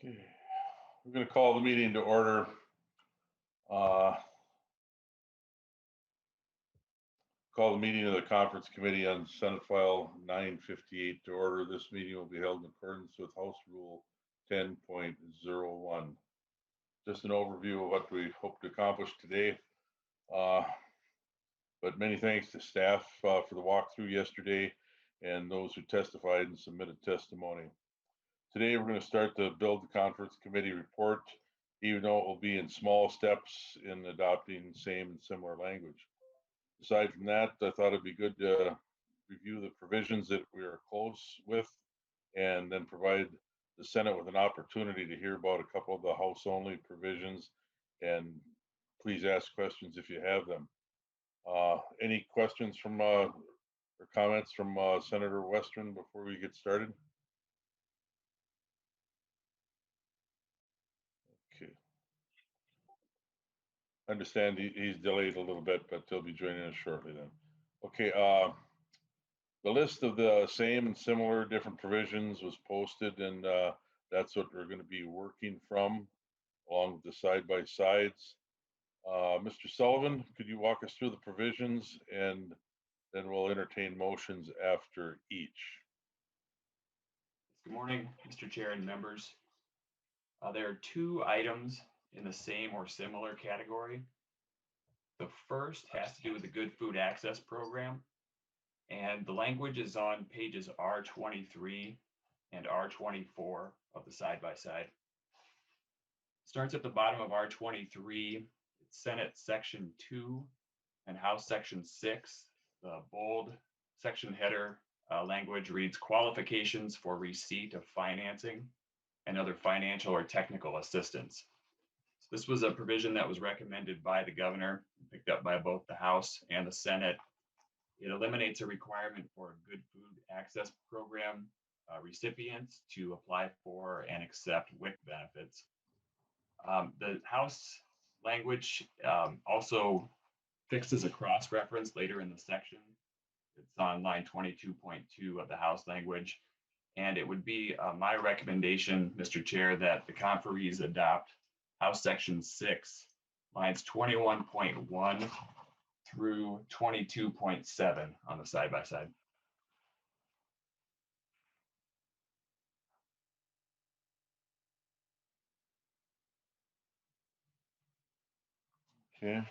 Okay. We're going to call the meeting to order. Call the meeting of the Conference Committee on Senate File 958 to order. This meeting will be held in accordance with House Rule 10.01. Just an overview of what we hope to accomplish today. But many thanks to staff for the walkthrough yesterday and those who testified and submitted testimony. Today, we're going to start to build the Conference Committee report, even though it will be in small steps in adopting same and similar language. Aside from that, I thought it'd be good to review the provisions that we are close with and then provide the Senate with an opportunity to hear about a couple of the House-only provisions, and please ask questions if you have them. Any questions from or comments from Senator Westrom before we get started? Okay. I understand he's delayed a little bit, but he'll be joining us shortly then. Okay. The list of the same and similar different provisions was posted, and that's what we're going to be working from along with the side-by-sides. Mr. Sullivan, could you walk us through the provisions, and then we'll entertain motions after each. Good morning, Mr. Chair and members. There are two items in the same or similar category. The first has to do with the Good Food Access Program, and the language is on pages R23 and R24 of the side-by-side. Starts at the bottom of R23, it's Senate Section 2 and House Section 6. The bold section header language reads qualifications for receipt of financing and other financial or technical assistance. So this was a provision that was recommended by the governor, picked up by both the House and the Senate. It eliminates a requirement for a Good Food Access Program recipients to apply for and accept WIC benefits. The House language also fixes a cross-reference later in the section. It's on line 22.2 of the House language. And it would be my recommendation, Mr. Chair, that the conferees adopt House Section 6, lines 21.1 through 22.7 on the side-by-side. Okay.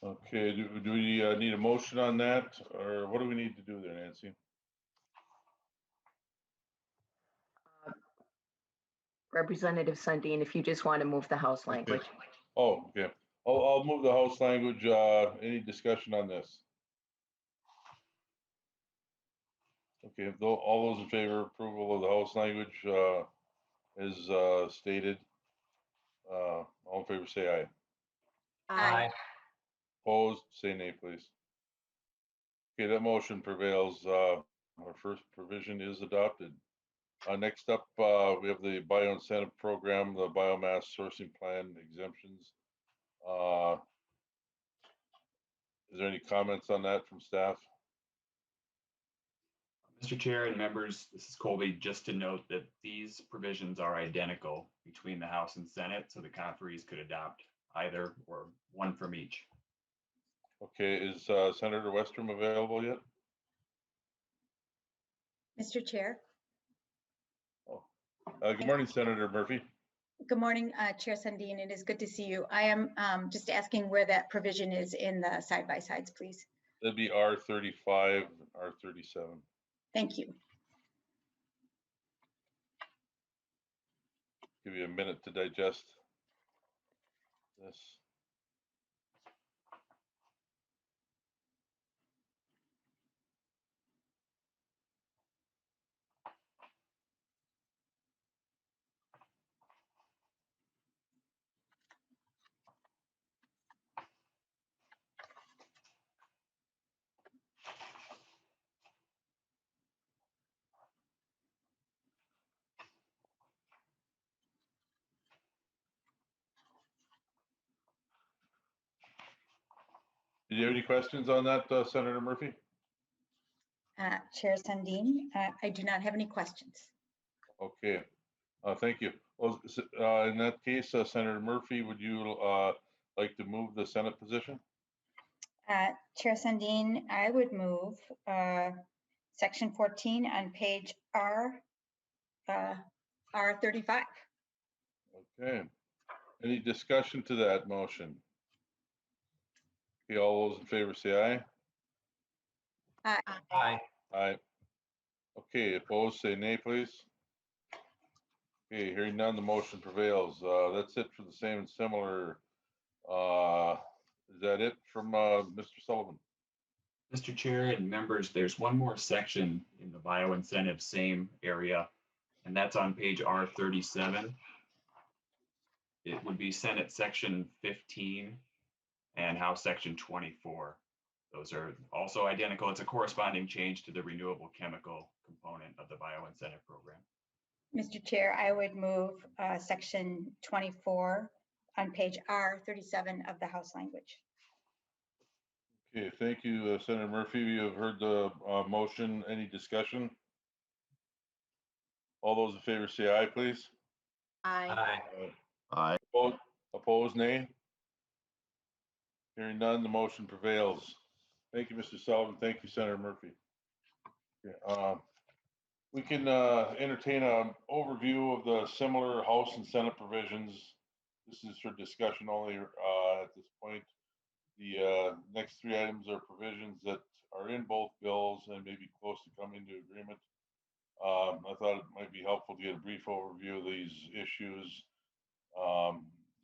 Okay, do we need a motion on that, or what do we need to do there, Nancy? Representative Sundin, if you just want to move the House language. Okay. Oh, okay. I'll move the House language. Any discussion on this? Okay, all those in favor of approval of the House language as stated, all in favor say aye. Aye. Opposed, say nay, please. Okay, that motion prevails. Our first provision is adopted. Next up, we have the bio-incentive program, the biomass sourcing plan exemptions. Is there any comments on that from staff? Mr. Chair and members, this is Colby. Just to note that these provisions are identical between the House and Senate, so the conferees could adopt either or one from each. Okay, is Senator Westrom available yet? Mr. Chair. Oh. Good morning, Senator Murphy. Good morning, Chair Sundin. It is good to see you. I am just asking where that provision is in the side-by-sides, please. That'd be R35, R37. Thank you. Give you a minute to digest this. Did you have any questions on that, Senator Murphy? Chair Sundin, I do not have any questions. Okay, thank you. Well, in that case, Senator Murphy, would you like to move the Senate position? Chair Sundin, I would move section 14 on page R35. Okay. Any discussion to that motion? Okay, all those in favor say aye. Aye. Aye. Okay, opposed, say nay, please. Okay, hearing none, the motion prevails. That's it for the same and similar. Is that it from Mr. Sullivan? Mr. Chair and members, there's one more section in the bioincentive same area, and that's on page R37. It would be Senate section 15 and House section 24. Those are also identical. It's a corresponding change to the renewable chemical component of the bioincentive program. Mr. Chair, I would move section 24 on page R37 of the House language. Okay, thank you, Senator Murphy. You have heard the motion. Any discussion? All those in favor say aye, please. Aye. Aye. Opposed, nay? Hearing none, the motion prevails. Thank you, Mr. Sullivan. Thank you, Senator Murphy. Okay, we can entertain an overview of the similar House and Senate provisions. This is for discussion only at this point. The next three items are provisions that are in both bills and may be close to coming to agreement. I thought it might be helpful to get a brief overview of these issues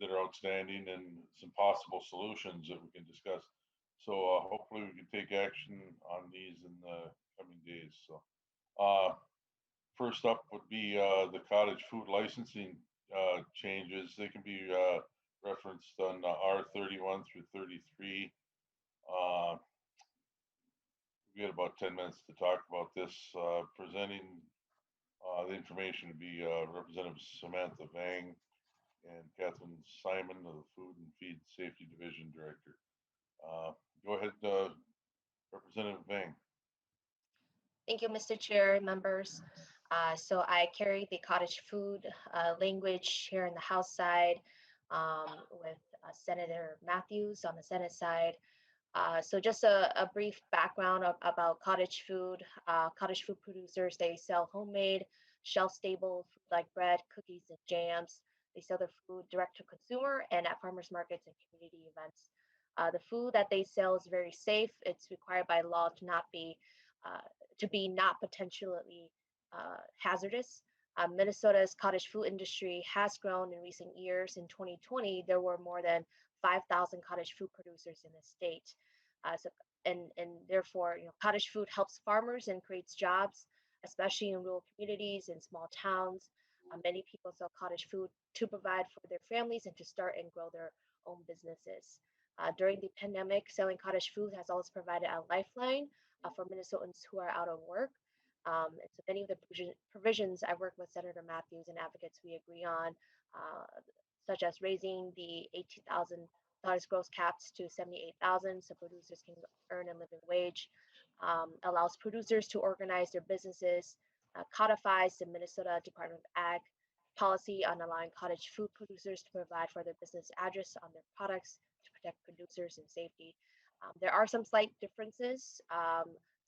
that are outstanding and some possible solutions that we can discuss. So hopefully we can take action on these in the coming days. So first up would be the cottage food licensing changes. They can be referenced on R31 through 33. We had about 10 minutes to talk about this. Presenting the information to be Representative Samantha Vang and Catherine Simon, the Food and Feed Safety Division Director. Go ahead, Representative Vang. Thank you, Mr. Chair, members. So I carry the cottage food language here in the House side with Senator Matthews on the Senate side. So just a brief background about cottage food. Cottage food producers, they sell homemade, shelf-stable food like bread, cookies, and jams. They sell their food direct to consumer and at farmers markets and community events. The food that they sell is very safe. It's required by law to not be not potentially hazardous. Minnesota's cottage food industry has grown in recent years. In 2020, there were more than 5,000 cottage food producers in the state. And therefore, cottage food helps farmers and creates jobs, especially in rural communities and small towns. Many people sell cottage food to provide for their families and to start and grow their own businesses. During the pandemic, selling cottage food has always provided a lifeline for Minnesotans who are out of work. And so many of the provisions I work with Senator Matthews and advocates we agree on, such as raising the $18,000 gross caps to $78,000 so producers can earn a living wage, allows producers to organize their businesses, codifies the Minnesota Department of Ag policy on allowing cottage food producers to provide for their business address on their products to protect producers and safety. There are some slight differences,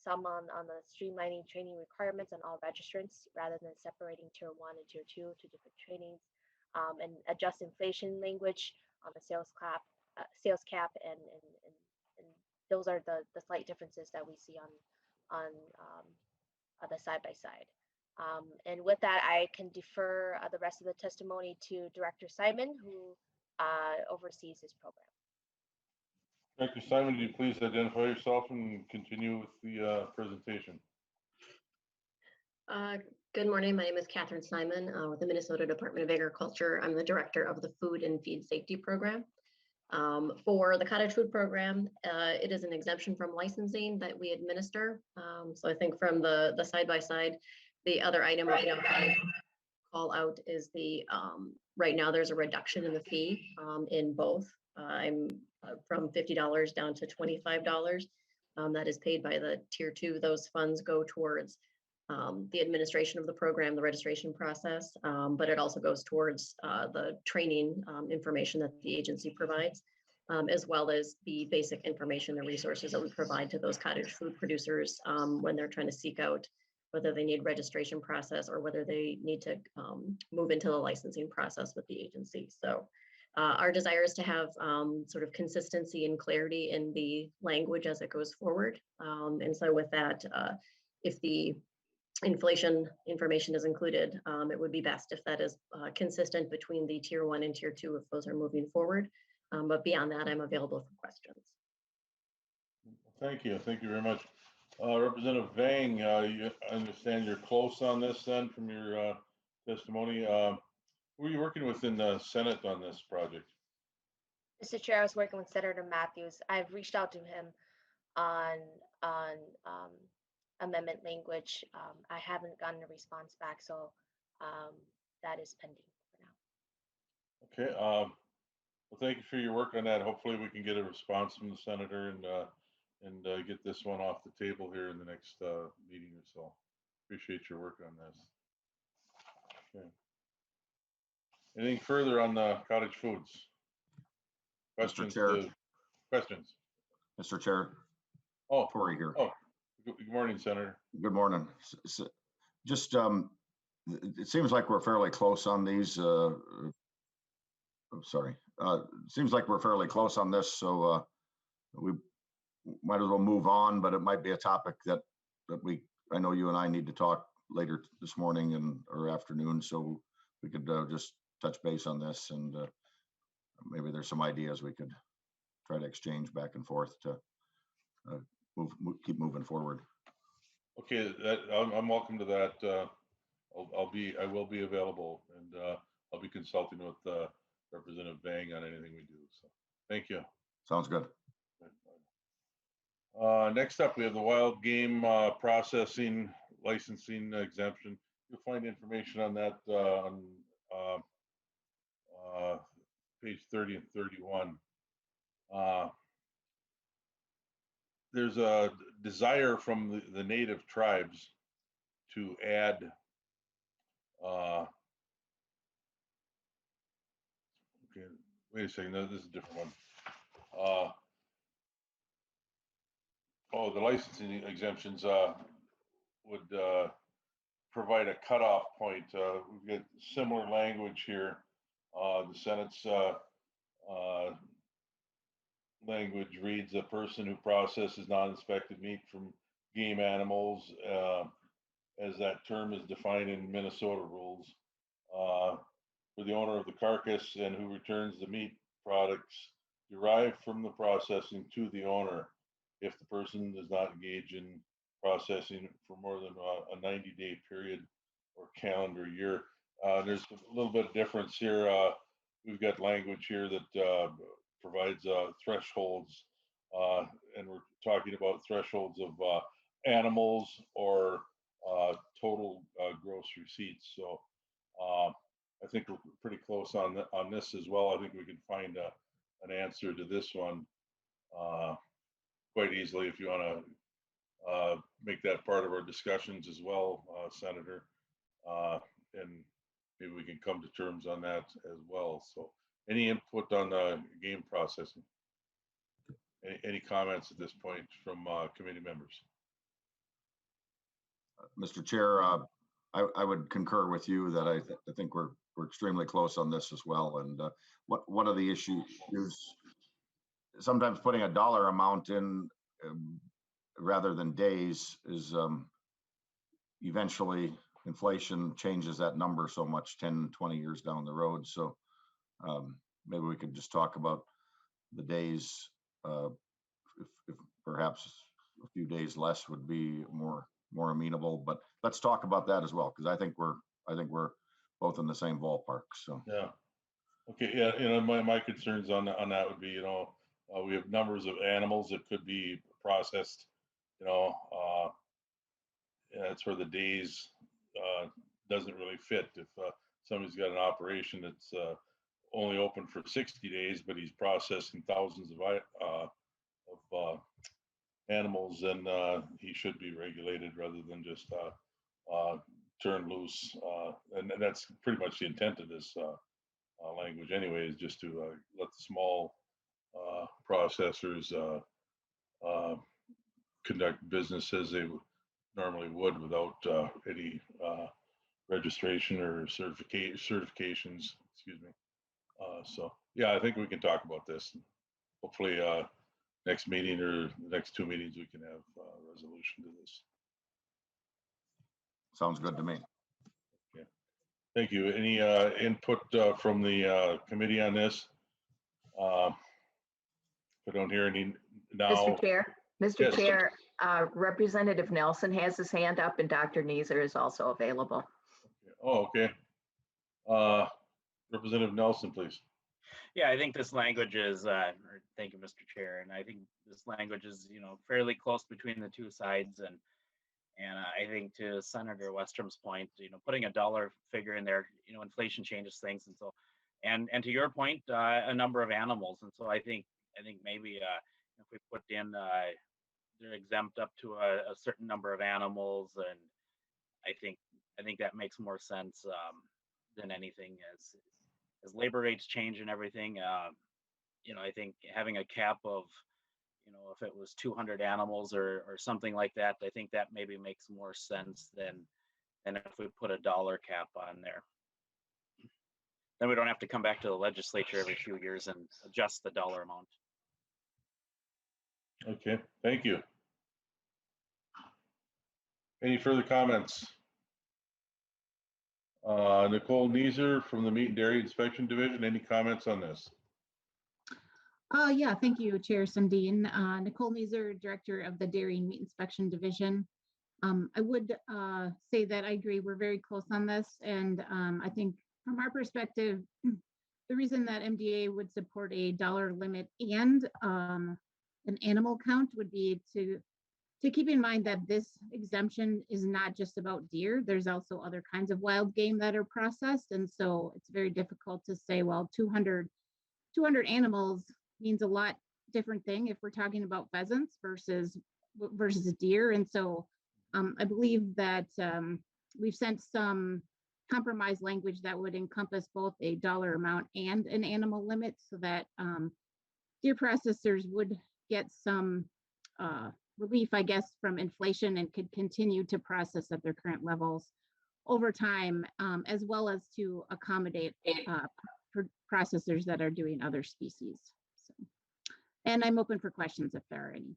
some on the streamlining training requirements on all registrants rather than separating tier 1 and tier 2 to different trainings, and adjust inflation language on the sales cap, and those are the slight differences that we see on the side by side. And with that, I can defer the rest of the testimony to Director Simon, who oversees this program. Director Simon, do you please identify yourself and continue with the presentation? Good morning. My name is Catherine Simon with the Minnesota Department of Agriculture. I'm the director of the Food and Feed Safety Program. For the cottage food program, it is an exemption from licensing that we administer. So I think from the side-by-side, the other item I call out is the, right now there's a reduction in the fee in both. I'm from $50 down to $25. that is paid by the tier 2. Those funds go towards the administration of the program, the registration process, but it also goes towards the training information that the agency provides, as well as the basic information and resources that we provide to those cottage food producers when they're trying to seek out whether they need registration process or whether they need to move into the licensing process with the agency. So our desire is to have sort of consistency and clarity in the language as it goes forward. And so with that, if the inflation information is included, it would be best if that is consistent between the tier 1 and tier 2 if those are moving forward. But beyond that, I'm available for questions. Thank you. Thank you very much. Representative Vang, I understand you're close on this then from your testimony. Who are you working with in the Senate on this project? Mr. Chair, I was working with Senator Matthews. I've reached out to him on amendment language. I haven't gotten a response back, so that is pending for now. Okay. Well, thank you for your work on that. Hopefully, we can get a response from the senator and get this one off the table here in the next meeting or so. Appreciate your work on this. Okay. Anything further on the cottage foods? Questions? Mr. Chair. Questions? Mr. Chair. Oh, Tory here. Oh, good morning, Senator. Good morning. Just, it seems like we're fairly close on these. Sorry. Seems like we're fairly close on this, so we might as well move on, but it might be a topic that I know you and I need to talk later this morning or afternoon, so we could just touch base on this, and maybe there's some ideas we could try to exchange back and forth to keep moving forward. Okay, I'm welcome to that. I will be available, and I'll be consulting with Representative Vang on anything we do. So, thank you. Sounds good. Next up, we have the wild game processing licensing exemption. You'll find information on that on page 30 and 31. There's a desire from the native tribes to add okay, wait a second, no, this is a different one. Oh, the licensing exemptions would provide a cutoff point. We've got similar language here. The Senate's language reads: a person who processes non-inspected meat from game animals, as that term is defined in Minnesota rules, for the owner of the carcass and who returns the meat products derived from the processing to the owner, if the person does not engage in processing for more than a 90-day period or calendar year. There's a little bit of difference here. We've got language here that provides thresholds, and we're talking about thresholds of animals or total gross receipts. So I think we're pretty close on this as well. I think we can find an answer to this one quite easily if you want to make that part of our discussions as well, Senator, and maybe we can come to terms on that as well. So any input on the game processing? Any comments at this point from committee members? Mr. Chair, I would concur with you that I think we're extremely close on this as well. And one of the issues is sometimes putting a dollar amount in rather than days is eventually inflation changes that number so much 10, 20 years down the road. So maybe we could just talk about the days, if perhaps a few days less would be more amenable, but let's talk about that as well, because I think we're both in the same ballpark. So yeah, okay, yeah, my concerns on that would be, we have numbers of animals that could be processed, that's where the days doesn't really fit. If somebody's got an operation that's only open for 60 days, but he's processing thousands of animals, then he should be regulated rather than just turned loose. And that's pretty much the intent of this language anyway, is just to let the small processors conduct business as they normally would without any registration or certifications, excuse me. So yeah, I think we can talk about this. Hopefully next meeting or the next two meetings, we can have a resolution to this. Sounds good to me. Okay. Thank you. Any input from the committee on this? I don't hear any now. Mr. Chair, Mr. Yes. Chair, Representative Nelson has his hand up and Dr. Neeser is also available. Oh, okay. Representative Nelson, please. Yeah, I think this language is, thank you, Mr. Chair, and I think this language is, fairly close between the two sides, and I think to Senator Westrom's point, putting a dollar figure in there, inflation changes things, and so, and to your point, a number of animals, and so I think maybe if we put in they're exempt up to a certain number of animals, and I think that makes more sense than anything as labor rates change and everything. I think having a cap of, if it was 200 animals or something like that, I think that maybe makes more sense than if we put a dollar cap on there. Then we don't have to come back to the legislature every few years and adjust the dollar amount. Okay, thank you. Any further comments? Nicole Neeser from the Meat and Dairy Inspection Division, any comments on this? Yeah, thank you, Chair Sundin. Nicole Neeser, Director of the Dairy and Meat Inspection Division. I would say that I agree, we're very close on this, and I think from our perspective, the reason that MDA would support a dollar limit and an animal count would be to keep in mind that this exemption is not just about deer. There's also other kinds of wild game that are processed, and so it's very difficult to say, well, 200 animals means a lot different thing if we're talking about pheasants versus deer. And so I believe that we've sent some compromise language that would encompass both a dollar amount and an animal limit, so that deer processors would get some relief, I guess, from inflation and could continue to process at their current levels over time, as well as to accommodate processors that are doing other species. So, and I'm open for questions if there are any.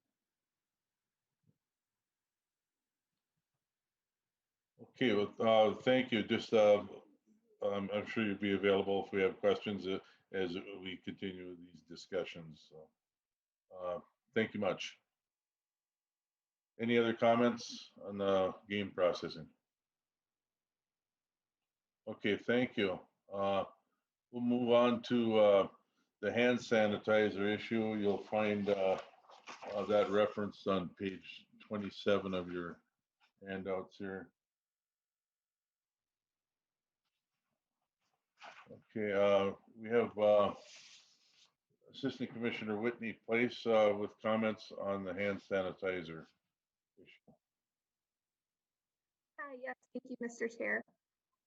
Okay, well, thank you. Just, I'm sure you'll be available if we have questions as we continue these discussions. So, thank you much. Any other comments on the game processing? Okay, thank you. We'll move on to the hand sanitizer issue. You'll find that reference on page 27 of your handouts here. Okay, we have Assistant Commissioner Whitney Place with comments on the hand sanitizer issue. Yes, thank you, Mr. Chair.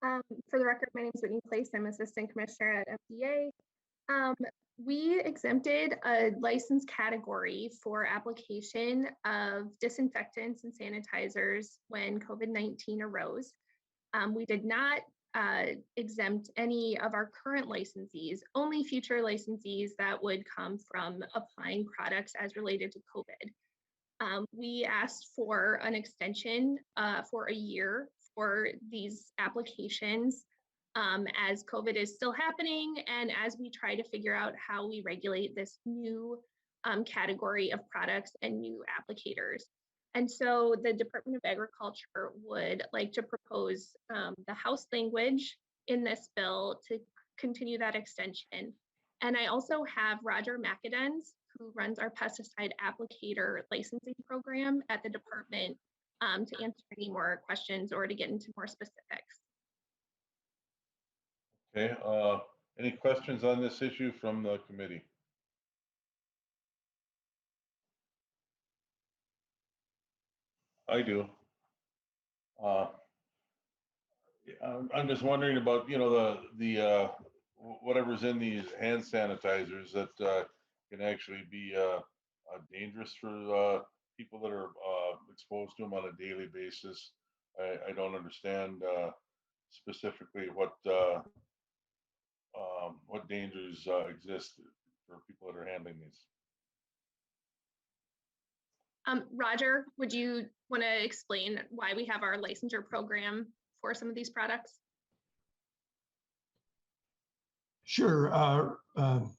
For the record, my name is Whitney Place. I'm Assistant Commissioner at FDA. We exempted a license category for application of disinfectants and sanitizers when COVID-19 arose. We did not exempt any of our current licensees, only future licensees that would come from applying products as related to COVID. We asked for an extension for a year for these applications as COVID is still happening and as we try to figure out how we regulate this new category of products and new applicators. And so the Department of Agriculture would like to propose the House language in this bill to continue that extension. And I also have Roger McAdens, who runs our pesticide applicator licensing program at the department to answer any more questions or to get into more specifics. Okay, any questions on this issue from the committee? I do. I'm just wondering about, you know, whatever's in these hand sanitizers that can actually be dangerous for people that are exposed to them on a daily basis. I don't understand specifically what dangers exist for people that are handling these. Roger, would you want to explain why we have our licensure program for some of these products? Sure.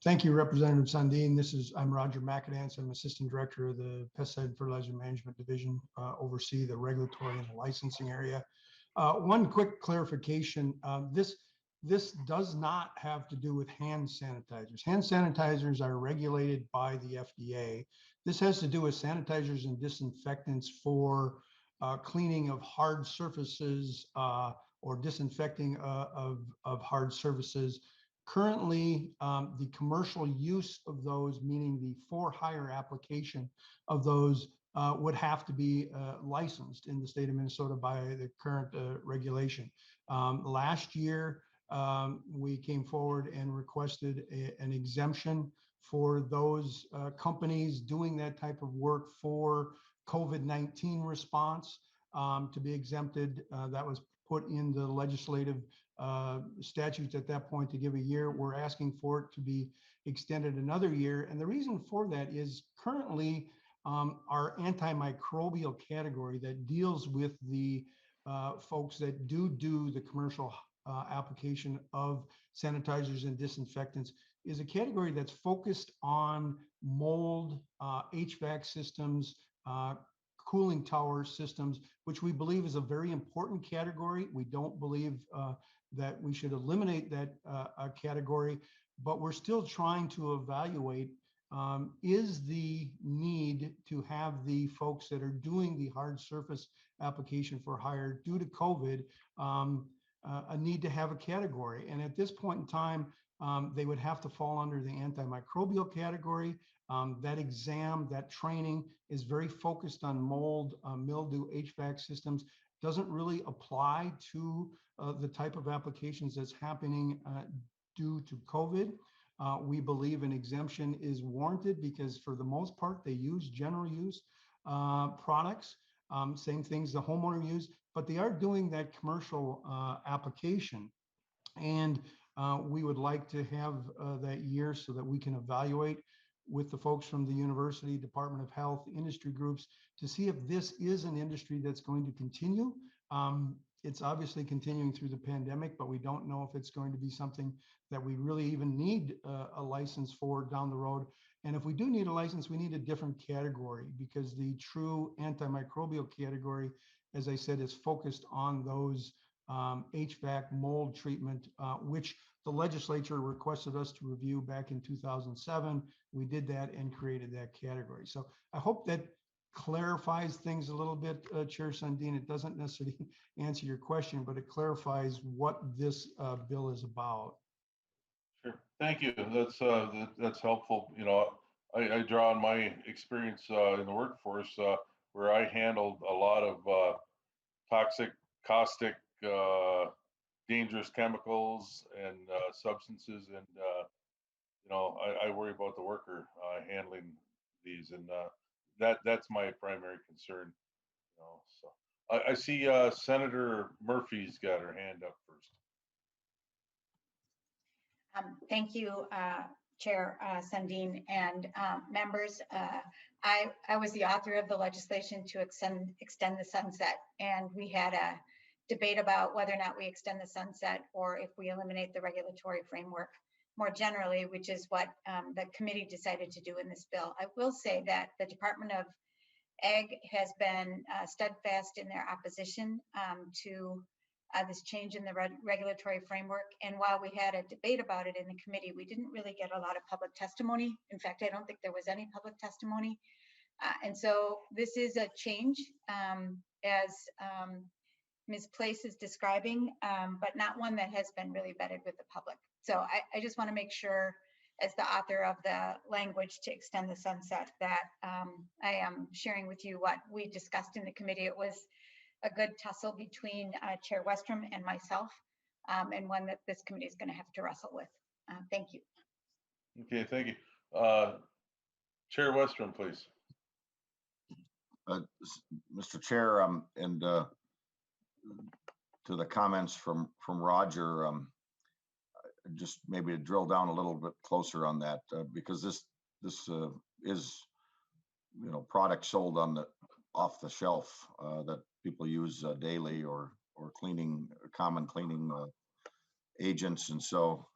Thank you, Representative Sundin. I'm Roger McAdance. I'm Assistant Director of the Pesticide and Fertilizer Management Division, oversee the regulatory and the licensing area. One quick clarification, this does not have to do with hand sanitizers. Hand sanitizers are regulated by the FDA. This has to do with sanitizers and disinfectants for cleaning of hard surfaces or disinfecting of hard surfaces. Currently, the commercial use of those, meaning the for-hire application of those, would have to be licensed in the state of Minnesota by the current regulation. Last year, we came forward and requested an exemption for those companies doing that type of work for COVID-19 response to be exempted. That was put in the legislative statutes at that point to give a year. We're asking for it to be extended another year. And the reason for that is currently our antimicrobial category that deals with the folks that do the commercial application of sanitizers and disinfectants is a category that's focused on mold, HVAC systems, cooling tower systems, which we believe is a very important category. We don't believe that we should eliminate that category, but we're still trying to evaluate is the need to have the folks that are doing the hard surface application for hire due to COVID a need to have a category. And at this point in time, they would have to fall under the antimicrobial category. That exam, that training is very focused on mold, mildew, HVAC systems, doesn't really apply to the type of applications that's happening due to COVID. We believe an exemption is warranted because for the most part, they use general use products, same things the homeowner use, but they are doing that commercial application. And we would like to have that year so that we can evaluate with the folks from the university, Department of Health, industry groups to see if this is an industry that's going to continue. It's obviously continuing through the pandemic, but we don't know if it's going to be something that we really even need a license for down the road. And if we do need a license, we need a different category because the true antimicrobial category, as I said, is focused on those HVAC mold treatment, which the legislature requested us to review back in 2007. We did that and created that category. So I hope that clarifies things a little bit, Chair Sundin. It doesn't necessarily answer your question, but it clarifies what this bill is about. Sure, thank you. That's helpful. You know, I draw on my experience in the workforce where I handled a lot of toxic, caustic, dangerous chemicals and substances, and you know, I worry about the worker handling these, and that's my primary concern. You know, so I see Senator Murphy's got her hand up first. Thank you, Chair Sundin and members. I was the author of the legislation to extend the sunset, and we had a debate about whether or not we extend the sunset or if we eliminate the regulatory framework more generally, which is what the committee decided to do in this bill. I will say that the Department of Ag has been steadfast in their opposition to this change in the regulatory framework. And while we had a debate about it in the committee, we didn't really get a lot of public testimony. In fact, I don't think there was any public testimony. And so this is a change as Ms. Place is describing, but not one that has been really vetted with the public. So I just want to make sure as the author of the language to extend the sunset, that I am sharing with you what we discussed in the committee. It was a good tussle between Chair Westrom and myself, and one that this committee is going to have to wrestle with. Thank you. Okay, thank you. Chair Westrom, please. Mr. Chair, and to the comments from Roger, just maybe to drill down a little bit closer on that, because this is, you know, product sold on the off the shelf that people use daily, or cleaning, common cleaning agents. And so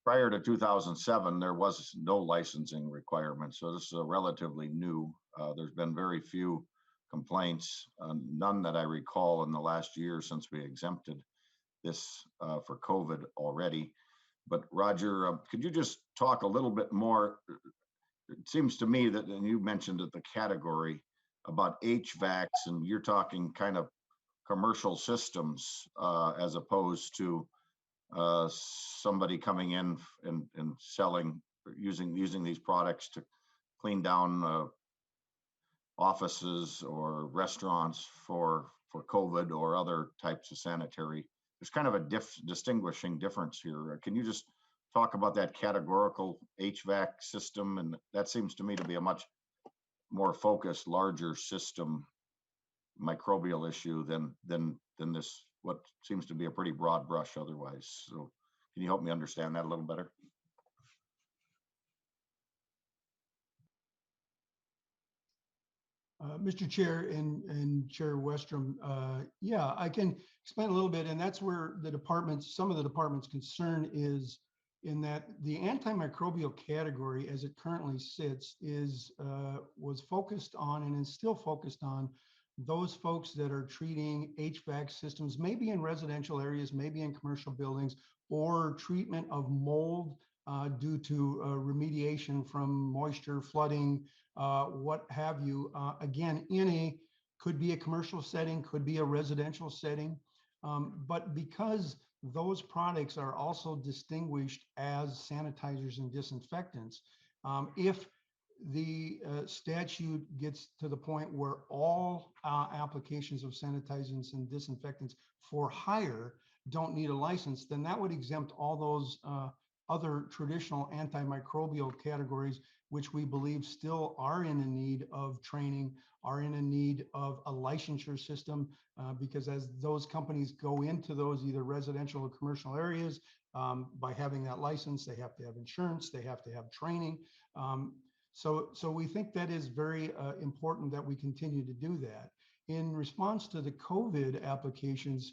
prior to 2007, there was no licensing requirement. So this is relatively new. There's been very few complaints, none that I recall in the last year since we exempted this for COVID already. But Roger, could you just talk a little bit more? It seems to me that, and you mentioned at the category about HVACs, and you're talking kind of commercial systems as opposed to somebody coming in and selling, using these products to clean down offices or restaurants for COVID or other types of sanitary. There's kind of a distinguishing difference here. Can you just talk about that categorical HVAC system? And that seems to me to be a much more focused, larger system microbial issue than this, what seems to be a pretty broad brush otherwise. So can you help me understand that a little better? Mr. Chair and Chair Westrom, yeah, I can explain a little bit, and that's where the department's, some of the department's concern is, in that the antimicrobial category as it currently sits is was focused on and is still focused on those folks that are treating HVAC systems, maybe in residential areas, maybe in commercial buildings, or treatment of mold due to remediation from moisture, flooding, what have you. Again, could be a commercial setting, could be a residential setting. But because those products are also distinguished as sanitizers and disinfectants, if the statute gets to the point where all applications of sanitizers and disinfectants for hire don't need a license, then that would exempt all those other traditional antimicrobial categories, which we believe still are in a need of training, are in a need of a licensure system, because as those companies go into those either residential or commercial areas, by having that license, they have to have insurance, they have to have training. So we think that is very important that we continue to do that. In response to the COVID applications,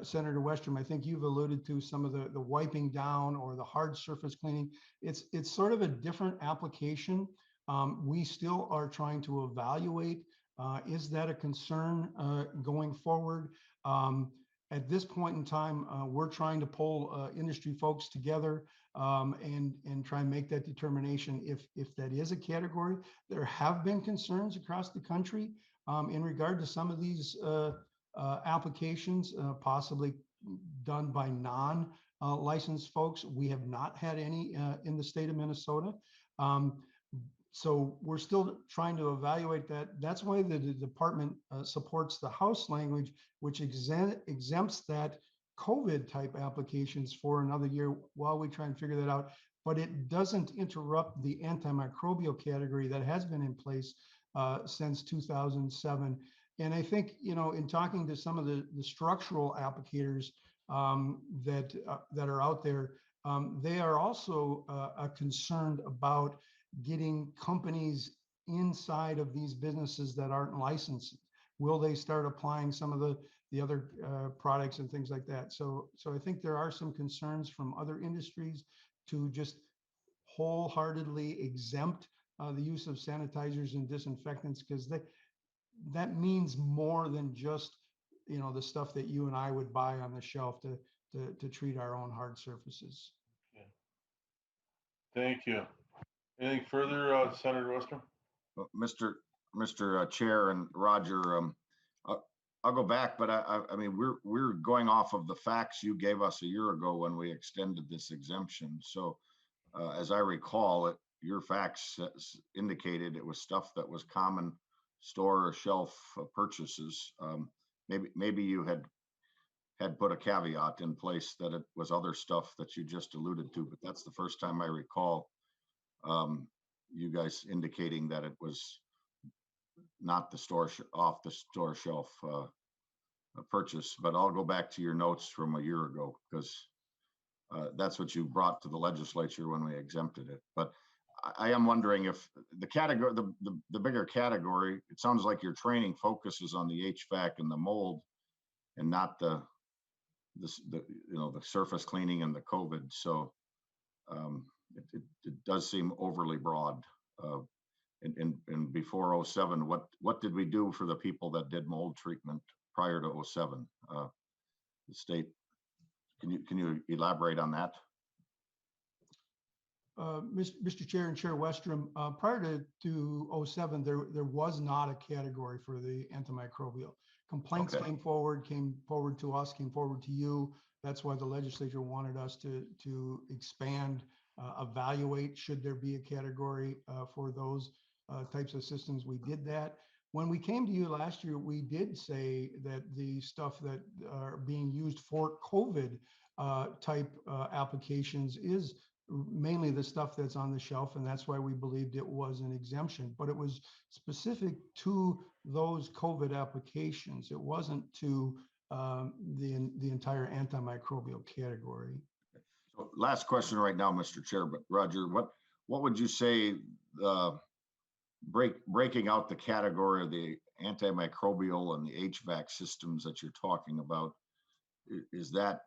Senator Westrom, I think you've alluded to some of the wiping down or the hard surface cleaning. It's sort of a different application. We still are trying to evaluate, is that a concern going forward? At this point in time, we're trying to pull industry folks together and try and make that determination if that is a category. There have been concerns across the country in regard to some of these applications, possibly done by non-licensed folks. We have not had any in the state of Minnesota. So we're still trying to evaluate that. That's why the department supports the House language, which exempts that COVID type applications for another year while we try and figure that out. But it doesn't interrupt the antimicrobial category that has been in place since 2007. And I think, you know, in talking to some of the structural applicators that are out there, they are also concerned about getting companies inside of these businesses that aren't licensed. Will they start applying some of the other products and things like that? So I think there are some concerns from other industries to just wholeheartedly exempt the use of sanitizers and disinfectants, because that means more than just, you know, the stuff that you and I would buy on the shelf to treat our own hard surfaces. Okay. Thank you. Anything further, Senator Westrom? Mr. Chair and Roger, I'll go back, but I mean, we're going off of the facts you gave us a year ago when we extended this exemption. So as I recall, your facts indicated it was stuff that was common store or shelf purchases. Maybe you had put a caveat in place that it was other stuff that you just alluded to, but that's the first time I recall you guys indicating that it was not the off the store shelf purchase. But I'll go back to your notes from a year ago, because that's what you brought to the legislature when we exempted it. But I am wondering if the category, the bigger category, it sounds like your training focuses on the HVAC and the mold, and not the surface cleaning and the COVID. So it does seem overly broad. And before 07, what did we do for the people that did mold treatment prior to 07? The state, can you elaborate on that? Mr. Chair and Chair Westrom, prior to 07, there was not a category for the antimicrobial. Complaints Okay. came forward to us, came forward to you. That's why the legislature wanted us to expand, evaluate should there be a category for those types of systems. We did that. When we came to you last year, we did say that the stuff that are being used for COVID type applications is mainly the stuff that's on the shelf, and that's why we believed it was an exemption. But it was specific to those COVID applications. It wasn't to the entire antimicrobial category. So last question right now, Mr. Chair, but Roger, what would you say breaking out the category of the antimicrobial and the HVAC systems that you're talking about, is that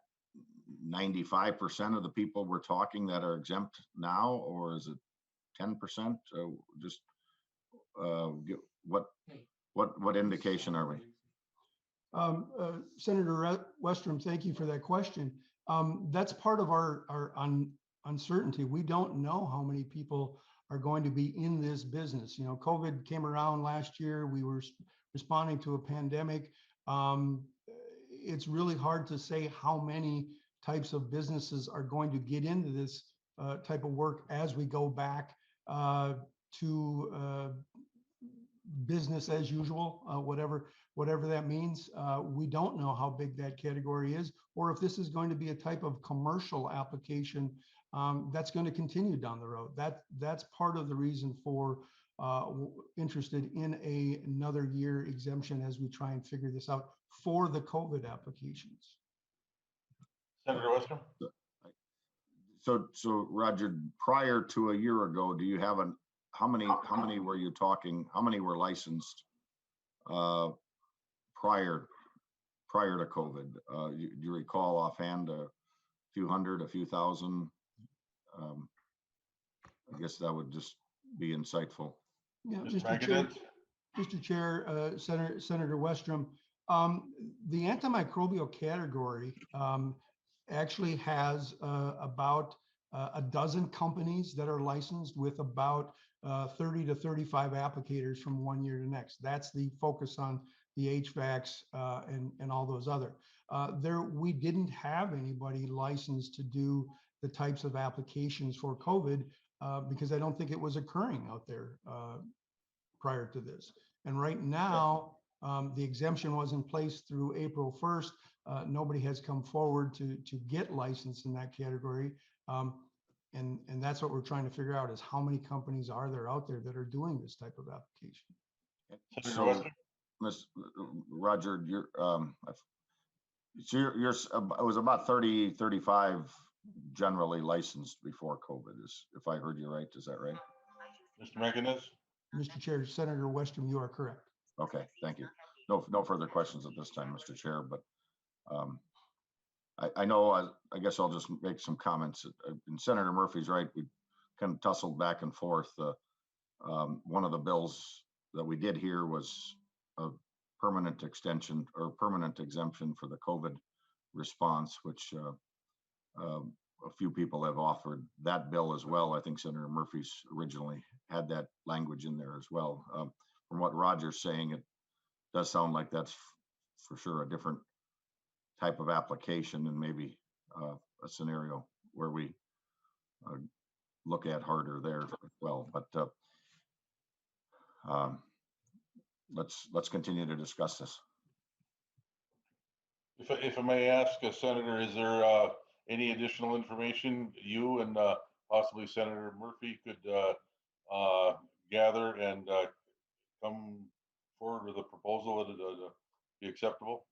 95% of the people we're talking that are exempt now, or is it 10%? Just what indication are we? Senator Westrom, thank you for that question. That's part of our uncertainty. We don't know how many people are going to be in this business. You know, COVID came around last year. We were responding to a pandemic. It's really hard to say how many types of businesses are going to get into this type of work as we go back to business as usual, whatever that means. We don't know how big that category is, or if this is going to be a type of commercial application that's going to continue down the road. That's part of the reason for interested in another year exemption as we try and figure this out for the COVID applications. Senator Westrom? So Roger, prior to a year ago, do you have how many were you talking? How many were licensed prior to COVID? Do you recall offhand a few hundred, a few thousand? I guess that would just be insightful. Yeah, Mr. Mr. Chair, Senator Westrom, the antimicrobial category actually has about a dozen companies that are licensed with about 30 to 35 applicators from one year to next. That's the focus on the HVACs and all those other. We didn't have anybody licensed to do the types of applications for COVID because I don't think it was occurring out there prior to this. And right now, the exemption was in place through April 1st. Nobody has come forward to get licensed in that category. And that's what we're trying to figure out is how many companies are there out there that are doing this type of application. So, Ms. Roger, it was about 30, 35 generally licensed before COVID, if I heard you right. Is that right? Mr. Meganez? Mr. Chair, Senator Westrom, you are correct. Okay, thank you. No further questions at this time, Mr. Chair, but I know, I guess I'll just make some comments. And Senator Murphy's right. We kind of tussled back and forth. One of the bills that we did here was a permanent extension or permanent exemption for the COVID response, which a few people have offered that bill as well. I think Senator Murphy's originally had that language in there as well. From what Roger's saying, it does sound like that's for sure a different type of application and maybe a scenario where we look at harder there as well. But let's continue to discuss this. If I may ask, Senator, is there any additional information you and possibly Senator Murphy could gather and come forward with a proposal that would be acceptable?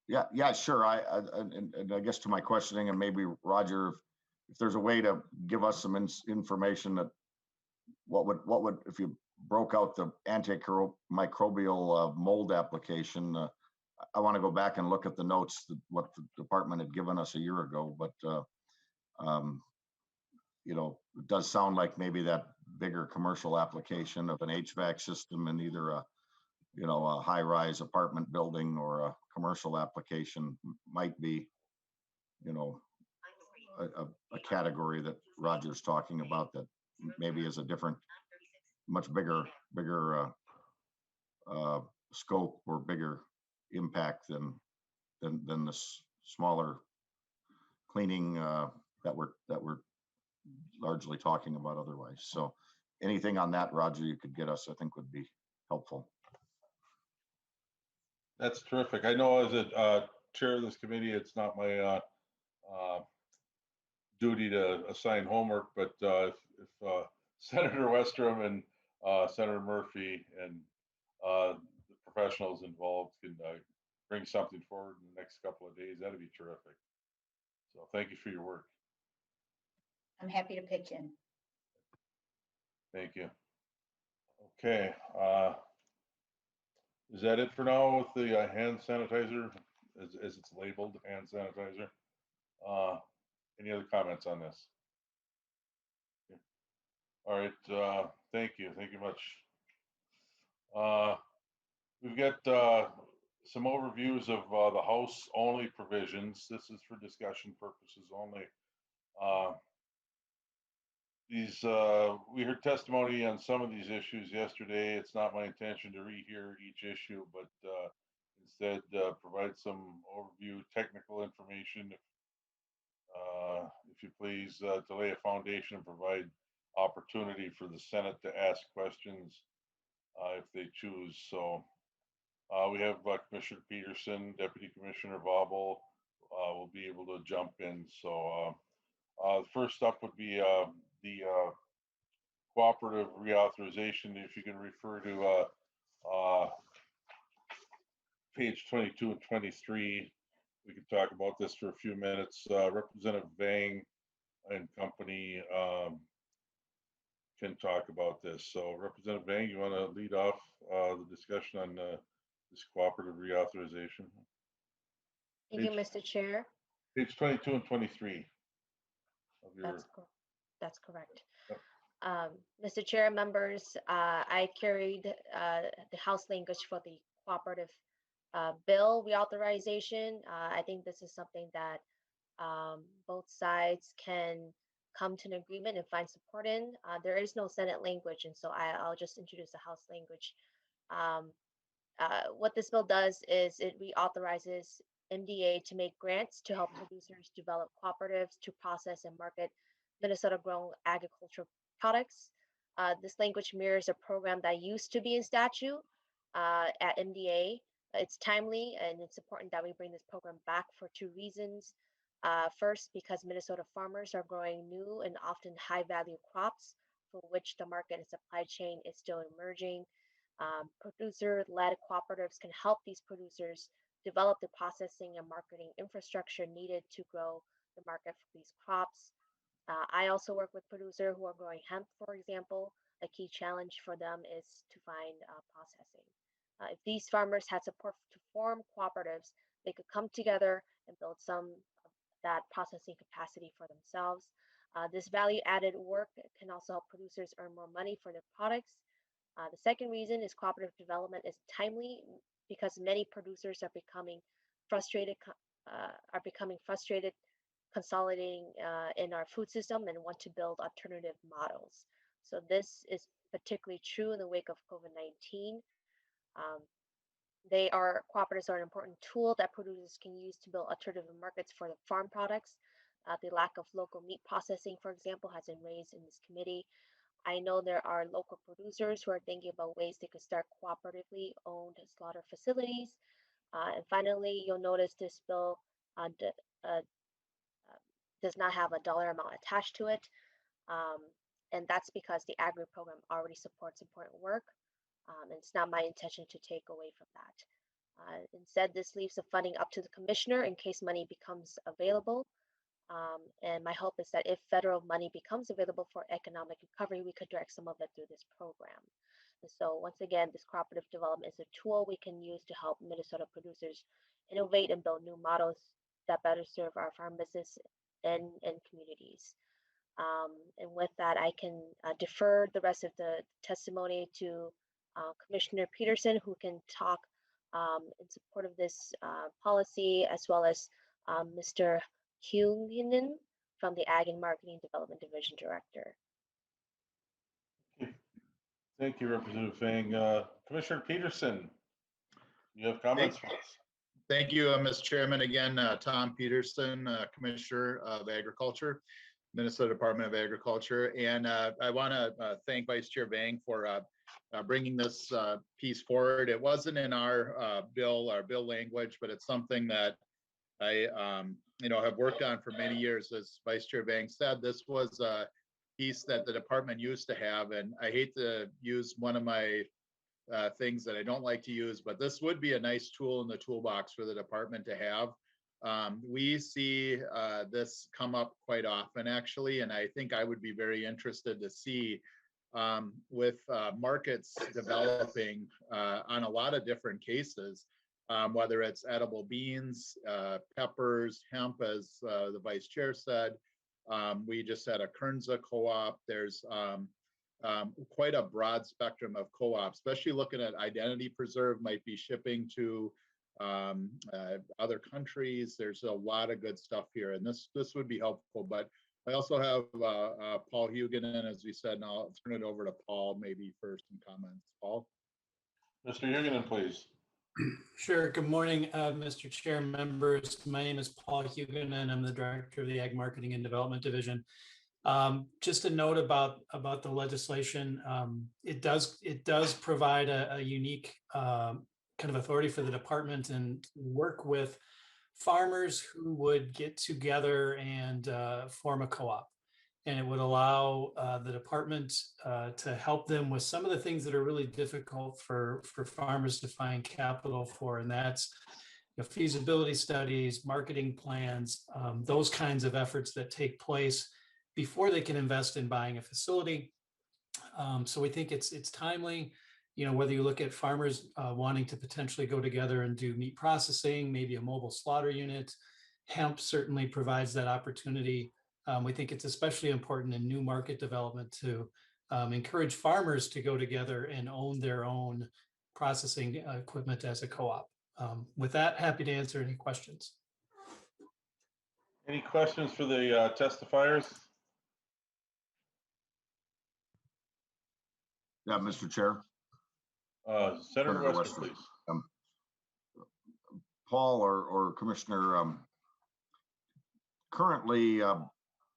Yeah, sure. And I guess to my questioning, and maybe Roger, if there's a way to give us some information that what would if you broke out the antimicrobial mold application. I want to go back and look at the notes that what the department had given us a year ago, but you know, it does sound like maybe that bigger commercial application of an HVAC system in either a, you know, a high-rise apartment building or a commercial application might be, you know, a category that Roger's talking about that maybe is a different, much bigger scope or bigger impact than the smaller cleaning that we're largely talking about otherwise. So anything on that, Roger, you could get us, I think would be helpful. That's terrific. I know as a chair of this committee, it's not my duty to assign homework, but if Senator Westrom and Senator Murphy and the professionals involved can bring something forward in the next couple of days, that'd be terrific. So thank you for your work. I'm happy to pitch in. Thank you. Okay. Is that it for now with the hand sanitizer, as it's labeled, hand sanitizer? Any other comments on this? Okay. All right. Thank you. Thank you much. We've got some overviews of the House only provisions. This is for discussion purposes only. We heard testimony on some of these issues yesterday. It's not my intention to rehear each issue, but instead provide some overview technical information, if you please, to lay a foundation and provide opportunity for the Senate to ask questions if they choose. So we have Commissioner Peterson, Deputy Commissioner Vobble will be able to jump in. So the first up would be the Cooperative Reauthorization. If you can refer to page 22 and 23, we can talk about this for a few minutes. Representative Vang and company can talk about this. So Representative Vang, you want to lead off the discussion on this Cooperative Reauthorization? Thank you, Mr. Chair. Page 22 and 23. That's correct. Yep. Mr. Chair, members, I carried the House language for the cooperative bill reauthorization. I think this is something that both sides can come to an agreement and find support in. There is no Senate language, and so I'll just introduce the House language. What this bill does is it reauthorizes MDA to make grants to help producers develop cooperatives to process and market Minnesota-grown agricultural products. This language mirrors a program that used to be in statute at MDA. It's timely, and it's important that we bring this program back for two reasons. First, because Minnesota farmers are growing new and often high-value crops for which the market and supply chain is still emerging. Producer-led cooperatives can help these producers develop the processing and marketing infrastructure needed to grow the market for these crops. I also work with producers who are growing hemp, for example. A key challenge for them is to find processing. If these farmers had support to form cooperatives, they could come together and build some of that processing capacity for themselves. This value-added work can also help producers earn more money for their products. The second reason is cooperative development is timely because many producers are becoming frustrated consolidating in our food system and want to build alternative models. So this is particularly true in the wake of COVID-19. Cooperatives are an important tool that producers can use to build alternative markets for the farm products. The lack of local meat processing, for example, has been raised in this committee. I know there are local producers who are thinking about ways they could start cooperatively owned slaughter facilities. And finally, you'll notice this bill does not have a dollar amount attached to it. Um, and that's because the agri program already supports important work. And it's not my intention to take away from that. Instead, this leaves the funding up to the commissioner in case money becomes available. And my hope is that if federal money becomes available for economic recovery, we could direct some of it through this program. And so once again, this cooperative development is a tool we can use to help Minnesota producers innovate and build new models that better serve our farm business and communities. And with that, I can defer the rest of the testimony to Commissioner Peterson, who can talk in support of this policy, as well as Mr. Hughinen from the Ag and Marketing Development Division Director. Thank you, Representative Fang. Commissioner Peterson, you have comments for us? Thank you, Mr. Chairman. Again, Tom Peterson, Commissioner of Agriculture, Minnesota Department of Agriculture. And I want to thank Vice Chair Vang for bringing this piece forward. It wasn't in our bill language, but it's something that I have worked on for many years. As Vice Chair Vang said, this was a piece that the department used to have, and I hate to use one of my things that I don't like to use, but this would be a nice tool in the toolbox for the department to have. We see this come up quite often, actually, and I think I would be very interested to see with markets developing on a lot of different cases, whether it's edible beans, peppers, hemp, as the vice chair said. We just had a Kernza co-op. There's quite a broad spectrum of co-ops, especially looking at identity preserve, might be shipping to other countries. There's a lot of good stuff here, and this would be helpful. But I also have Paul Hughinen, as we said, and I'll turn it over to Paul maybe for some comments. Paul? Mr. Hughinen, please. Sure. Good morning, Mr. Chair, members. My name is Paul Hughinen. I'm the Director of the Ag Marketing and Development Division. Just a note about the legislation. It does provide a unique kind of authority for the department and work with farmers who would get together and form a co-op. And it would allow the department to help them with some of the things that are really difficult for farmers to find capital for. And that's feasibility studies, marketing plans, those kinds of efforts that take place before they can invest in buying a facility. So we think it's timely, whether you look at farmers wanting to potentially go together and do meat processing, maybe a mobile slaughter unit. Hemp certainly provides that opportunity. We think it's especially important in new market development to encourage farmers to go together and own their own processing equipment as a co-op. With that, happy to answer any questions. Any questions for the testifiers? Yeah, Mr. Chair. Senator Westrom, please. Paul or Commissioner, currently,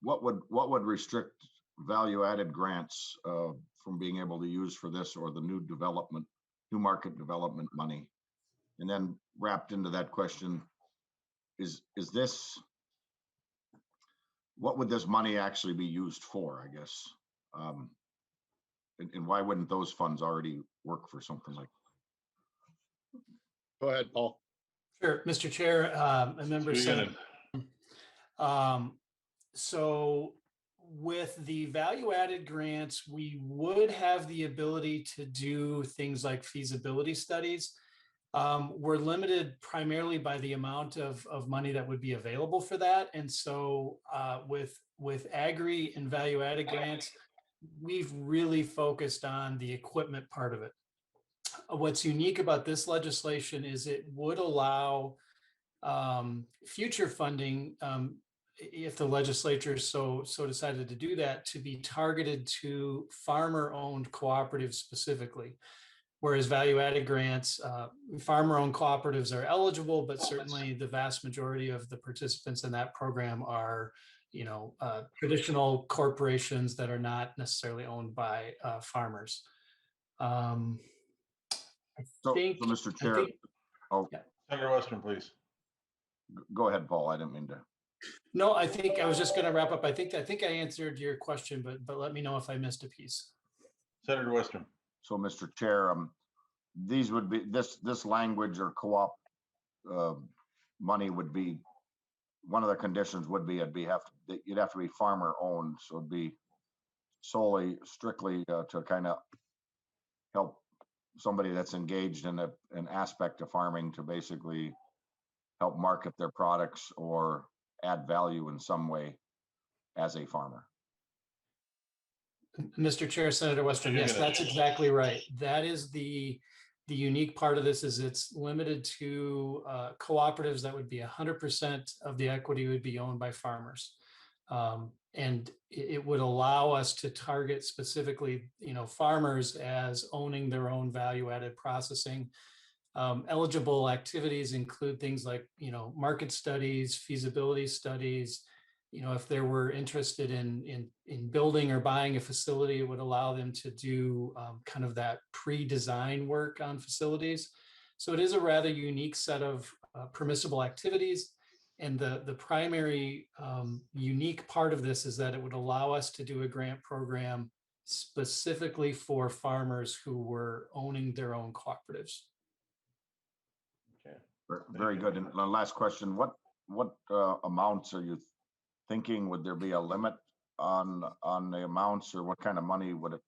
what would restrict value-added grants from being able to use for this or the new market development money? And then wrapped into that question, is this, what would this money actually be used for, I guess? And why wouldn't those funds already work for something like that? Go ahead, Paul. Sure, Mr. Chair, a member said. So with the value-added grants, we would have the ability to do things like feasibility studies. We're limited primarily by the amount of money that would be available for that. And so with agri and value-added grants, we've really focused on the equipment part of it. What's unique about this legislation is it would allow future funding, if the legislature so decided to do that, to be targeted to farmer-owned cooperatives specifically. Whereas value-added grants, farmer-owned cooperatives are eligible, but certainly the vast majority of the participants in that program are traditional corporations that are not necessarily owned by farmers. I So, think, Mr. I Chair, think, oh, yeah. Senator Westrom, please. Go ahead, Paul. I didn't mean to. No, I think I was just going to wrap up. I think I answered your question, but let me know if I missed a piece. Senator Westrom. So, Mr. Chair, these would be this language or co-op money would be one of the conditions would be you'd have to be farmer owned, so it'd be solely strictly to kind of help somebody that's engaged in an aspect of farming to basically help market their products or add value in some way as a farmer. Mr. Chair, Senator Westrom, yes, that's exactly right. That is the unique part of this, is it's limited to cooperatives that would be 100% of the equity would be owned by farmers. And it would allow us to target specifically, farmers as owning their own value-added processing. Eligible activities include things like, market studies, feasibility studies. If they were interested in building or buying a facility, it would allow them to do kind of that pre-design work on facilities. So it is a rather unique set of permissible activities. And the primary unique part of this is that it would allow us to do a grant program specifically for farmers who were owning their own cooperatives. Okay. Very good. And the last question, what amounts are you thinking? Would there be a limit on the amounts, or what kind of money would it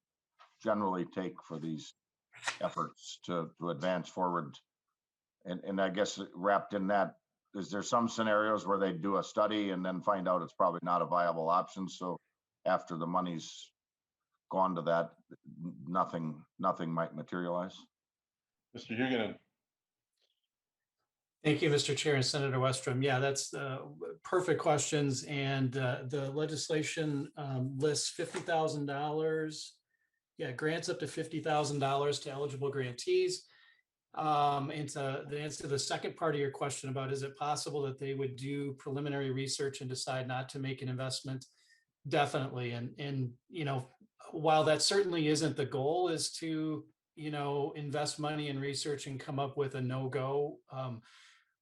generally take for these efforts to advance forward? And I guess wrapped in that, is there some scenarios where they do a study and then find out it's probably not a viable option? So after the money's gone to that, nothing might materialize? Mr. Huguenin. Thank you, Mr. Chair and Senator Westrom. Yeah, that's perfect questions. And the legislation lists $50,000. Yeah, grants up to $50,000 to eligible grantees. And to answer the second part of your question about, is it possible that they would do preliminary research and decide not to make an investment? Definitely. And while that certainly isn't the goal, is to, invest money in research and come up with a no-go,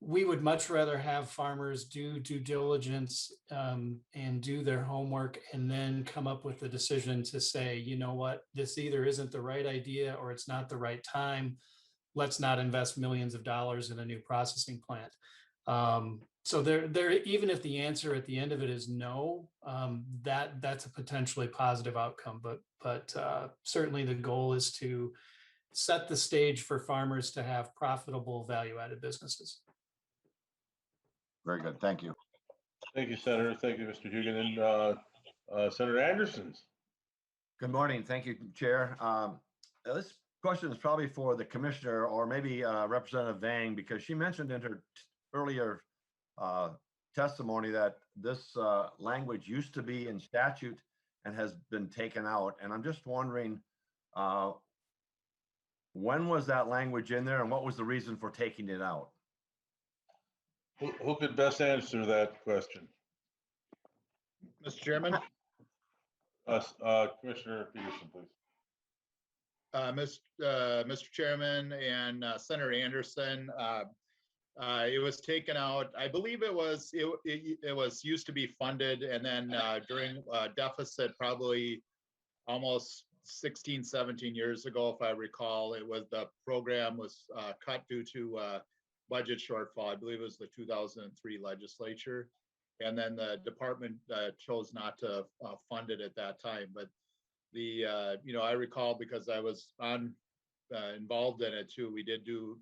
we would much rather have farmers do due diligence and do their homework and then come up with a decision to say, you know what, this either isn't the right idea or it's not the right time. Let's not invest millions of dollars in a new processing plant. So there, even if the answer at the end of it is no, that's a potentially positive outcome. But certainly the goal is to set the stage for farmers to have profitable value-added businesses. Very good. Thank you. Thank you, Senator. Thank you, Mr. Huguenin. Senator Andersons. Good morning. Thank you, Chair. This question is probably for the commissioner, or maybe Representative Vang, because she mentioned in her earlier testimony that this language used to be in statute and has been taken out. And I'm just wondering, when was that language in there and what was the reason for taking it out? Who could best answer that question? Mr. Chairman. Commissioner Peterson, please. Mr. Chairman and Senator Anderson, it was taken out. I believe it was used to be funded, and then during deficit, probably almost 16, 17 years ago, if I recall, the program was cut due to budget shortfall. I believe it was the 2003 legislature, and then the department chose not to fund it at that time. But I recall, because I was involved in it too.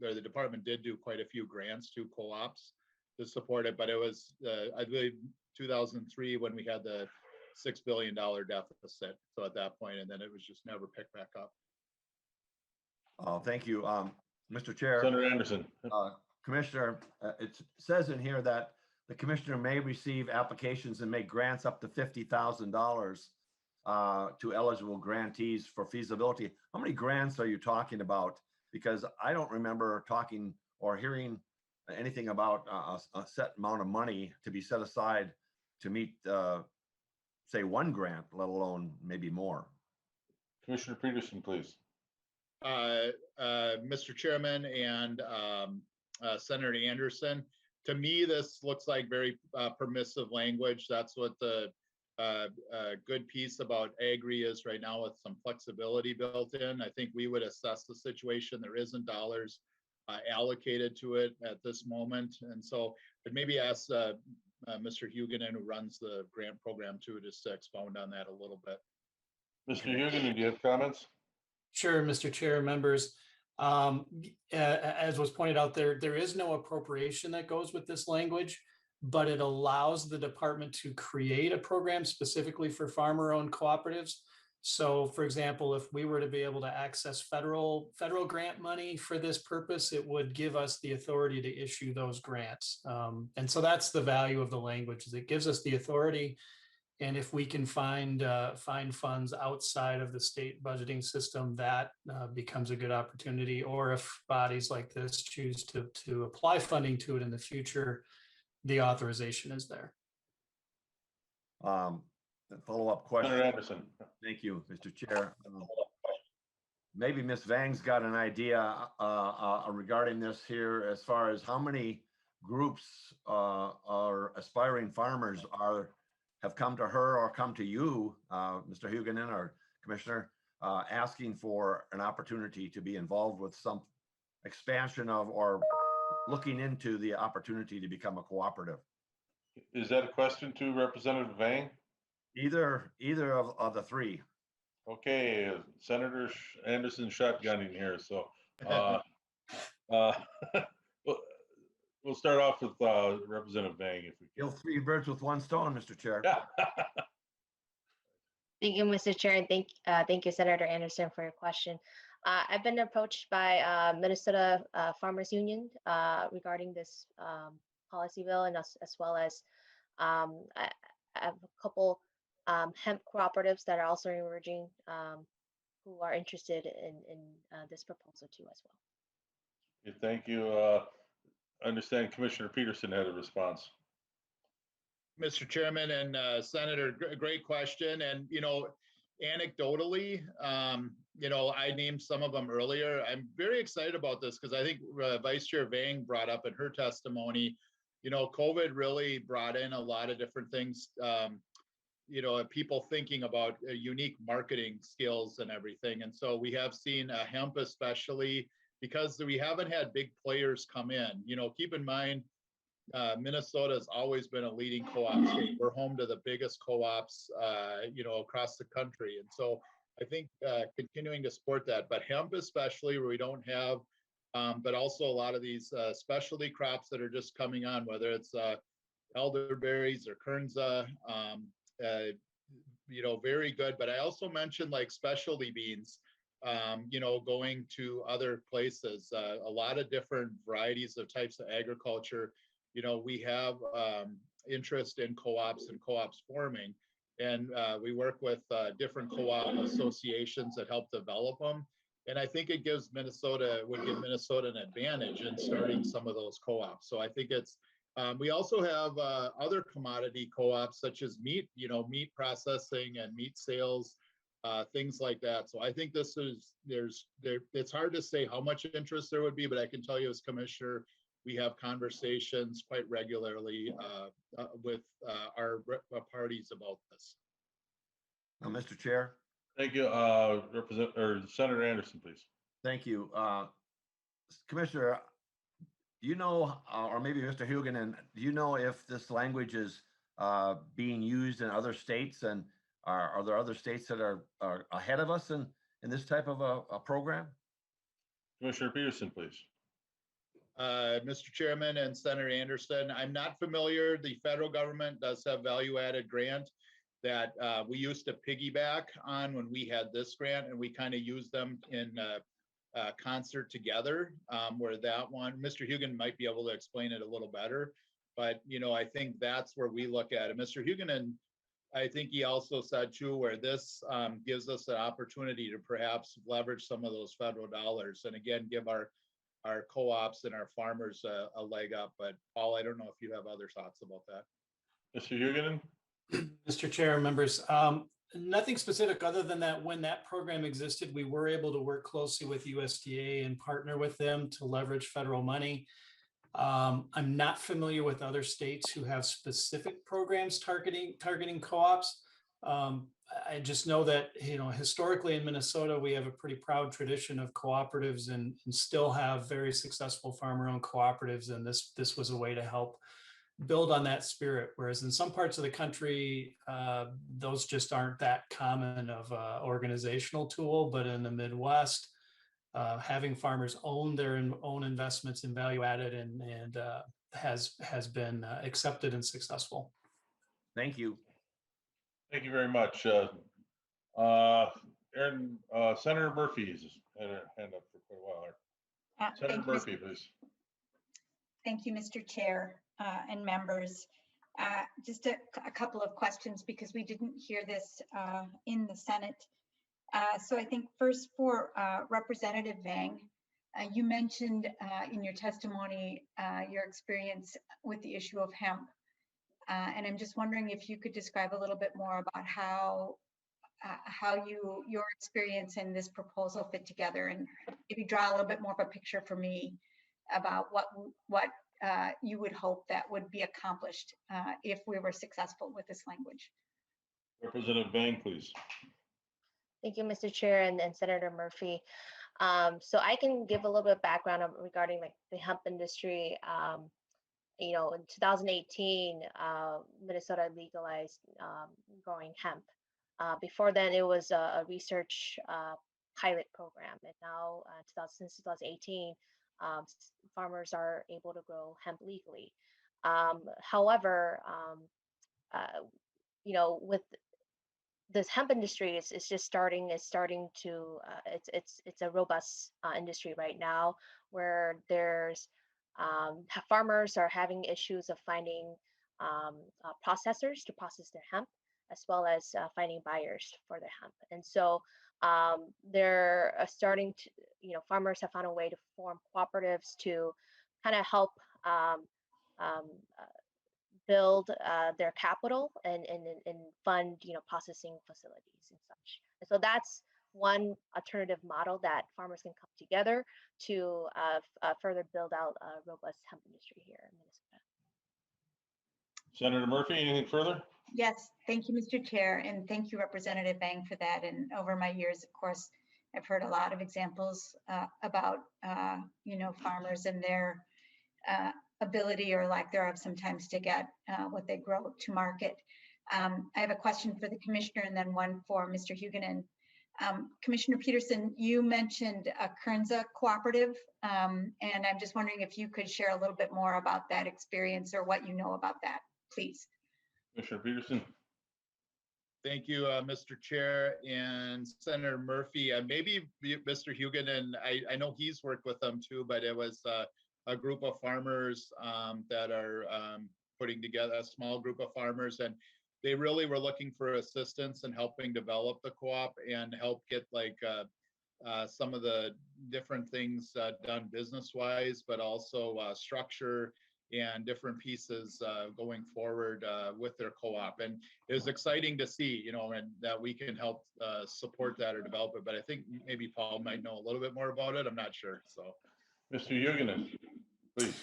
The department did do quite a few grants to co-ops to support it, but it was I believe 2003 when we had the $6 billion deficit. So at that point, and then it was just never picked back up. Oh, thank you, Mr. Chair. Senator Anderson. Commissioner, it says in here that the commissioner may receive applications and make grants up to $50,000 to eligible grantees for feasibility. How many grants are you talking about? Because I don't remember talking or hearing anything about a set amount of money to be set aside to meet, say, one grant, let alone maybe more. Commissioner Peterson, please. Mr. Chairman and Senator Anderson, to me, this looks like very permissive language. That's what the good piece about Agri is right now, with some flexibility built in. I think we would assess the situation. There isn't dollars allocated to it at this moment. And so I'd maybe ask Mr. Huguenin, who runs the grant program too, just to expound on that a little bit. Mr. Huguenin, do you have comments? Sure, Mr. Chair, members. As was pointed out, there is no appropriation that goes with this language, but it allows the department to create a program specifically for farmer-owned cooperatives. So, for example, if we were to be able to access federal grant money for this purpose, it would give us the authority to issue those grants. And so that's the value of the language, is it gives us the authority. And if we can find funds outside of the state budgeting system, that becomes a good opportunity. Or if bodies like this choose to apply funding to it in the future, the authorization is there. Follow-up question. Senator Anderson. Thank you, Mr. Chair. Maybe Ms. Vang's got an idea regarding this here, as far as how many groups or aspiring farmers have come to her or come to you, Mr. Huguenin or Commissioner, asking for an opportunity to be involved with some expansion of or looking into the opportunity to become a cooperative. Is that a question to Representative Vang? Either of the three. Okay, Senator Anderson shotgunning here, so we'll start off with Representative Vang, if we Kill can. 3 birds with 1 stone, Mr. Chair. Thank you, Mr. Chair, and thank you, Senator Anderson, for your question. I've been approached by Minnesota Farmers Union regarding this policy bill, and as well as I have a couple hemp cooperatives that are also emerging who are interested in this proposal too as well. Okay, thank you. I understand Commissioner Peterson had a response. Mr. Chairman and Senator, great question. And, anecdotally, I named some of them earlier. I'm very excited about this because I think Vice Chair Vang brought up in her testimony, COVID really brought in a lot of different things, people thinking about unique marketing skills and everything. And so we have seen hemp, especially because we haven't had big players come in. Keep in mind, Minnesota has always been a leading co-op state. We're home to the biggest co-ops, across the country. And so I think continuing to support that, but hemp especially, where we don't have, but also a lot of these specialty crops that are just coming on, whether it's elderberries or kernza, very good. But I also mentioned like specialty beans, going to other places, a lot of different varieties of types of agriculture. We have interest in co-ops and co-ops forming, and we work with different co-op associations that help develop them. And I think it would give Minnesota an advantage in starting some of those co-ops. So I think we also have other commodity co-ops such as meat, meat processing and meat sales, things like that. So I think it's hard to say how much interest there would be, but I can tell you as commissioner, we have conversations quite regularly with our parties about this. Mr. Chair. Thank you, Senator Anderson, please. Thank you. Commissioner, do you know, or maybe Mr. Huguenin, do you know if this language is being used in other states, and are there other states that are ahead of us in this type of a program? Commissioner Peterson, please. Mr. Chairman and Senator Anderson, I'm not familiar. The federal government does have value-added grant that we used to piggyback on when we had this grant, and we kind of used them in concert together, where that one, Mr. Huguenin might be able to explain it a little better, but I think that's where we look at it. Mr. Huguenin, I think he also said too, where this gives us an opportunity to perhaps leverage some of those federal dollars, and again, give our co-ops and our farmers a leg up. But Paul, I don't know if you have other thoughts about that. Mr. Huguenin? Mr. Chair and members, nothing specific other than that when that program existed, we were able to work closely with USDA and partner with them to leverage federal money. I'm not familiar with other states who have specific programs targeting co-ops. I just know that, historically in Minnesota, we have a pretty proud tradition of cooperatives and still have very successful farmer-owned cooperatives. And this was a way to help build on that spirit. Whereas in some parts of the country, those just aren't that common of organizational tool. But in the Midwest, having farmers own their own investments in value added and has been accepted and successful. Thank you. Thank you very much. Aaron, Senator Murphy has had a hand up for quite a while. Senator Thank you, Murphy, please. Thank you, Mr. Chair and members. Just a couple of questions because we didn't hear this in the Senate. So I think first for Representative Vang, you mentioned in your testimony your experience with the issue of hemp. And I'm just wondering if you could describe a little bit more about how your experience and this proposal fit together, and maybe draw a little bit more of a picture for me about what you would hope that would be accomplished if we were successful with this language. Representative Vang, please. Thank you, Mr. Chair and Senator Murphy. So I can give a little bit of background regarding like the hemp industry. In 2018, Minnesota legalized growing hemp. Before then, it was a research pilot program, and now since 2018, farmers are able to grow hemp legally. However, with this hemp industry is just starting to it's a robust industry right now, where there's farmers are having issues of finding processors to process their hemp, as well as finding buyers for their hemp. And so they're starting to, farmers have found a way to form cooperatives to kind of help build their capital and fund, processing facilities and such. And so that's one alternative model that farmers can come together to further build out a robust hemp industry here in Minnesota. Senator Murphy, anything further? Yes, thank you, Mr. Chair, and thank you, Representative Vang, for that. And over my years, of course, I've heard a lot of examples about, farmers and their ability or lack thereof sometimes to get what they grow to market. I have a question for the commissioner and then one for Mr. Huguenin. Commissioner Peterson, you mentioned a Kernza cooperative, and I'm just wondering if you could share a little bit more about that experience or what you know about that, please. Commissioner Peterson. Thank you, Mr. Chair and Senator Murphy. Maybe Mr. Huguenin, I know he's worked with them too, but it was a group of farmers that are putting together a small group of farmers, and they really were looking for assistance in helping develop the co-op and help get some of the different things done business-wise, but also structure and different pieces going forward with their co-op. And it was exciting to see, and that we can help support that or develop it. But I think maybe Paul might know a little bit more about it. I'm not sure. So, Mr. Huguenin, please.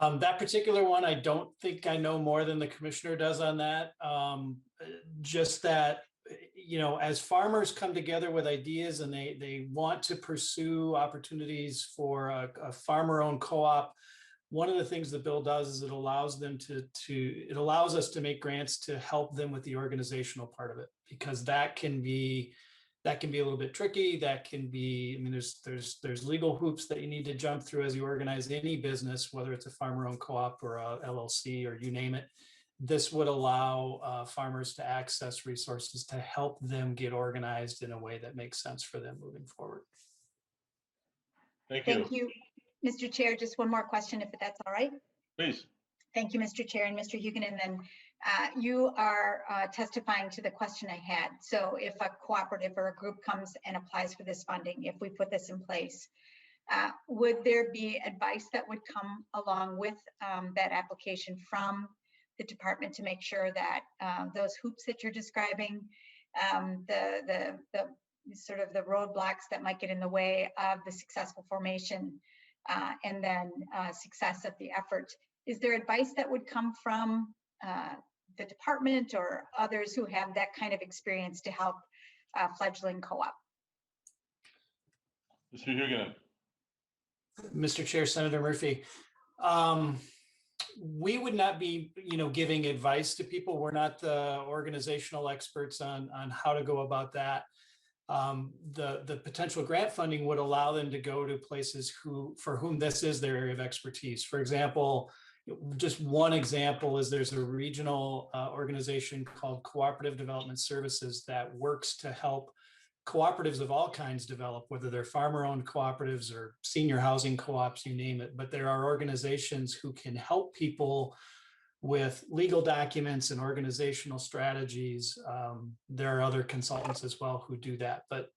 That particular one, I don't think I know more than the commissioner does on that. Just that, as farmers come together with ideas and they want to pursue opportunities for a farmer-owned co-op, one of the things the bill does is it allows them it allows us to make grants to help them with the organizational part of it, because that can be a little bit tricky. That can be, there's legal hoops that you need to jump through as you organize any business, whether it's a farmer-owned co-op or a LLC or you name it. This would allow farmers to access resources to help them get organized in a way that makes sense for them moving forward. Thank you. Thank you, Mr. Chair. Just one more question, if that's all right. Please. Thank you, Mr. Chair and Mr. Huguenin. And then you are testifying to the question I had. So if a cooperative or a group comes and applies for this funding, if we put this in place, would there be advice that would come along with that application from the department to make sure that those hoops that you're describing, the sort of the roadblocks that might get in the way of the successful formation and then success of the effort. Is there advice that would come from the department or others who have that kind of experience to help fledgling co-op? Mr. Huguenin. Mr. Chair, Senator Murphy, we would not be, giving advice to people. We're not the organizational experts on how to go about that. The potential grant funding would allow them to go to places for whom this is their area of expertise. For example, just one example is there's a regional organization called Cooperative Development Services that works to help cooperatives of all kinds develop, whether they're farmer-owned cooperatives or senior housing co-ops, you name it. But there are organizations who can help people with legal documents and organizational strategies. There are other consultants as well who do that. But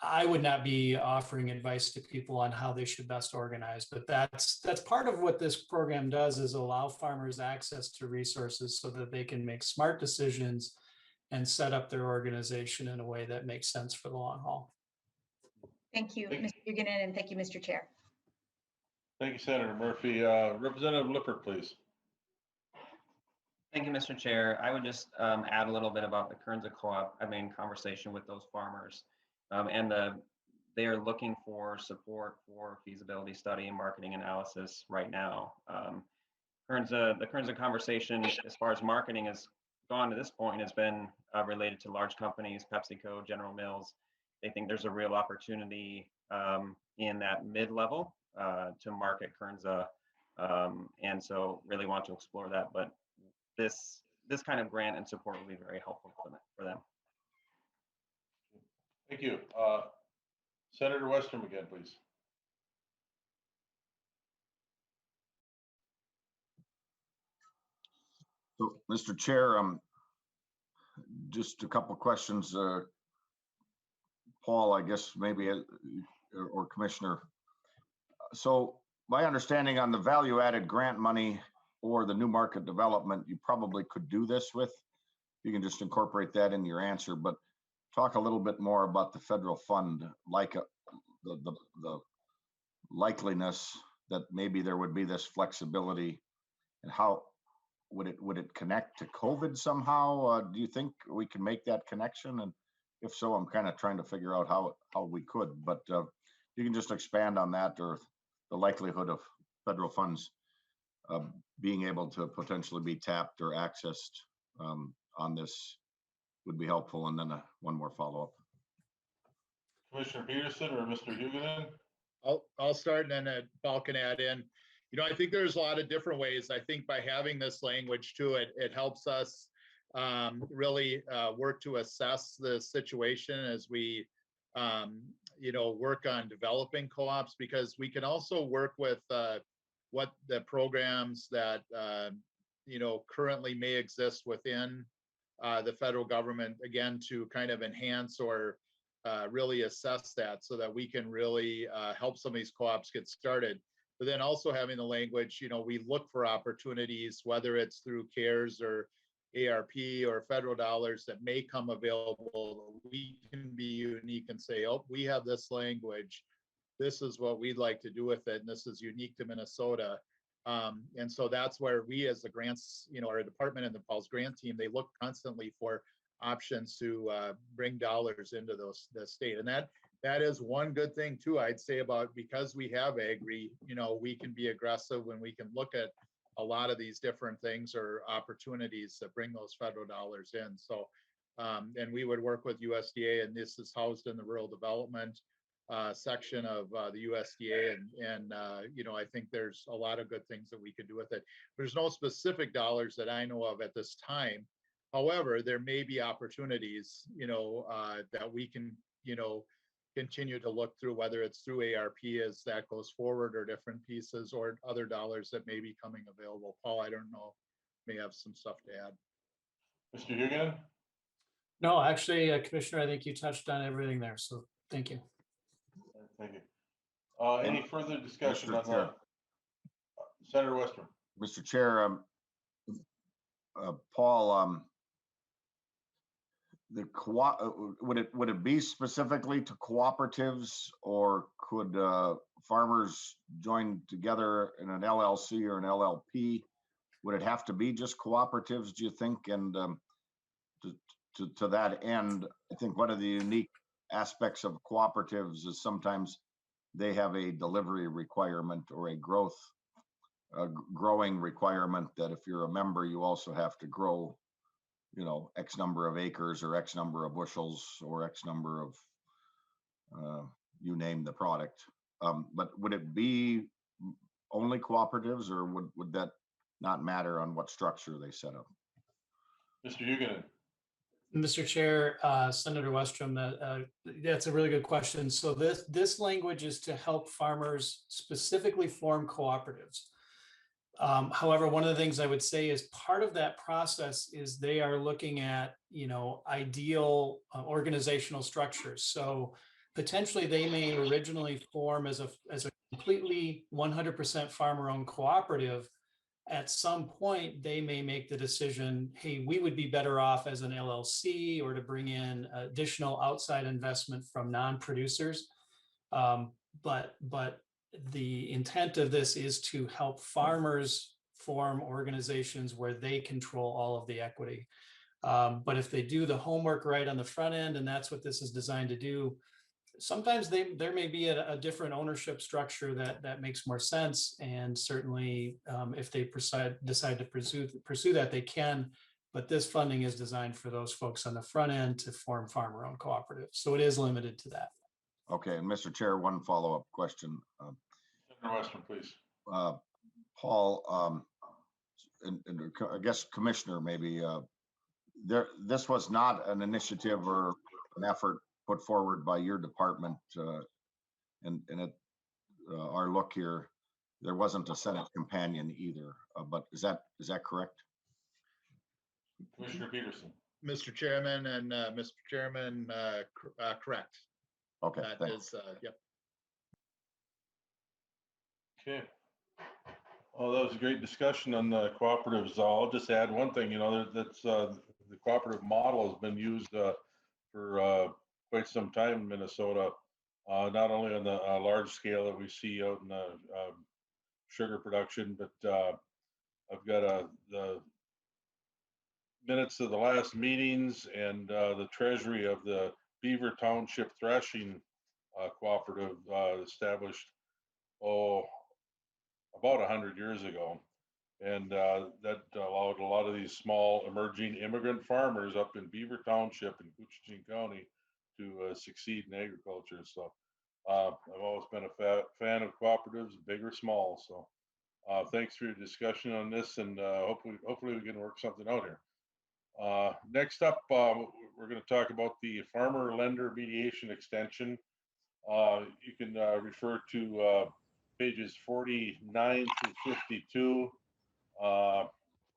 I would not be offering advice to people on how they should best organize. But that's part of what this program does, is allow farmers access to resources so that they can make smart decisions and set up their organization in a way that makes sense for the long haul. Thank you, Mr. Huguenin, and thank you, Mr. Chair. Thank you, Senator Murphy. Representative Lippert, please. Thank you, Mr. Chair. I would just add a little bit about the Kernza Co-op. I'm in conversation with those farmers, and they are looking for support for feasibility study and marketing analysis right now. The Kernza conversation, as far as marketing is gone to this point, has been related to large companies, PepsiCo, General Mills. They think there's a real opportunity in that mid-level to market Kernza, and so really want to explore that. But this kind of grant and support will be very helpful for them. Thank you. Senator Westrom again, please. So, Mr. Chair, just a couple of questions. Paul, I guess maybe, or Commissioner. So my understanding on the value added grant money or the new market development, you probably could do this with. You can just incorporate that in your answer, but talk a little bit more about the federal fund, like the likeliness that maybe there would be this flexibility, and how would it connect to COVID somehow? Do you think we can make that connection? And if so, I'm kind of trying to figure out how we could, but you can just expand on that, or the likelihood of federal funds being able to potentially be tapped or accessed on this would be helpful. And then one more follow-up. Commissioner Peterson or Mr. Huguenin? I'll start, and then Paul can add in. I think there's a lot of different ways. I think by having this language to it, it helps us really work to assess the situation as we, work on developing co-ops, because we can also work with what the programs that, currently may exist within the federal government, again, to kind of enhance or really assess that, so that we can really help some of these co-ops get started. But then also having the language, we look for opportunities, whether it's through CARES or ARP or federal dollars that may come available. We can be unique and say, oh, we have this language. This is what we'd like to do with it. And this is unique to Minnesota. And so that's where we, as the grants, our department and the Paul's grant team, they look constantly for options to bring dollars into the state. And that is one good thing too, I'd say, about, because we have Agri, we can be aggressive when we can look at a lot of these different things or opportunities that bring those federal dollars in. So, and we would work with USDA, and this is housed in the rural development section of the USDA. And I think there's a lot of good things that we could do with it. There's no specific dollars that I know of at this time. However, there may be opportunities, that we can, continue to look through, whether it's through ARP as that goes forward, or different pieces, or other dollars that may be coming available. Paul, I don't know, may have some stuff to add. Mr. Huguenin? No, actually, Commissioner, I think you touched on everything there. So thank you. Thank you. Any further discussion on that? Senator Westrom. Mr. Chair, Paul, would it be specifically to cooperatives, or could farmers join together in an LLC or an LLP? Would it have to be just cooperatives, do you think? And to that end, I think one of the unique aspects of cooperatives is sometimes they have a delivery requirement or a growing requirement that if you're a member, you also have to grow, X number of acres or X number of bushels or X number of, you name the product. But would it be only cooperatives, or would that not matter on what structure they set up? Mr. Huguenin. Mr. Chair, Senator Westrom, that's a really good question. So this language is to help farmers specifically form cooperatives. However, one of the things I would say is part of that process is they are looking at, ideal organizational structures. So potentially they may originally form as a completely 100% farmer-owned cooperative. At some point, they may make the decision, hey, we would be better off as an LLC, or to bring in additional outside investment from non-producers. But the intent of this is to help farmers form organizations where they control all of the equity. But if they do the homework right on the front end, and that's what this is designed to do, sometimes there may be a different ownership structure that makes more sense. And certainly if they decide to pursue that, they can. But this funding is designed for those folks on the front end to form farmer-owned cooperatives. So it is limited to that. Okay, and Mr. Chair, one follow-up question. Senator Westrom, please. Paul, and I guess Commissioner, maybe this was not an initiative or an effort put forward by your department, and our look here, there wasn't a Senate companion either. But is that correct? Commissioner Peterson. Mr. Chairman and Mr. Chairman, correct. Okay. That is, yep. Okay. Oh, that was a great discussion on the cooperatives. I'll just add one thing, that's the cooperative model has been used for quite some time in Minnesota, not only on the large scale that we see out in the sugar production, but I've got the minutes of the last meetings and the treasury of the Beaver Township Threshing Cooperative established, about 100 years ago. And that allowed a lot of these small emerging immigrant farmers up in Beaver Township in Coochie County to succeed in agriculture. So I've always been a fan of cooperatives, big or small. So thanks for your discussion on this, and hopefully we can work something out here. Next up, we're going to talk about the farmer lender mediation extension. You can refer to pages 49 through 52.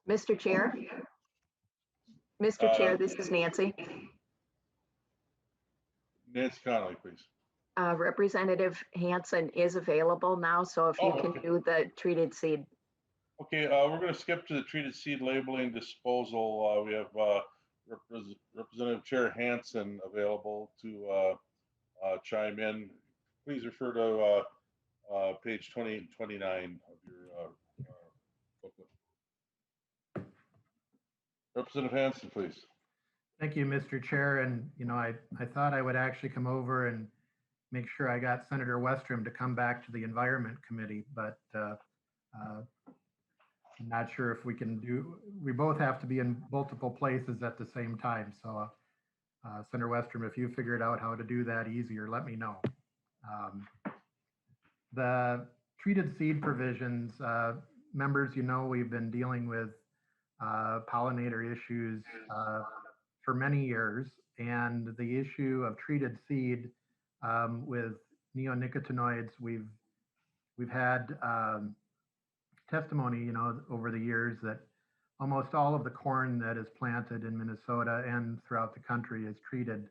Mr. Chair. Mr. Chair, this is Nancy. Nancy Connolly, please. Representative Hansen is available now, so if you can do the treated seed. Okay, we're going to skip to the treated seed labeling disposal. We have Representative Chair Hansen available to chime in. Please refer to page 28 and 29 of your booklet. Representative Hansen, please. Thank you, Mr. Chair. And, I thought I would actually come over and make sure I got Senator Westrom to come back to the Environment Committee, but I'm not sure if we both have to be in multiple places at the same time. So Senator Westrom, if you figured out how to do that easier, let me know. The treated seed provisions, members, we've been dealing with pollinator issues for many years, and the issue of treated seed with neonicotinoids, we've had testimony, over the years that almost all of the corn that is planted in Minnesota and throughout the country is treated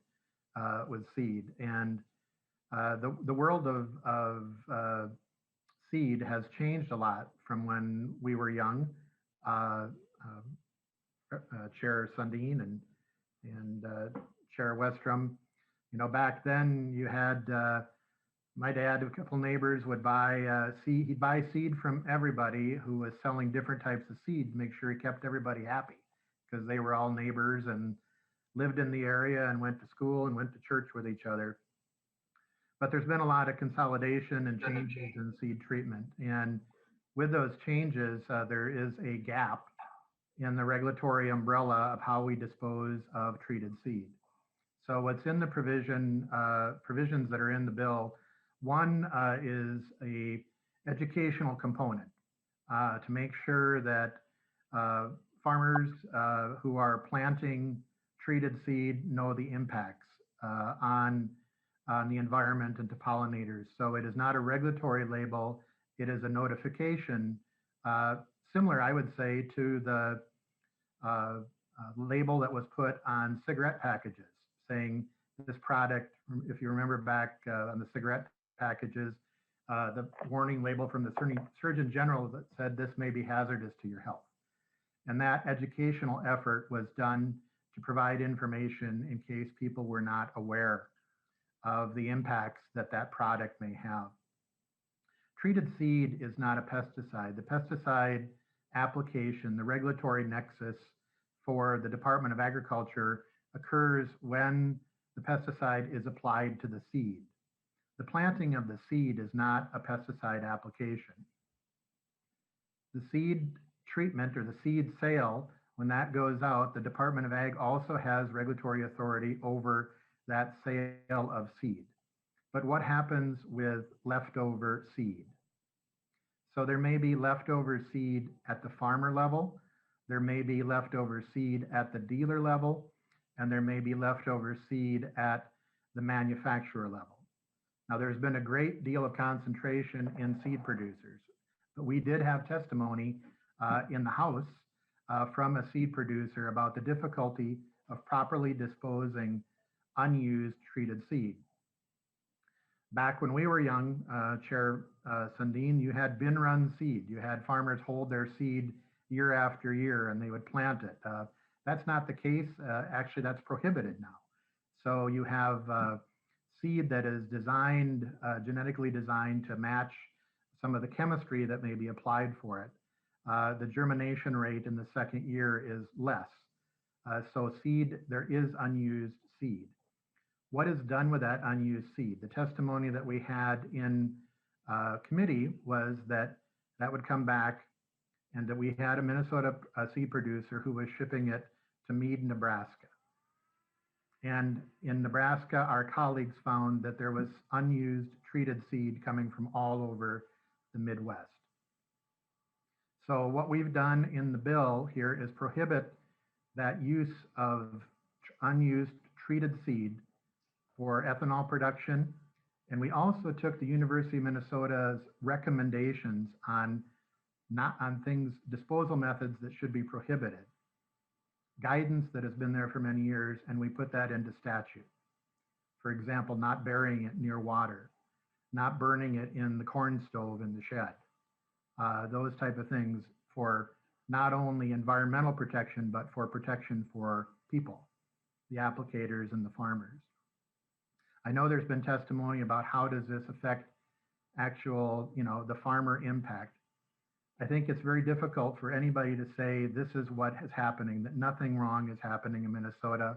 with seed. And the world of seed has changed a lot from when we were young. Chair Sundin and Chair Westrom. You know, back then you had my dad, a couple neighbors would buy seed. He'd buy seed from everybody who was selling different types of seed to make sure he kept everybody happy because they were all neighbors and lived in the area and went to school and went to church with each other. But there's been a lot of consolidation and changes in seed treatment. And with those changes, there is a gap in the regulatory umbrella of how we dispose of treated seed. So what's in the provisions that are in the bill, one is a educational component to make sure that farmers who are planting treated seed know the impacts on the environment and to pollinators. So it is not a regulatory label, it is a notification, similar, I would say, to the label that was put on cigarette packages, saying this product, if you remember back on the cigarette packages, the warning label from the Surgeon General that said this may be hazardous to your health. And that educational effort was done to provide information in case people were not aware of the impacts that that product may have. Treated seed is not a pesticide. The pesticide application, the regulatory nexus for the Department of Agriculture occurs when the pesticide is applied to the seed. The planting of the seed is not a pesticide application. The seed treatment or the seed sale, when that goes out, the Department of Ag also has regulatory authority over that sale of seed. But what happens with leftover seed? So there may be leftover seed at the farmer level, there may be leftover seed at the dealer level, and there may be leftover seed at the manufacturer level. Now, there's been a great deal of concentration in seed producers, but we did have testimony in the House from a seed producer about the difficulty of properly disposing unused treated seed. Back when we were young, Chair Sundin, you had bin run seed. You had farmers hold their seed year after year and they would plant it. That's not the case. Actually, that's prohibited now. So you have seed that is designed, genetically designed to match some of the chemistry that may be applied for it. The germination rate in the second year is less. So seed, there is unused seed. What is done with that unused seed? The testimony that we had in committee was that that would come back and that we had a Minnesota seed producer who was shipping it to Meade, Nebraska. And in Nebraska, our colleagues found that there was unused treated seed coming from all over the Midwest. So what we've done in the bill here is prohibit that use of unused treated seed for ethanol production. And we also took the University of Minnesota's recommendations on things, disposal methods that should be prohibited. Guidance that has been there for many years, and we put that into statute. For example, not burying it near water, not burning it in the corn stove in the shed. Those type of things for not only environmental protection, but for protection for people, the applicators and the farmers. I know there's been testimony about how does this affect actual, the farmer impact. I think it's very difficult for anybody to say this is what is happening, that nothing wrong is happening in Minnesota,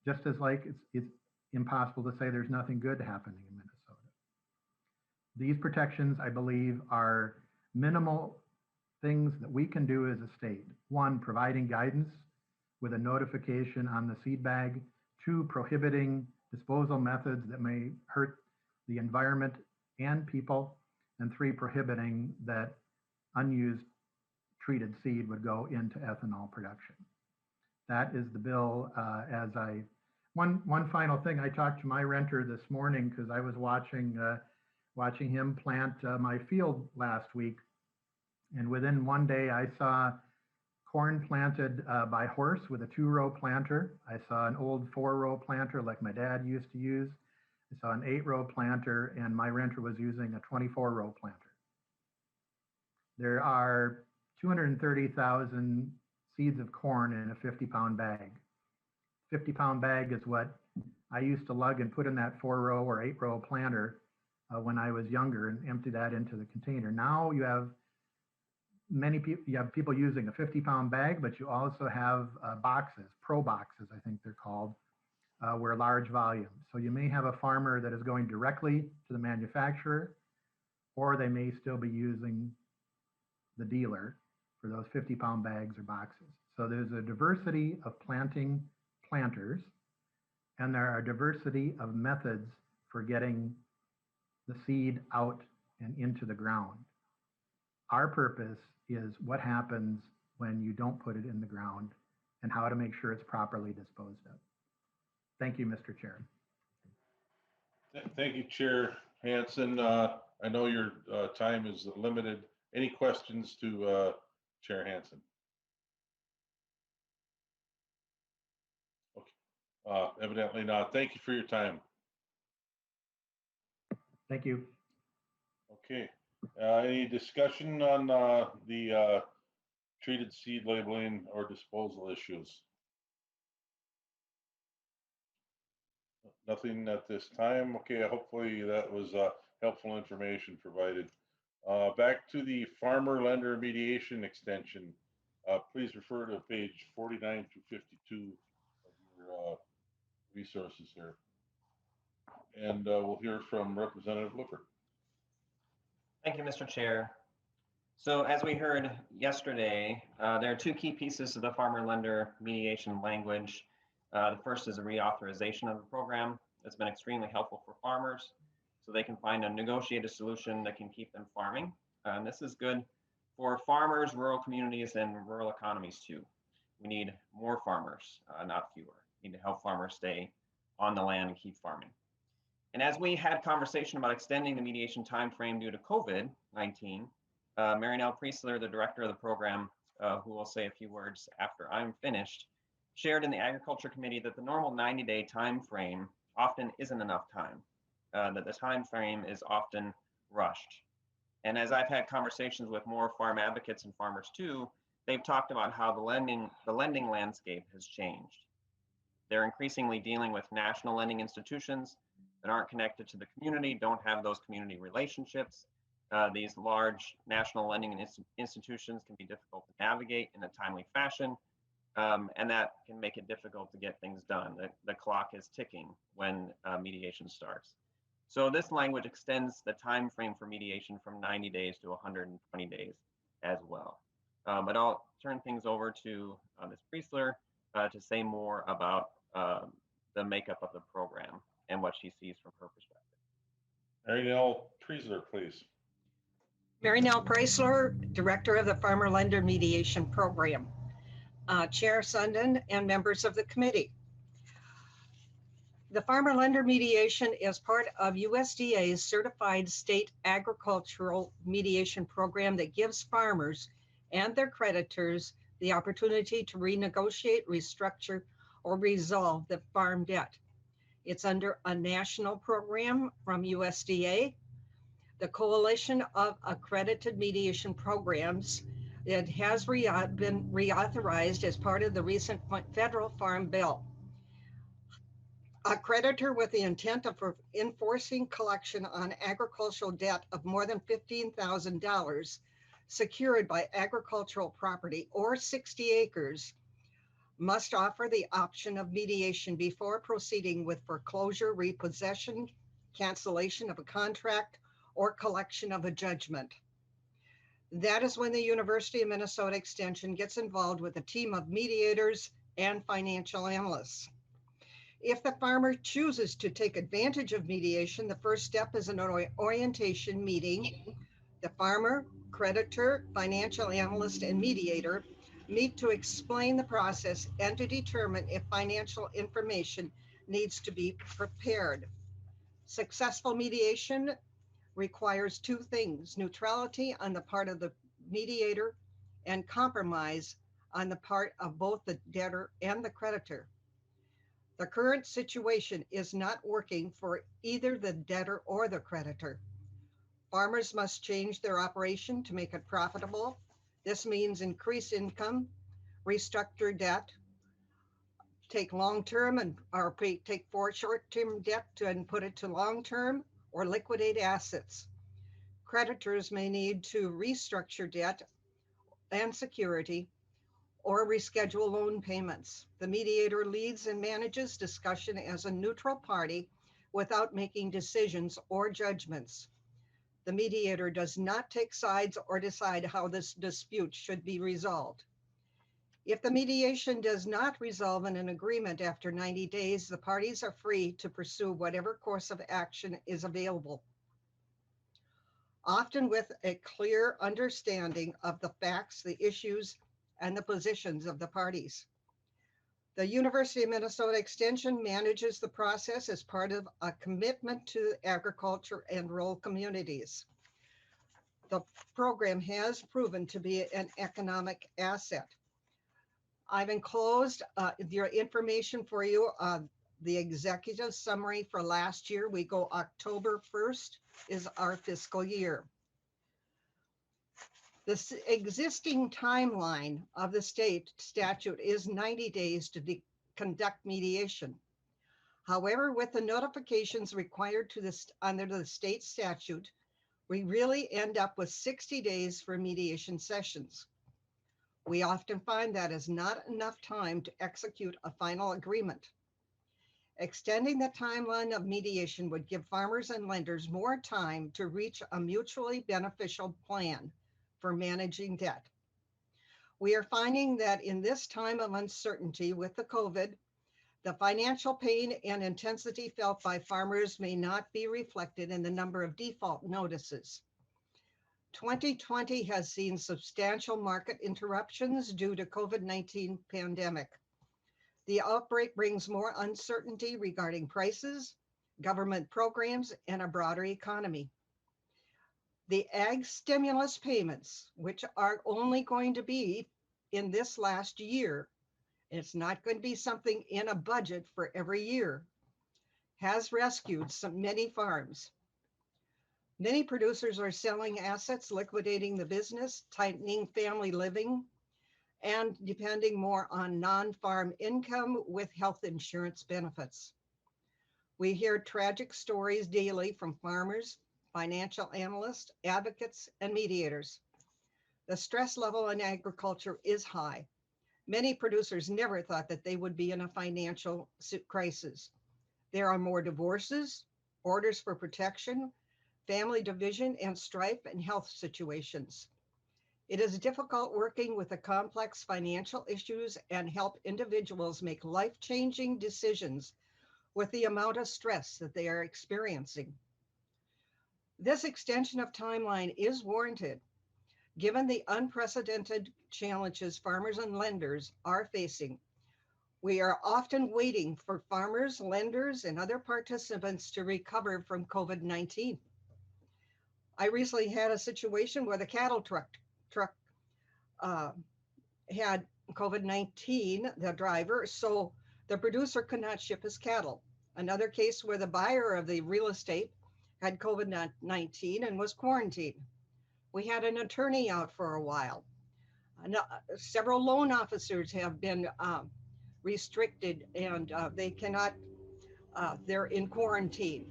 just as like it's impossible to say there's nothing good happening in Minnesota. These protections, I believe, are minimal things that we can do as a state. One, providing guidance with a notification on the seed bag. Two, prohibiting disposal methods that may hurt the environment and people. And three, prohibiting that unused treated seed would go into ethanol production. That is the bill. One final thing, I talked to my renter this morning because I was watching him plant my field last week. And within one day, I saw corn planted by horse with a 2-row planter. I saw an old 4-row planter like my dad used to use. I saw an 8-row planter, and my renter was using a 24-row planter. There are 230,000 seeds of corn in a 50-pound bag. 50-pound bag is what I used to lug and put in that 4-row or 8-row planter when I was younger and empty that into the container. Now you have people using a 50-pound bag, but you also have boxes, pro boxes, I think they're called, where large volumes. So you may have a farmer that is going directly to the manufacturer, or they may still be using the dealer for those 50-pound bags or boxes. So there's a diversity of planting planters, and there are a diversity of methods for getting the seed out and into the ground. Our purpose is what happens when you don't put it in the ground and how to make sure it's properly disposed of. Thank you, Mr. Chair. Thank you, Chair Hansen. I know your time is limited. Any questions to Chair Hansen? Okay, evidently not. Thank you for your time. Thank you. Okay, any discussion on the treated seed labeling or disposal issues? Nothing at this time. Okay, hopefully that was helpful information provided. Back to the farmer lender mediation extension. Please refer to page 49 to 52 of your resources here. And we'll hear from Representative Looper. Thank you, Mr. Chair. So as we heard yesterday, there are two key pieces of the farmer lender mediation language. The first is a reauthorization of the program. That's been extremely helpful for farmers so they can find a negotiated solution that can keep them farming. And this is good for farmers, rural communities, and rural economies too. We need more farmers, not fewer. We need to help farmers stay on the land and keep farming. And as we had conversation about extending the mediation timeframe due to COVID-19, Marinelle Priestler, the director of the program, who will say a few words after I'm finished, shared in the Agriculture Committee that the normal 90-day timeframe often isn't enough time, that the timeframe is often rushed. And as I've had conversations with more farm advocates and farmers too, they've talked about how the lending landscape has changed. They're increasingly dealing with national lending institutions that aren't connected to the community, don't have those community relationships. These large national lending institutions can be difficult to navigate in a timely fashion, and that can make it difficult to get things done. The clock is ticking when mediation starts. So this language extends the time frame for mediation from 90 days to 120 days as well. But I'll turn things over to Ms. Priestler to say more about the makeup of the program and what she sees from her perspective. Marinelle Priestler, please. Marinelle Priestler, Director of the Farmer Lender Mediation Program. Chair Sundin and members of the committee. The Farmer Lender Mediation is part of USDA's certified state agricultural mediation program that gives farmers and their creditors the opportunity to renegotiate, restructure, or resolve the farm debt. It's under a national program from USDA. The Coalition of Accredited Mediation Programs, it has been reauthorized as part of the recent federal farm bill. A creditor with the intent of enforcing collection on agricultural debt of more than $15,000 secured by agricultural property or 60 acres must offer the option of mediation before proceeding with foreclosure, repossession, cancellation of a contract, or collection of a judgment. That is when the University of Minnesota Extension gets involved with a team of mediators and financial analysts. If the farmer chooses to take advantage of mediation, the first step is an orientation meeting. The farmer, creditor, financial analyst, and mediator meet to explain the process and to determine if financial information needs to be prepared. Successful mediation requires two things: neutrality on the part of the mediator and compromise on the part of both the debtor and the creditor. The current situation is not working for either the debtor or the creditor. Farmers must change their operation to make it profitable. This means increased income, restructure debt, take long-term and or take for short-term debt and put it to long-term, or liquidate assets. Creditors may need to restructure debt and security or reschedule loan payments. The mediator leads and manages discussion as a neutral party without making decisions or judgments. The mediator does not take sides or decide how this dispute should be resolved. If the mediation does not resolve in an agreement after 90 days, the parties are free to pursue whatever course of action is available, often with a clear understanding of the facts, the issues, and the positions of the parties. The University of Minnesota Extension manages the process as part of a commitment to agriculture and rural communities. The program has proven to be an economic asset. I've enclosed your information for you. The executive summary for last year, we go October 1st is our fiscal year. The existing timeline of the state statute is 90 days to conduct mediation. However, with the notifications required to this under the state statute, we really end up with 60 days for mediation sessions. We often find that is not enough time to execute a final agreement. Extending the timeline of mediation would give farmers and lenders more time to reach a mutually beneficial plan for managing debt. We are finding that in this time of uncertainty with the COVID, the financial pain and intensity felt by farmers may not be reflected in the number of default notices. 2020 has seen substantial market interruptions due to COVID-19 pandemic. The outbreak brings more uncertainty regarding prices, government programs, and a broader economy. The ag stimulus payments, which are only going to be in this last year, it's not going to be something in a budget for every year, has rescued many farms. Many producers are selling assets, liquidating the business, tightening family living, and depending more on non-farm income with health insurance benefits. We hear tragic stories daily from farmers, financial analysts, advocates, and mediators. The stress level in agriculture is high. Many producers never thought that they would be in a financial crisis. There are more divorces, orders for protection, family division, and strife and health situations. It is difficult working with the complex financial issues and help individuals make life-changing decisions with the amount of stress that they are experiencing. This extension of timeline is warranted, given the unprecedented challenges farmers and lenders are facing. We are often waiting for farmers, lenders, and other participants to recover from COVID-19. I recently had a situation where the cattle truck had COVID-19, the driver, so the producer could not ship his cattle. Another case where the buyer of the real estate had COVID-19 and was quarantined. We had an attorney out for a while. Several loan officers have been restricted and they cannot, they're in quarantine.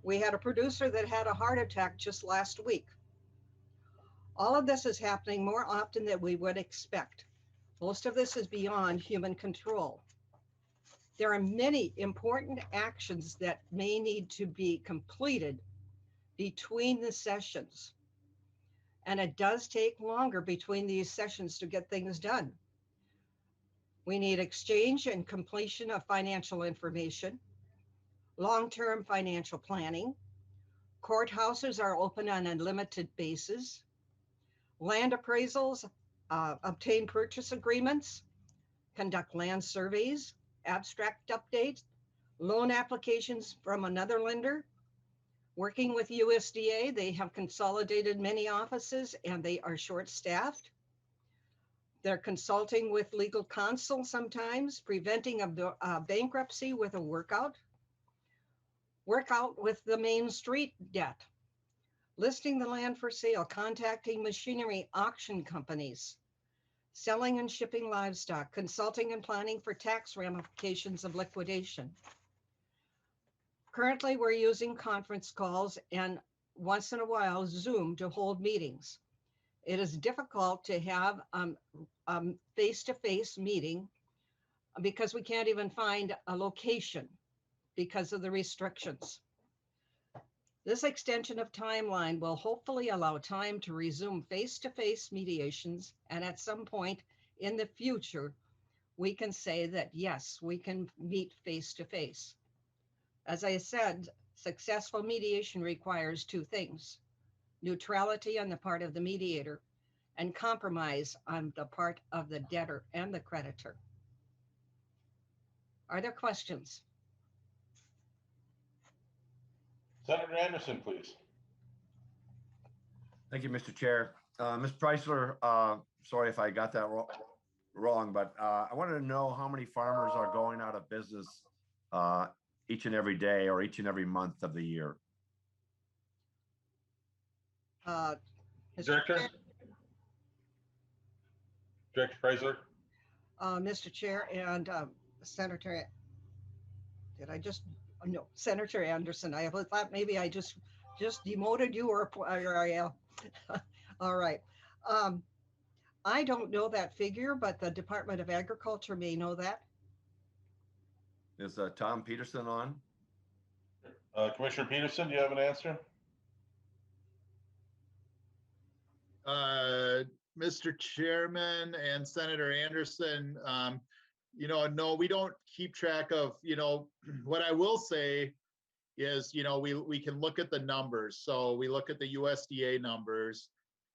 We had a producer that had a heart attack just last week. All of this is happening more often than we would expect. Most of this is beyond human control. There are many important actions that may need to be completed between the sessions. And it does take longer between these sessions to get things done. We need exchange and completion of financial information, long-term financial planning. Courthouses are open on a limited basis. Land appraisals, obtain purchase agreements, conduct land surveys, abstract updates, loan applications from another lender. Working with USDA, they have consolidated many offices and they are short-staffed. They're consulting with legal counsel sometimes, preventing a bankruptcy with a workout with the Main Street debt, listing the land for sale, contacting machinery auction companies, selling and shipping livestock, consulting and planning for tax ramifications of liquidation. Currently, we're using conference calls and once in a while Zoom to hold meetings. It is difficult to have face-to-face meeting because we can't even find a location because of the restrictions. This extension of timeline will hopefully allow time to resume face-to-face mediations, and at some point in the future, we can say that yes, we can meet face-to-face. As I said, successful mediation requires two things: neutrality on the part of the mediator and compromise on the part of the debtor and the creditor. Are there questions? Senator Anderson, please. Thank you, Mr. Chair. Ms. Preisler, sorry if I got that wrong, but I wanted to know how many farmers are going out of business each and every day or each and every month of the year. Director? Director Preisler? Mr. Chair and Senator, did I just, no, Senator Anderson, I thought maybe I just demoted you or all right. I don't know that figure, but the Department of Agriculture may know that. Is Tom Peterson on? Commissioner Peterson, do you have an answer? Mr. Chairman and Senator Anderson, no, we don't keep track of, what I will say is, we can look at the numbers. So we look at the USDA numbers,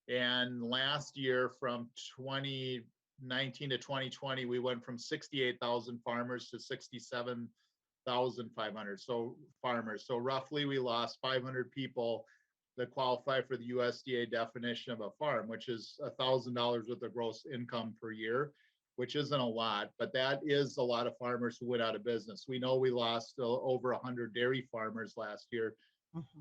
and last year from 2019 to 2020, we went from 68,000 farmers to 67,500 farmers. So roughly we lost 500 people that qualify for the USDA definition of a farm, which is $1,000 worth of gross income per year, which isn't a lot, but that is a lot of farmers who went out of business. We know we lost over 100 dairy farmers last year,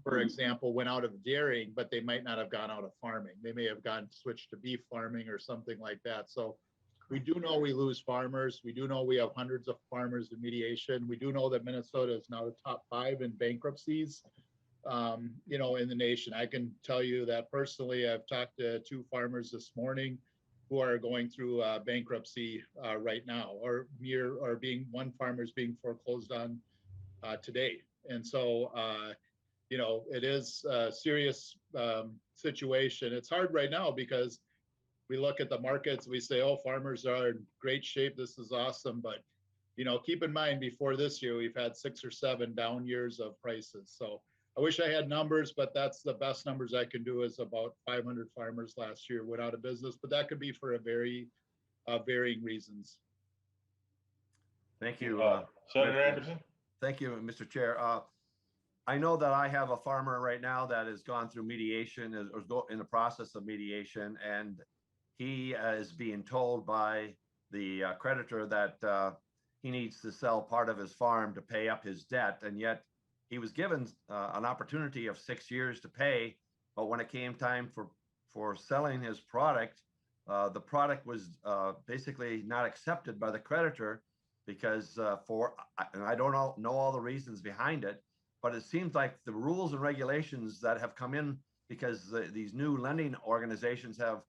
for example, went out of dairying, but they might not have gone out of farming. They may have switched to beef farming or something like that. So we do know we lose farmers. We do know we have hundreds of farmers in mediation. We do know that Minnesota is now the top 5 in bankruptcies, in the nation. I can tell you that personally. I've talked to 2 farmers this morning who are going through bankruptcy right now, one farmer is being foreclosed on today. And so, it is a serious situation. It's hard right now because we look at the markets, we say, oh, farmers are in great shape, this is awesome. But, keep in mind, before this year, we've had 6 or 7 down years of prices. So I wish I had numbers, but that's the best numbers I can do, is about 500 farmers last year went out of business, but that could be for a very varying reasons. Thank you. Senator Anderson? Thank you, Mr. Chair. I know that I have a farmer right now that has gone through mediation, or in the process of mediation, and he is being told by the creditor that he needs to sell part of his farm to pay up his debt, and yet he was given an opportunity of 6 years to pay, but when it came time for selling his product, the product was basically not accepted by the creditor because and I don't know all the reasons behind it, but it seems like the rules and regulations that have come in because these new lending organizations have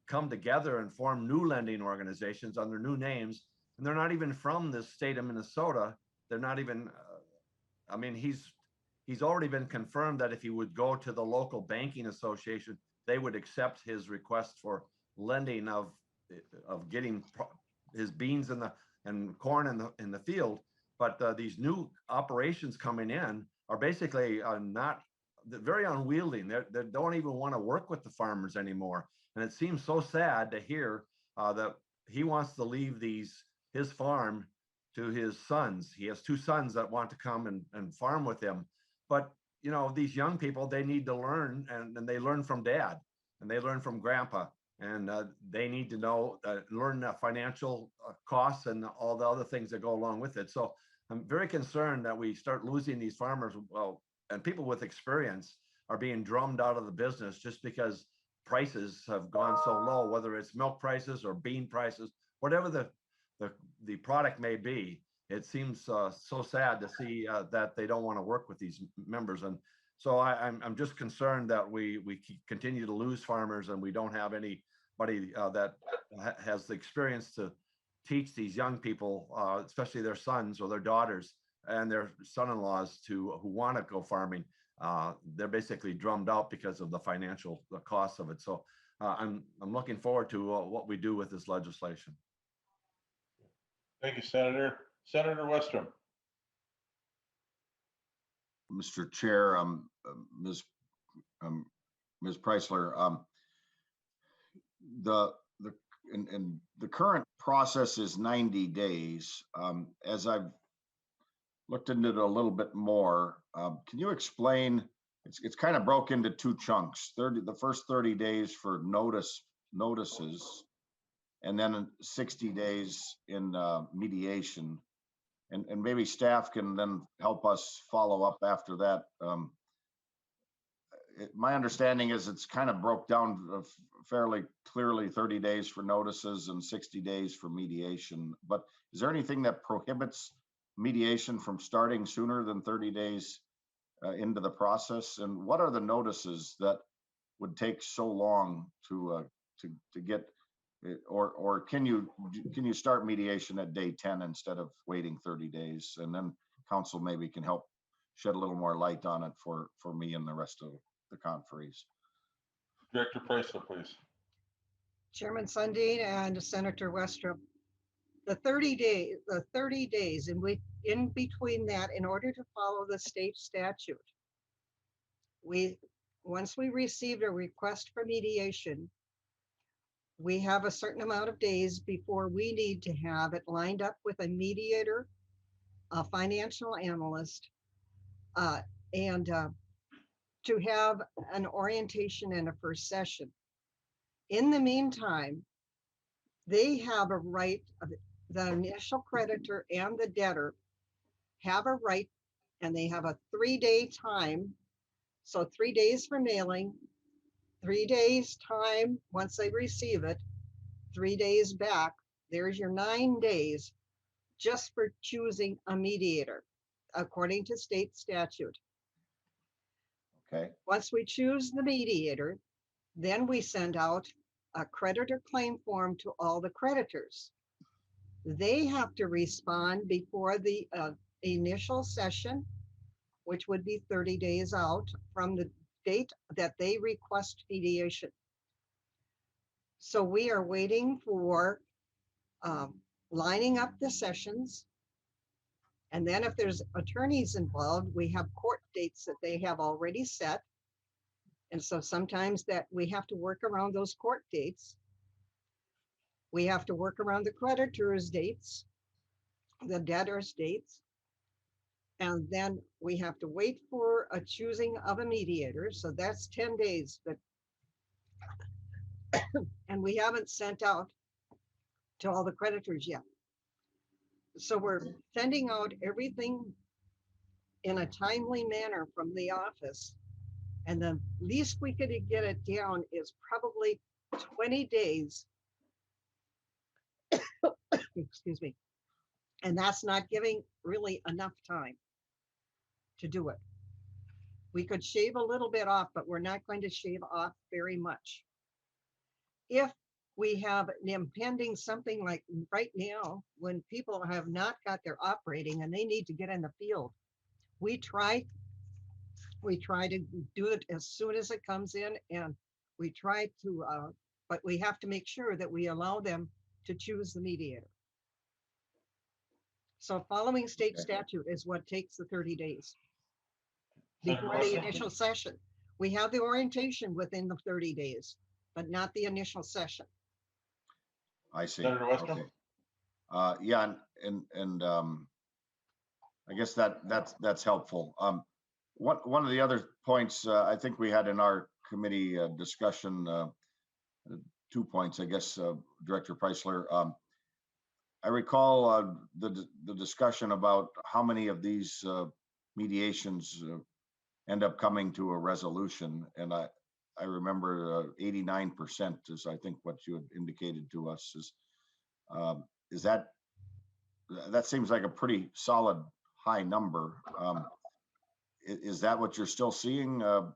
come together and formed new lending organizations under new names, and they're not even from the state of Minnesota. They're not even he's already been confirmed that if he would go to the local banking association, they would accept his request for lending of getting his beans and corn in the field. But these new operations coming in are basically very unwieldy. They don't even want to work with the farmers anymore. And it seems so sad to hear that he wants to leave his farm to his sons. He has 2 sons that want to come and farm with him. But, these young people, they need to learn, and they learn from dad, and they learn from grandpa, and they need to learn the financial costs and all the other things that go along with it. So I'm very concerned that we start losing these farmers, and people with experience are being drummed out of the business just because prices have gone so low, whether it's milk prices or bean prices, whatever the product may be. It seems so sad to see that they don't want to work with these members. And so I'm just concerned that we continue to lose farmers and we don't have anybody that has the experience to teach these young people, especially their sons or their daughters and their son-in-laws who want to go farming. They're basically drummed out because of the financial costs of it. So I'm looking forward to what we do with this legislation. Thank you, Senator. Senator Westrom. Mr. Chair, Ms. Preisler, the current process is 90 days. As I've looked into it a little bit more, can you explain? It's kind of broke into two chunks. The first 30 days for notices, and then 60 days in mediation. And maybe staff can then help us follow up after that. My understanding is it's kind of broke down fairly clearly, 30 days for notices and 60 days for mediation. But is there anything that prohibits mediation from starting sooner than 30 days into the process? And what are the notices that would take so long to get? Or can you start mediation at day 10 instead of waiting 30 days? And then council maybe can help shed a little more light on it for me and the rest of the conferees. Director Preisler, please. Chairman Sundin and Senator Westrom. The 30 days in between that, in order to follow the state statute, once we received a request for mediation, we have a certain amount of days before we need to have it lined up with a mediator, a financial analyst, and to have an orientation and a first session. In the meantime, they have a right, the initial creditor and the debtor have a right, and they have a 3-day time. So 3 days for mailing, 3 days time once they receive it, 3 days back. There's your 9 days just for choosing a mediator, according to state statute. Okay. Once we choose the mediator, then we send out a creditor claim form to all the creditors. They have to respond before the initial session, which would be 30 days out from the date that they request mediation. So we are waiting for lining up the sessions. And then if there's attorneys involved, we have court dates that they have already set. And so sometimes that we have to work around those court dates. We have to work around the creditors' dates, the debtors' dates. And then we have to wait for a choosing of a mediator. So that's 10 days. But and we haven't sent out to all the creditors yet. So we're sending out everything in a timely manner from the office. And the least we could get it down is probably 20 days. Excuse me. And that's not giving really enough time to do it. We could shave a little bit off, but we're not going to shave off very much. If we have an impending something like right now, when people have not got their operating and they need to get in the field, we try to do it as soon as it comes in, and we try to, but we have to make sure that we allow them to choose the mediator. So following state statute is what takes the 30 days before the initial session. We have the orientation within the 30 days, but not the initial session. I see. Senator Westrom? Okay. Yeah, and I guess that's helpful. One of the other points I think we had in our committee discussion, 2 points, I guess, Director Preisler. I recall the discussion about how many of these mediations end up coming to a resolution, and I remember 89% is, I think, what you had indicated to us is that seems like a pretty solid high number. Is that what you're still seeing? A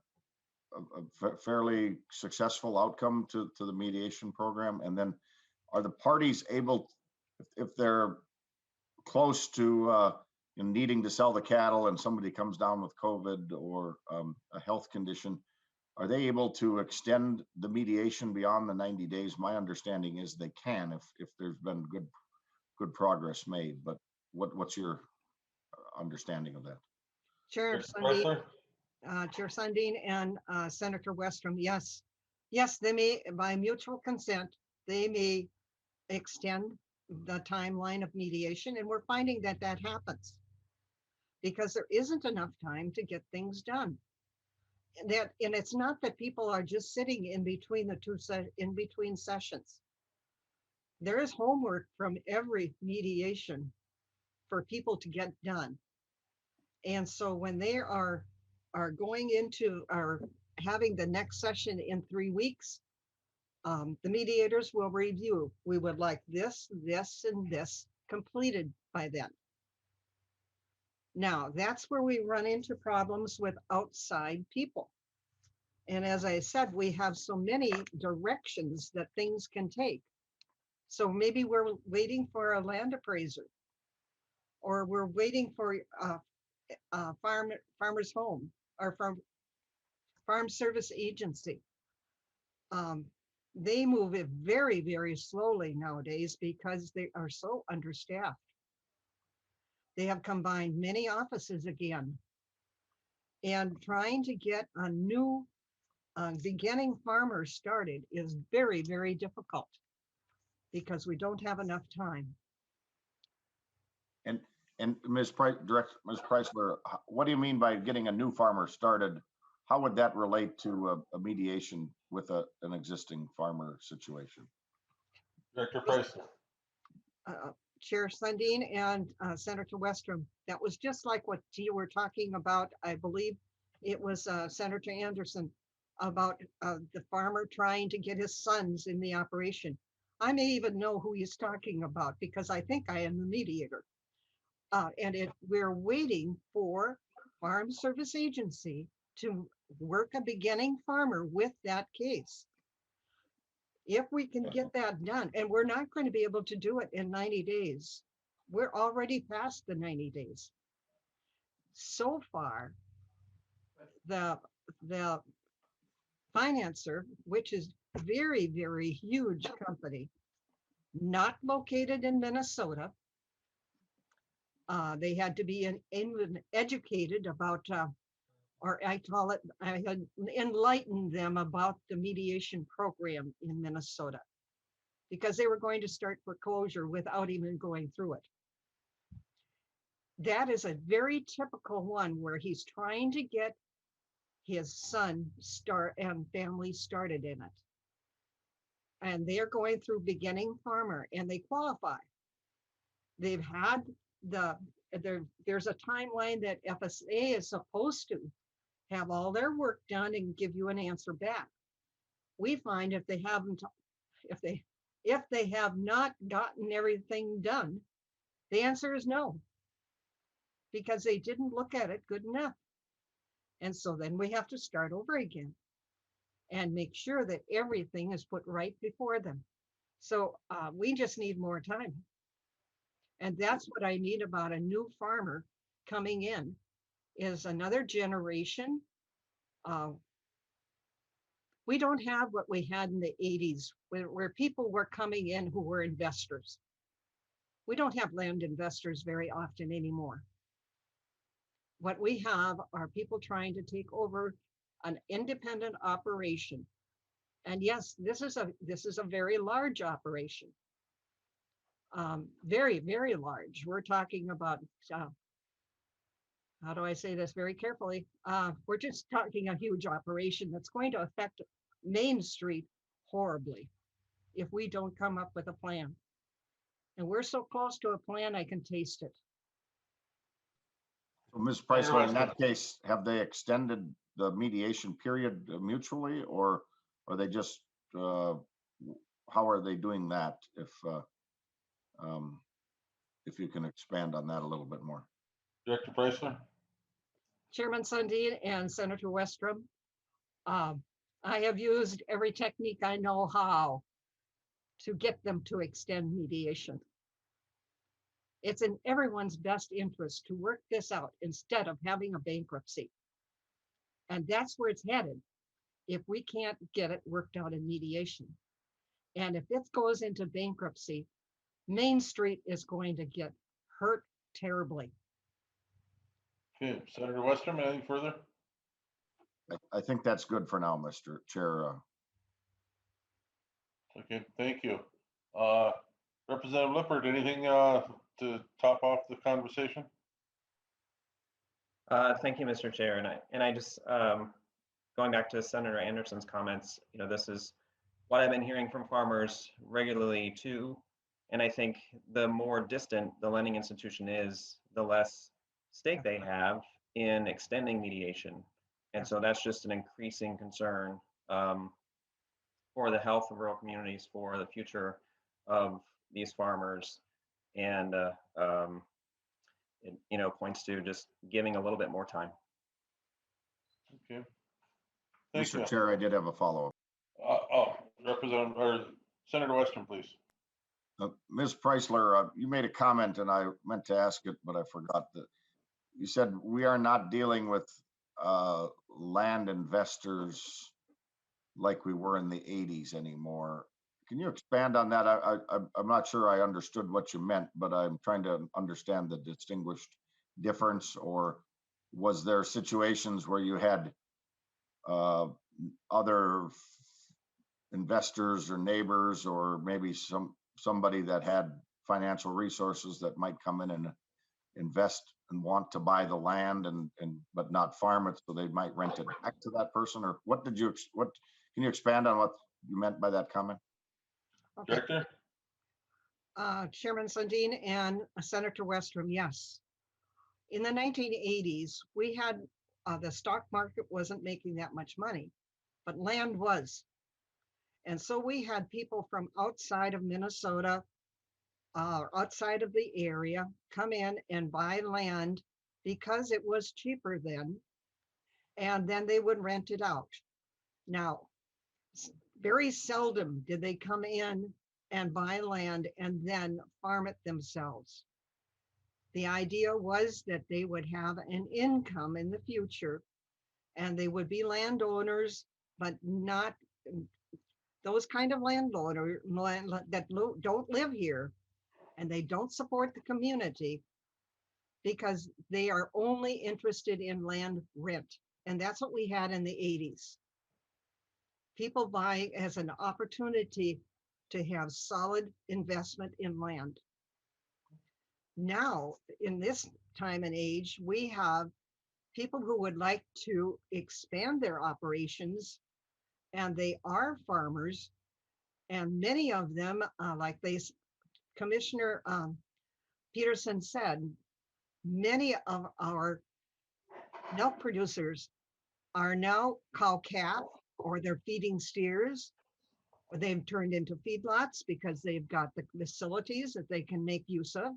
fairly successful outcome to the mediation program? And then are the parties able, if they're close to needing to sell the cattle and somebody comes down with COVID or a health condition, are they able to extend the mediation beyond the 90 days? My understanding is they can if there's been good progress made, but what's your understanding of that? Chair Sundin, Chair Sundin and Senator Westrom, yes. Yes, they may, by mutual consent, they may extend the timeline of mediation, and we're finding that that happens because there isn't enough time to get things done. And it's not that people are just sitting in between in between sessions. There is homework from every mediation for people to get done. And so when they are going into having the next session in 3 weeks, the mediators will review. We would like this, this, and this completed by then. Now, that's where we run into problems with outside people. And as I said, we have so many directions that things can take. So maybe we're waiting for a land appraiser, or we're waiting for a farmer's home or farm service agency. They move it very, very slowly nowadays because they are so understaffed. They have combined many offices again, and trying to get a new beginning farmer started is very, very difficult because we don't have enough time. And Ms. Preisler, what do you mean by getting a new farmer started? How would that relate to a mediation with an existing farmer situation? Director Preisler. Chair Sundin and Senator Westrom, that was just like what you were talking about. I believe it was Senator Anderson about the farmer trying to get his sons in the operation. I may even know who he's talking about because I think I am the mediator. We're waiting for Farm Service Agency to work a beginning farmer with that case. If we can get that done, and we're not going to be able to do it in 90 days. We're already past the 90 days. So far, the financer, which is very, very huge company, not located in Minnesota. They had to be educated about, or I call it, I had enlightened them about the mediation program in Minnesota because they were going to start foreclosure without even going through it. That is a very typical one where he's trying to get his son and family started in it. And they're going through beginning farmer and they qualify. They've had there's a timeline that FSA is supposed to have all their work done and give you an answer back. We find if they have not gotten everything done, the answer is no, because they didn't look at it good enough. And so then we have to start over again and make sure that everything is put right before them. So we just need more time. And that's what I need about a new farmer coming in, is another generation. We don't have what we had in the 80s where people were coming in who were investors. We don't have land investors very often anymore. What we have are people trying to take over an independent operation. And yes, this is a very large operation. Very, very large. We're talking about, how do I say this very carefully? We're just talking a huge operation that's going to affect Main Street horribly if we don't come up with a plan. And we're so close to a plan, I can taste it. Ms. Preisler, in that case, have they extended the mediation period mutually, or are they just, how are they doing that? If you can expand on that a little bit more. Director Preisler? Chairman Sundin and Senator Westrom, I have used every technique I know how to get them to extend mediation. It's in everyone's best interest to work this out instead of having a bankruptcy. And that's where it's headed if we can't get it worked out in mediation. And if it goes into bankruptcy, Main Street is going to get hurt terribly. Okay, Senator Westrom, anything further? I think that's good for now, Mr. Chair. Okay, thank you. Representative Lippert, anything to top off the conversation? Thank you, Mr. Chair. And I just, going back to Senator Anderson's comments, you know, this is what I've been hearing from farmers regularly too. And I think the more distant the lending institution is, the less stake they have in extending mediation. And so that's just an increasing concern for the health of rural communities, for the future of these farmers. And it, you know, points to just giving a little bit more time. Okay. Thank you. Mr. Chair, I did have a follow-up. Representative or Senator Westrom, please. Ms. Preisler, you made a comment and I meant to ask it, but I forgot that. You said we are not dealing with land investors like we were in the 80s anymore. Can you expand on that? I'm not sure I understood what you meant, but I'm trying to understand the distinguished difference. Or was there situations where you had other investors or neighbors, or maybe somebody that had financial resources that might come in and invest and want to buy the land and but not farm it, so they might rent it back to that person? Or what can you expand on what you meant by that comment? Okay. Director? Chairman Sundin and Senator Westrom, yes. In the 1980s, we had the stock market wasn't making that much money, but land was. And so we had people from outside of Minnesota, outside of the area, come in and buy land because it was cheaper then, and then they would rent it out. Now, very seldom did they come in and buy land and then farm it themselves. The idea was that they would have an income in the future and they would be landowners, but not those kind of landowners that don't live here and they don't support the community because they are only interested in land rent. And that's what we had in the 80s. People buy as an opportunity to have solid investment in land. Now, in this time and age, we have people who would like to expand their operations, and they are farmers, and many of them, like Commissioner Peterson said, many of our milk producers are now cow-calf, or they're feeding steers, or they've turned into feedlots because they've got the facilities that they can make use of.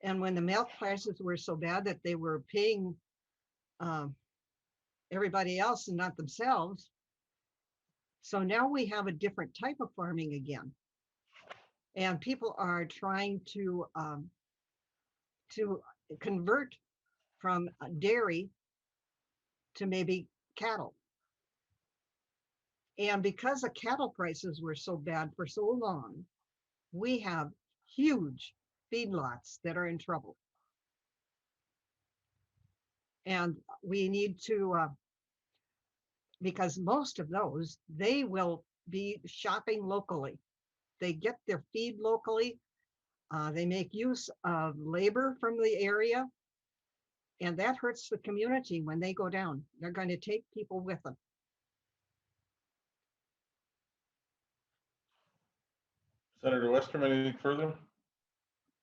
And when the milk prices were so bad that they were paying everybody else and not themselves. So now we have a different type of farming again. And people are trying to convert from dairy to maybe cattle. And because the cattle prices were so bad for so long, we have huge feedlots that are in trouble. And we need to, because most of those, they will be shopping locally. They get their feed locally. They make use of labor from the area. And that hurts the community when they go down. They're going to take people with them. Senator Westrom, anything further?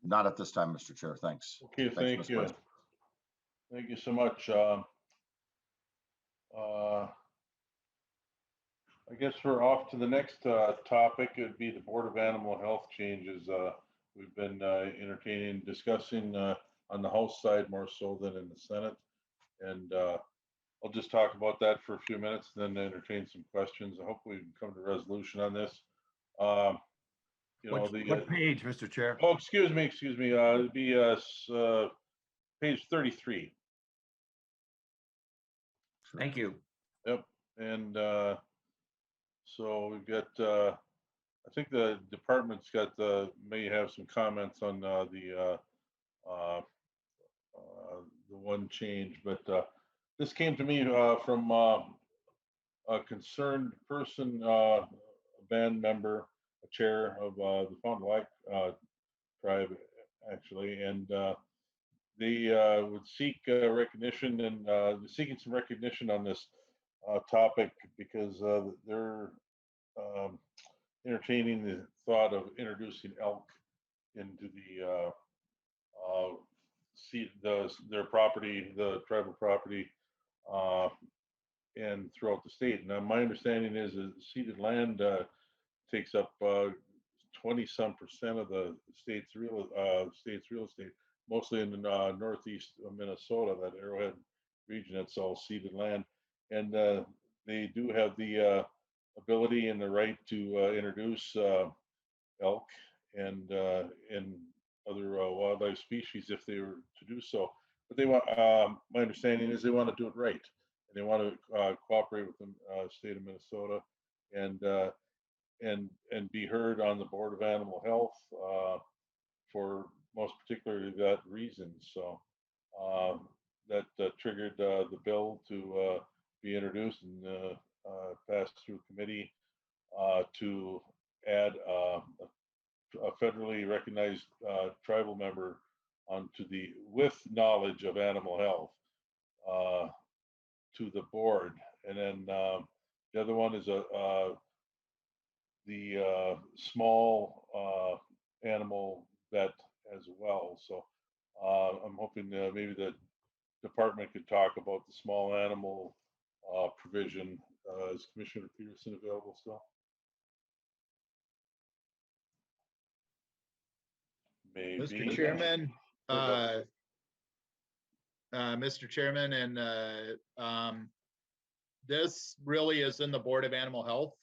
Not at this time, Mr. Chair. Thanks. Okay, Thanks, thank Ms. you. Preisler. Thank you so much. I guess we're off to the next topic. It would be the Board of Animal Health changes. We've been entertaining, discussing on the House side more so than in the Senate. And I'll just talk about that for a few minutes, and then entertain some questions. Hopefully we can come to a resolution on this. You know, What page, Mr. Chair? oh, excuse me. It'd be page 33. Thank you. Yep. And so we've got, I think the department's got, may have some comments on the one change, but this came to me from a concerned person, a band member, a chair of the Fond du Lac tribe, actually, and they would seek recognition and seeking some recognition on this topic because they're entertaining the thought of introducing elk into their property, the tribal property, and throughout the state. Now, my understanding is that ceded land takes up 20-some% of the state's real estate, mostly in the northeast of Minnesota, that Arrowhead region. That's all ceded land, and they do have the ability and the right to introduce elk and other wildlife species if they were to do so. But they want, my understanding is they want to do it right, and they want to cooperate with the state of Minnesota and be heard on the Board of Animal Health for most particularly that reason. So that triggered the bill to be introduced and passed through committee to add a federally recognized tribal member onto with knowledge of animal health to the board. And then the other one is the small animal vet as well. So I'm hoping maybe the department could talk about the small animal provision. Is Commissioner Peterson available still? Maybe. Mr. Chairman, Mr. Chairman, and this really is in the Board of Animal Health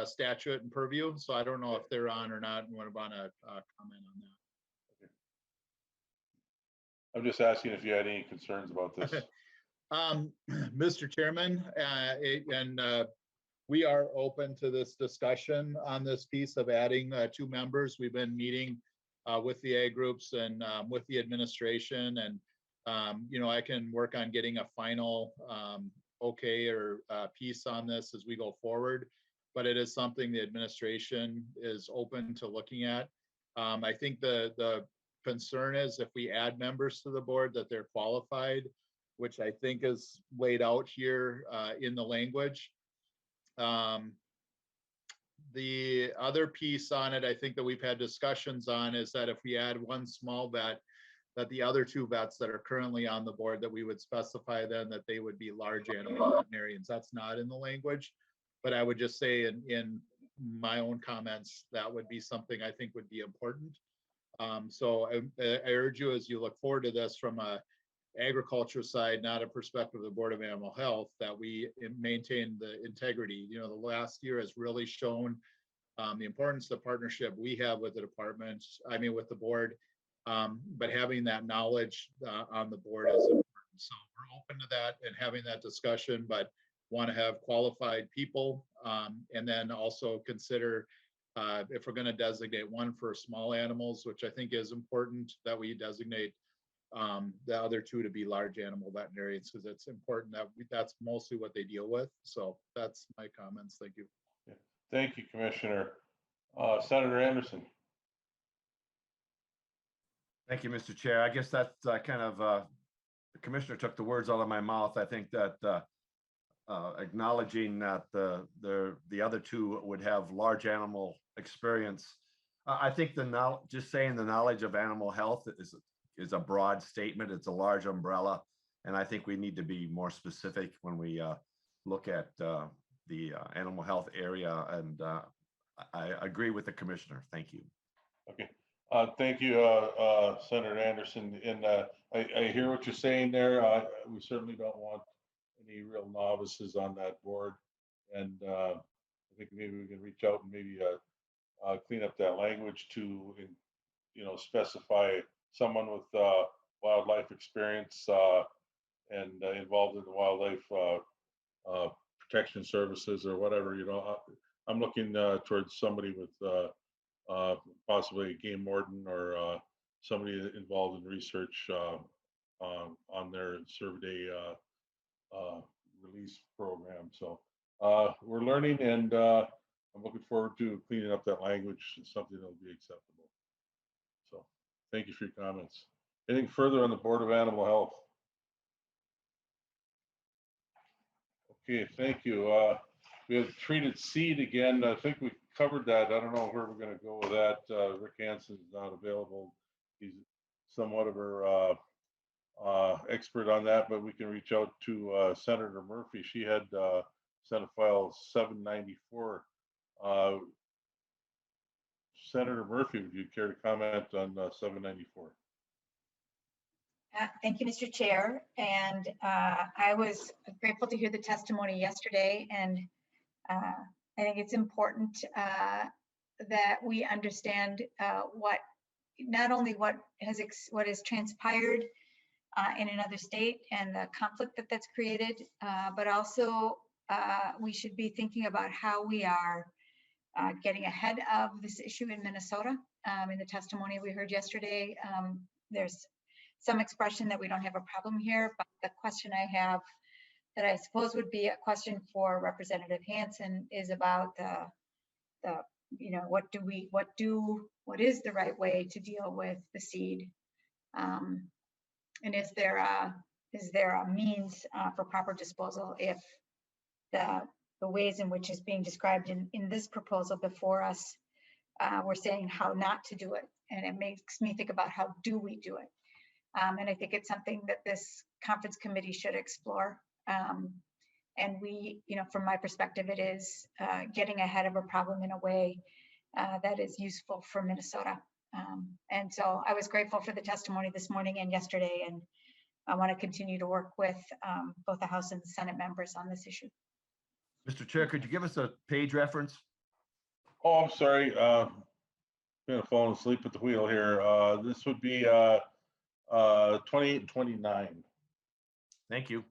statute and purview, so I don't know if they're on or not, and would want to comment on that. I'm just asking if you had any concerns about this. Mr. Chairman, we are open to this discussion on this piece of adding 2 members. We've been meeting with the ag groups and with the administration, and I can work on getting a final okay or piece on this as we go forward, but it is something the administration is open to looking at. I think the concern is if we add members to the board that they're qualified, which I think is laid out here in the language. The other piece on it, I think that we've had discussions on, is that if we add 1 small vet, that the other 2 vets that are currently on the board, that we would specify then that they would be large animal veterinarians. That's not in the language, but I would just say in my own comments, that would be something I think would be important. So I urge you, as you look forward to this from a agriculture side, not a perspective of the Board of Animal Health, that we maintain the integrity. The last year has really shown the importance of the partnership we have with the department, with the board, but having that knowledge on the board is important. So we're open to that and having that discussion, but want to have qualified people, and then also consider if we're going to designate 1 for small animals, which I think is important, that we designate the other 2 to be large animal veterinarians, because it's important that that's mostly what they deal with. So that's my comments. Thank you. Yeah. Thank you, Commissioner. Senator Anderson. Thank you, Mr. Chair. I guess that's kind of the commissioner took the words out of my mouth. I think that acknowledging that the other 2 would have large animal experience. I think just saying the knowledge of animal health is a broad statement. It's a large umbrella. And I think we need to be more specific when we look at the animal health area. And I agree with the commissioner. Thank you. Okay. Thank you, Senator Anderson. And I hear what you're saying there. We certainly don't want any real novices on that board. And I think maybe we can reach out and maybe clean up that language to, specify someone with wildlife experience and involved in the wildlife protection services or whatever. I'm looking towards somebody with possibly a game warden or somebody involved in research on their survey release program. So we're learning, and I'm looking forward to cleaning up that language. It's something that will be acceptable. So thank you for your comments. Anything further on the Board of Animal Health? Okay, thank you. We have treated seed again. I think we covered that. I don't know where we're going to go with that. Rick Hansen is not available. He's somewhat of our expert on that, but we can reach out to Senator Murphy. She had Senate File 794. Senator Murphy, would you care to comment on 794? Thank you, Mr. Chair. And I was grateful to hear the testimony yesterday. And I think it's important that we understand not only what has transpired in another state and the conflict that's created, but also we should be thinking about how we are getting ahead of this issue in Minnesota. In the testimony we heard yesterday, there's some expression that we don't have a problem here, but the question I have that I suppose would be a question for Representative Hansen is about what is the right way to deal with the seed, and is there a means for proper disposal if the ways in which is being described in this proposal before us, we're saying how not to do it, and it makes me think about how do we do it. And I think it's something that this conference committee should explore. And we, from my perspective, it is getting ahead of a problem in a way that is useful for Minnesota. And so I was grateful for the testimony this morning and yesterday, and I want to continue to work with both the House and the Senate members on this issue. Mr. Chair, could you give us a page reference? Oh, I'm sorry. Kind of falling asleep at the wheel here. This would be 28 and 29. Thank you.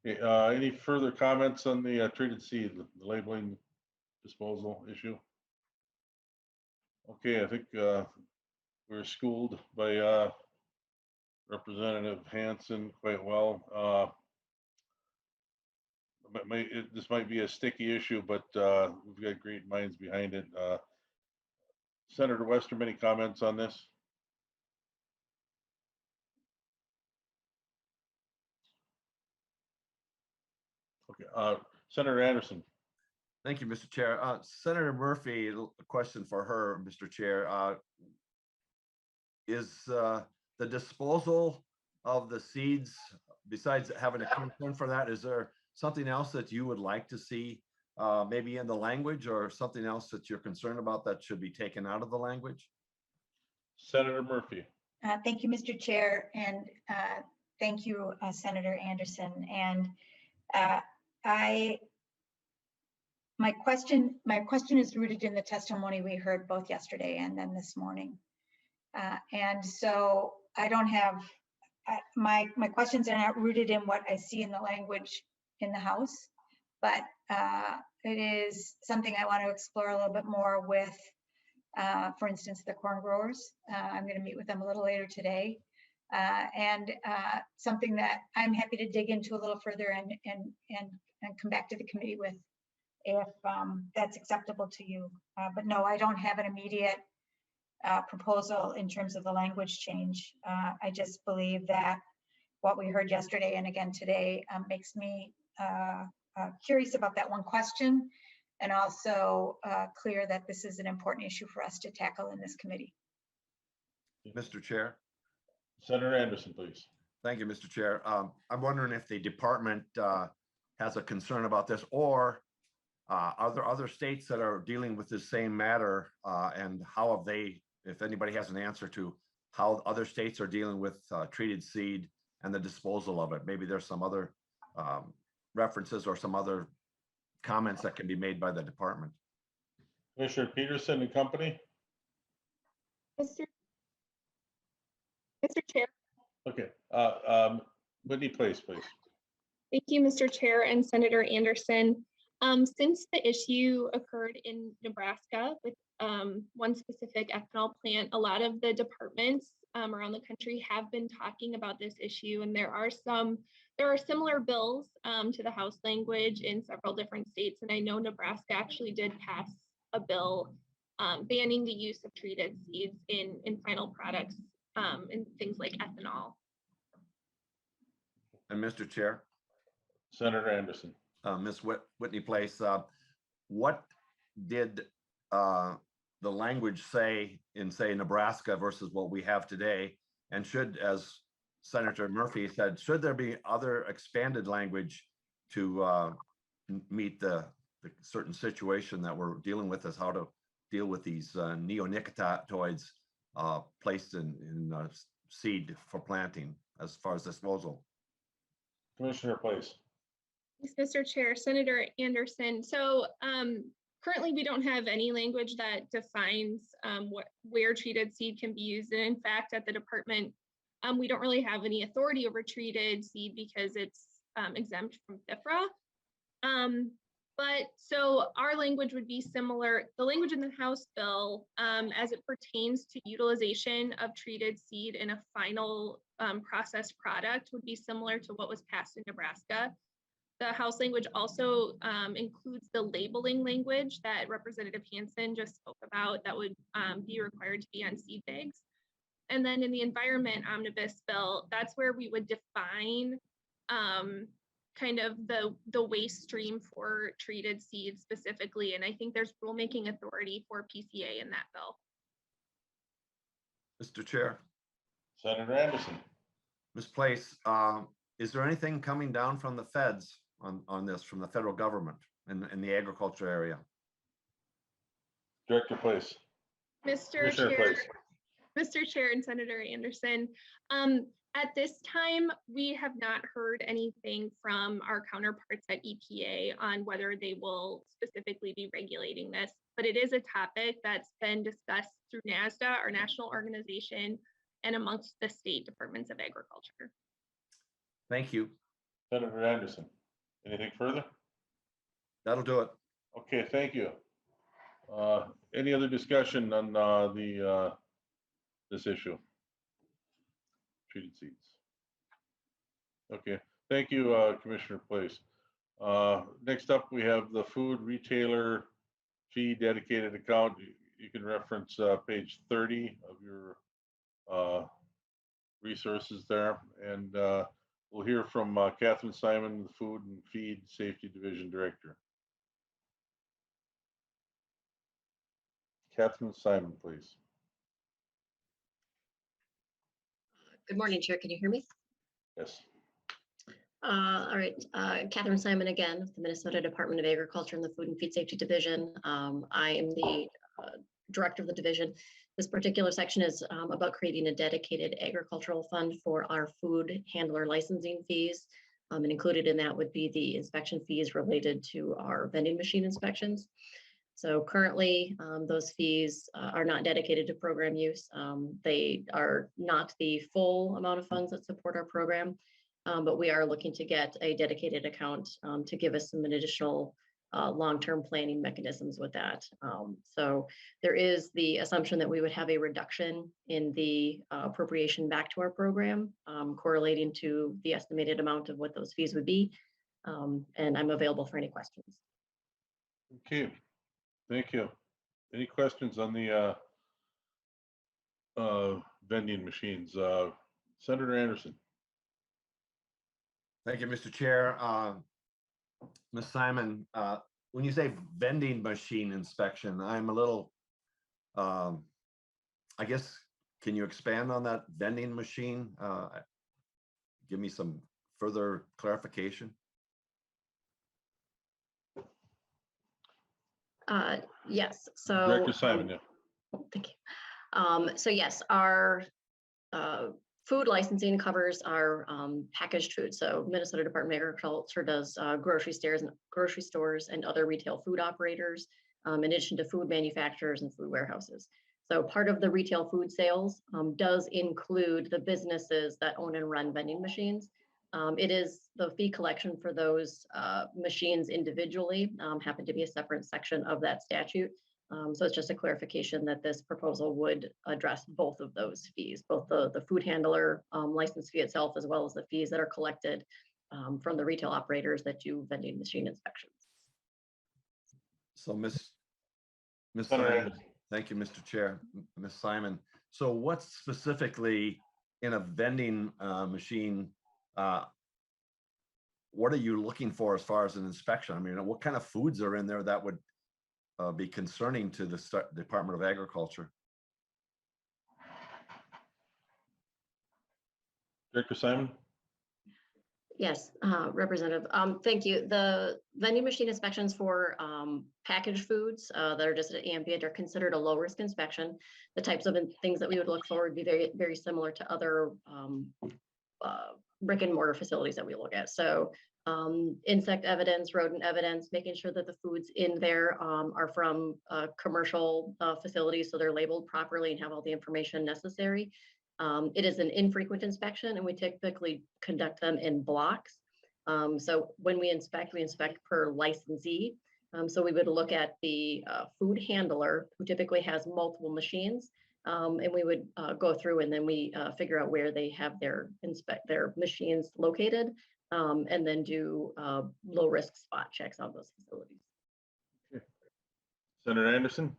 Any further comments on the treated seed, the labeling disposal issue? Okay, I think we were schooled by Representative Hansen quite well. This might be a sticky issue, but we've got great minds behind it. Senator Westrom, any comments on this? Okay, Senator Anderson. Thank you, Mr. Chair. Senator Murphy, a question for her, Mr. Chair. Is the disposal of the seeds, besides having a concern for that, is there something else that you would like to see maybe in the language, or something else that you're concerned about that should be taken out of the language? Senator Murphy. Thank you, Mr. Chair, and thank you, Senator Anderson. And my question is rooted in the testimony we heard both yesterday and then this morning. And so I don't have, my questions are not rooted in what I see in the language in the House, but it is something I want to explore a little bit more with, for instance, the corn growers. I'm going to meet with them a little later today. And something that I'm happy to dig into a little further and come back to the committee with if that's acceptable to you. But no, I don't have an immediate proposal in terms of the language change. I just believe that what we heard yesterday and again today makes me curious about that one question, and also clear that this is an important issue for us to tackle in this committee. Mr. Chair. Senator Anderson, please. Thank you, Mr. Chair. I'm wondering if the department has a concern about this, or are there other states that are dealing with the same matter, and how have they, if anybody has an answer to how other states are dealing with treated seed and the disposal of it? Maybe there's some other references or some other comments that can be made by the department. Commissioner Peterson and company. Mr. Chair. Okay. Whitney Place, please. Thank you, Mr. Chair and Senator Anderson. Since the issue occurred in Nebraska with one specific ethanol plant, a lot of the departments around the country have been talking about this issue, and there are similar bills to the House language in several different states. And I know Nebraska actually did pass a bill banning the use of treated seeds in final products and things like ethanol. And Mr. Chair. Senator Anderson. Ms. Whitney Place, what did the language say in, say, Nebraska versus what we have today? And should, as Senator Murphy said, should there be other expanded language to meet the certain situation that we're dealing with, as how to deal with these neonicotinoids placed in seed for planting as far as disposal? Commissioner Place. Thanks, Mr. Chair. Senator Anderson. So currently we don't have any language that defines where treated seed can be used. And in fact, at the department, we don't really have any authority over treated seed because it's exempt from FIFRA. But so our language would be similar. The language in the House bill, as it pertains to utilization of treated seed in a final processed product, would be similar to what was passed in Nebraska. The House language also includes the labeling language that Representative Hansen just spoke about that would be required to be on seed bags. And then in the Environment Omnibus bill, that's where we would define kind of the waste stream for treated seeds specifically. And I think there's rulemaking authority for PCA in that bill. Mr. Chair. Senator Anderson. Ms. Place, is there anything coming down from the feds on this, from the federal government in the agriculture area? Director Place. Mr. Chair. Mr. Chair and Senator Anderson, at this time, we have not heard anything from our counterparts at EPA on whether they will specifically be regulating this, but it is a topic that's been discussed through NASDA, our national organization, and amongst the state departments of agriculture. Thank you. Senator Anderson. Anything further? That'll do it. Okay, thank you. Any other discussion on this issue? Treated seeds. Okay, thank you, Commissioner Place. Next up, we have the food retailer fee dedicated account. You can reference page 30 of your resources there, and we'll hear from Catherine Simon, the Food and Feed Safety Division Director. Catherine Simon, please. Good morning, Chair. Can you hear me? Yes. All right. Catherine Simon again, with the Minnesota Department of Agriculture and the Food and Feed Safety Division. I am the director of the division. This particular section is about creating a dedicated agricultural fund for our food handler licensing fees. And included in that would be the inspection fees related to our vending machine inspections. So currently, those fees are not dedicated to program use. They are not the full amount of funds that support our program, but we are looking to get a dedicated account to give us some additional long-term planning mechanisms with that. So there is the assumption that we would have a reduction in the appropriation back to our program, correlating to the estimated amount of what those fees would be. And I'm available for any questions. Okay, thank you. Any questions on the vending machines? Senator Anderson. Thank you, Mr. Chair. Ms. Simon, when you say vending machine inspection, I'm a little, I guess, can you expand on that vending machine? Give me some further clarification. Yes, so. Director Simon, yeah. Thank you. So yes, our food licensing covers our packaged food. So Minnesota Department of Agriculture does grocery stores and other retail food operators, in addition to food manufacturers and food warehouses. So part of the retail food sales does include the businesses that own and run vending machines. It is the fee collection for those machines individually happen to be a separate section of that statute. So it's just a clarification that this proposal would address both of those fees, both the food handler license fee itself, as well as the fees that are collected from the retail operators that do vending machine inspections. So Ms. Simon, thank you, Mr. Chair. Ms. Simon, so what's specifically in a vending machine? What are you looking for as far as an inspection? I mean, what kind of foods are in there that would be concerning to the Department of Agriculture? Director Simon? Yes, Representative. Thank you. The vending machine inspections for packaged foods that are just at ambient are considered a low-risk inspection. The types of things that we would look for would be very, very similar to other brick and mortar facilities that we look at. So insect evidence, rodent evidence, making sure that the foods in there are from commercial facilities, so they're labeled properly and have all the information necessary. It is an infrequent inspection, and we typically conduct them in blocks. So when we inspect per licensee. So we would look at the food handler, who typically has multiple machines, and we would go through, and then we figure out where they have their machines located, and then do low risk spot checks on those facilities. Okay. Senator Anderson?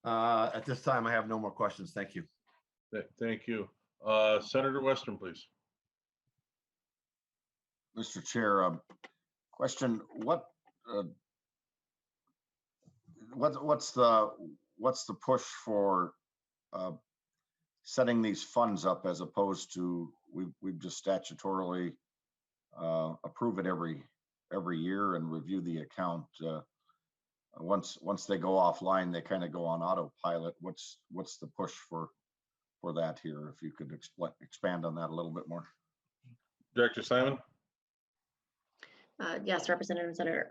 At this time, I have no more questions. Thank you. Thank you. Senator Westrom, please. Mr. Chair, question, what's the push for setting these funds up, as opposed to we've just statutorily approve it every year and review the account? Once they go offline, they kind of go on autopilot. What's the push for that here? If you could expand on that a little bit more. Director Simon? Yes, Representative and Senator.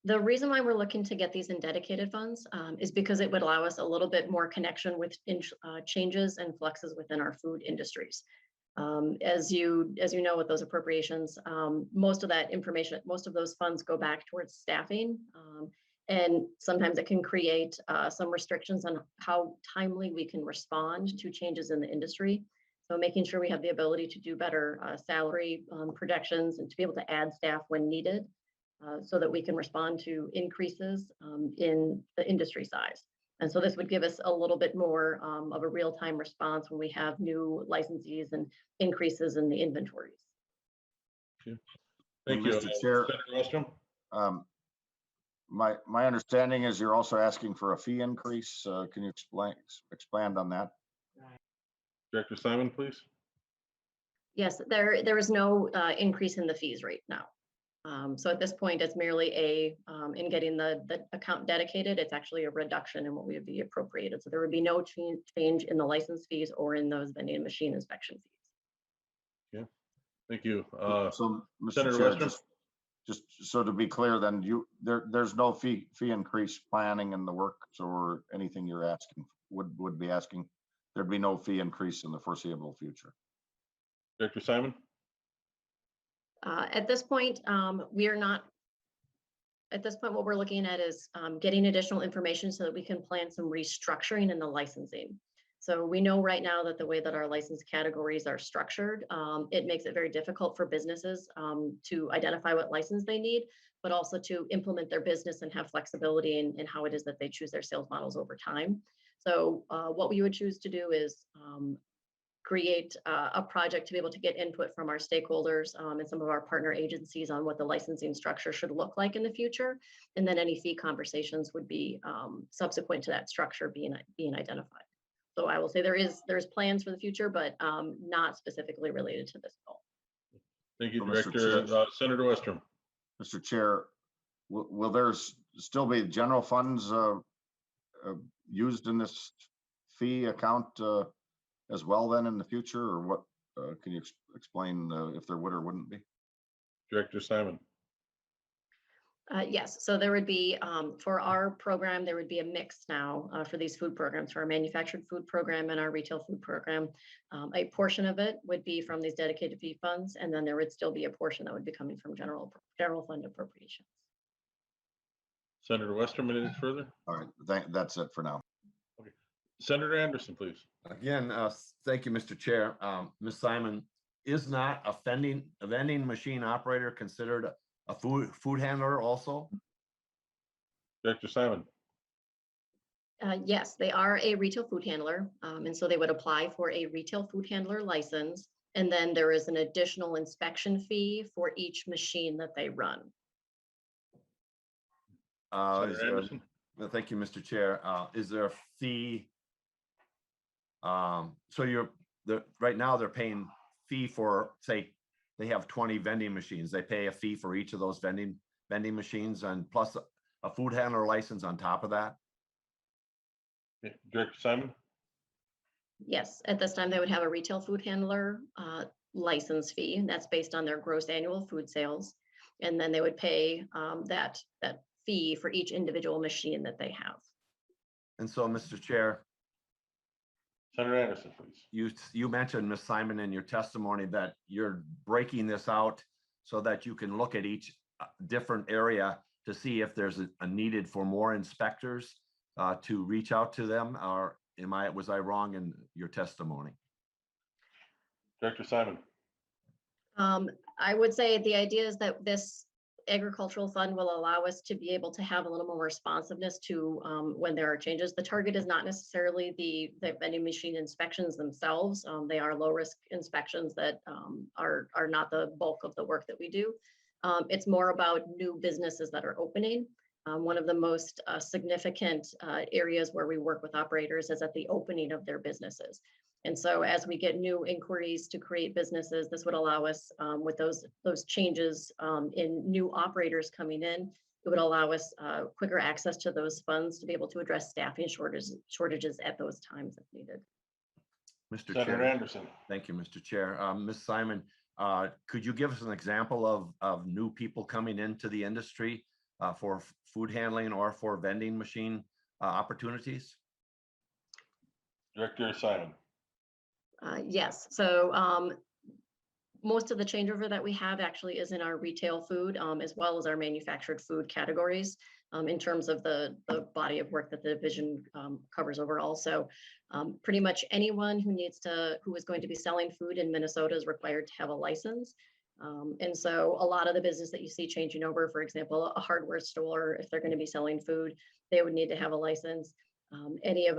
The reason why we're looking to get these in dedicated funds is because it would allow us a little bit more connection with changes and fluxes within our food industries. As you know, with those appropriations, most of that information, most of those funds go back towards staffing. And sometimes it can create some restrictions on how timely we can respond to changes in the industry. So making sure we have the ability to do better salary projections and to be able to add staff when needed, so that we can respond to increases in the industry size. And so this would give us a little bit more of a real-time response when we have new licensees and increases in the inventories. Okay. Thank you, Mr. Chair. Senator Westrom? My understanding is you're also asking for a fee increase. Can you expand on that? Director Simon, please. Yes, there is no increase in the fees right now. So at this point, it's merely in getting the account dedicated, it's actually a reduction in what we would be appropriated. So there would be no change in the license fees or in those vending machine inspection fees. Yeah, thank you. So, Mr. Senator Chair, Westrom? just so to be clear, then there's no fee increase planning in the works, or anything you're asking would be asking. There'd be no fee increase in the foreseeable future. Director Simon? At this point, we are not. At this point, what we're looking at is getting additional information so that we can plan some restructuring in the licensing. So we know right now that the way that our license categories are structured, it makes it very difficult for businesses to identify what license they need, but also to implement their business and have flexibility in how it is that they choose their sales models over time. So what we would choose to do is create a project to be able to get input from our stakeholders and some of our partner agencies on what the licensing structure should look like in the future. And then any fee conversations would be subsequent to that structure being identified. So I will say there's plans for the future, but not specifically related to this goal. Thank you, Mr. Director. Chair. Senator Westrom. Mr. Chair, will there still be general funds used in this fee account as well then in the future, or what? Can you explain if there would or wouldn't be? Director Simon. Yes, so there would be, for our program, there would be a mix now for these food programs, for our manufactured food program and our retail food program. A portion of it would be from these dedicated fee funds, and then there would still be a portion that would be coming from general fund appropriations. Senator Westrom, anything further? All right, that's it for now. Okay. Senator Anderson, please. Again, thank you, Mr. Chair. Ms. Simon, is not a vending machine operator considered a food handler also? Director Simon. Yes, they are a retail food handler, and so they would apply for a retail food handler license, and then there is an additional inspection fee for each machine that they run. Thank you, Mr. Chair. Is there a fee? So right now they're paying fee for, say, they have 20 vending machines. They pay a fee for each of those vending machines, and plus a food handler license on top of that. Okay. Director Simon. Yes, at this time they would have a retail food handler license fee, and that's based on their gross annual food sales, and then they would pay that fee for each individual machine that they have. And so, Mr. Chair, Senator Anderson, please. You mentioned, Ms. Simon, in your testimony that you're breaking this out so that you can look at each different area to see if there's a needed for more inspectors to reach out to them, or was I wrong in your testimony? Director Simon. I would say the idea is that this agricultural fund will allow us to be able to have a little more responsiveness to when there are changes. The target is not necessarily the vending machine inspections themselves. They are low risk inspections that are not the bulk of the work that we do. It's more about new businesses that are opening. One of the most significant areas where we work with operators is at the opening of their businesses. And so as we get new inquiries to create businesses, this would allow us with those changes in new operators coming in, it would allow us quicker access to those funds to be able to address staffing shortages at those times if needed. Mr. Senator Chair. Anderson. Thank you, Mr. Chair. Ms. Simon, could you give us an example of new people coming into the industry for food handling or for vending machine opportunities? Director Simon. Yes, so most of the changeover that we have actually is in our retail food as well as our manufactured food categories in terms of the body of work that the division covers overall. So pretty much anyone who is going to be selling food in Minnesota is required to have a license. And so a lot of the business that you see changing over, for example, a hardware store, if they're going to be selling food, they would need to have a license. Any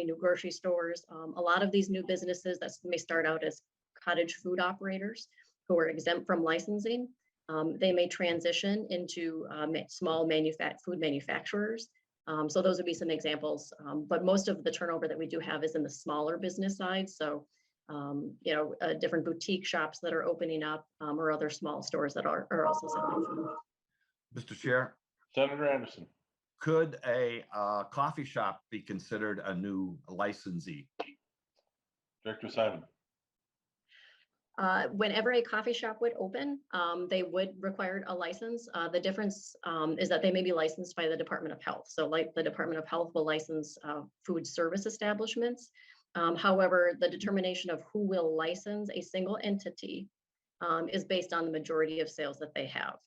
new grocery stores, a lot of these new businesses that may start out as cottage food operators who are exempt from licensing, they may transition into small food manufacturers. So those would be some examples, but most of the turnover that we do have is in the smaller business side. So, different boutique shops that are opening up or other small stores that are also selling food. Mr. Chair. Senator Anderson. Could a coffee shop be considered a new licensee? Director Simon. Whenever a coffee shop would open, they would require a license. The difference is that they may be licensed by the Department of Health. So like the Department of Health will license food service establishments. However, the determination of who will license a single entity is based on the majority of sales that they have.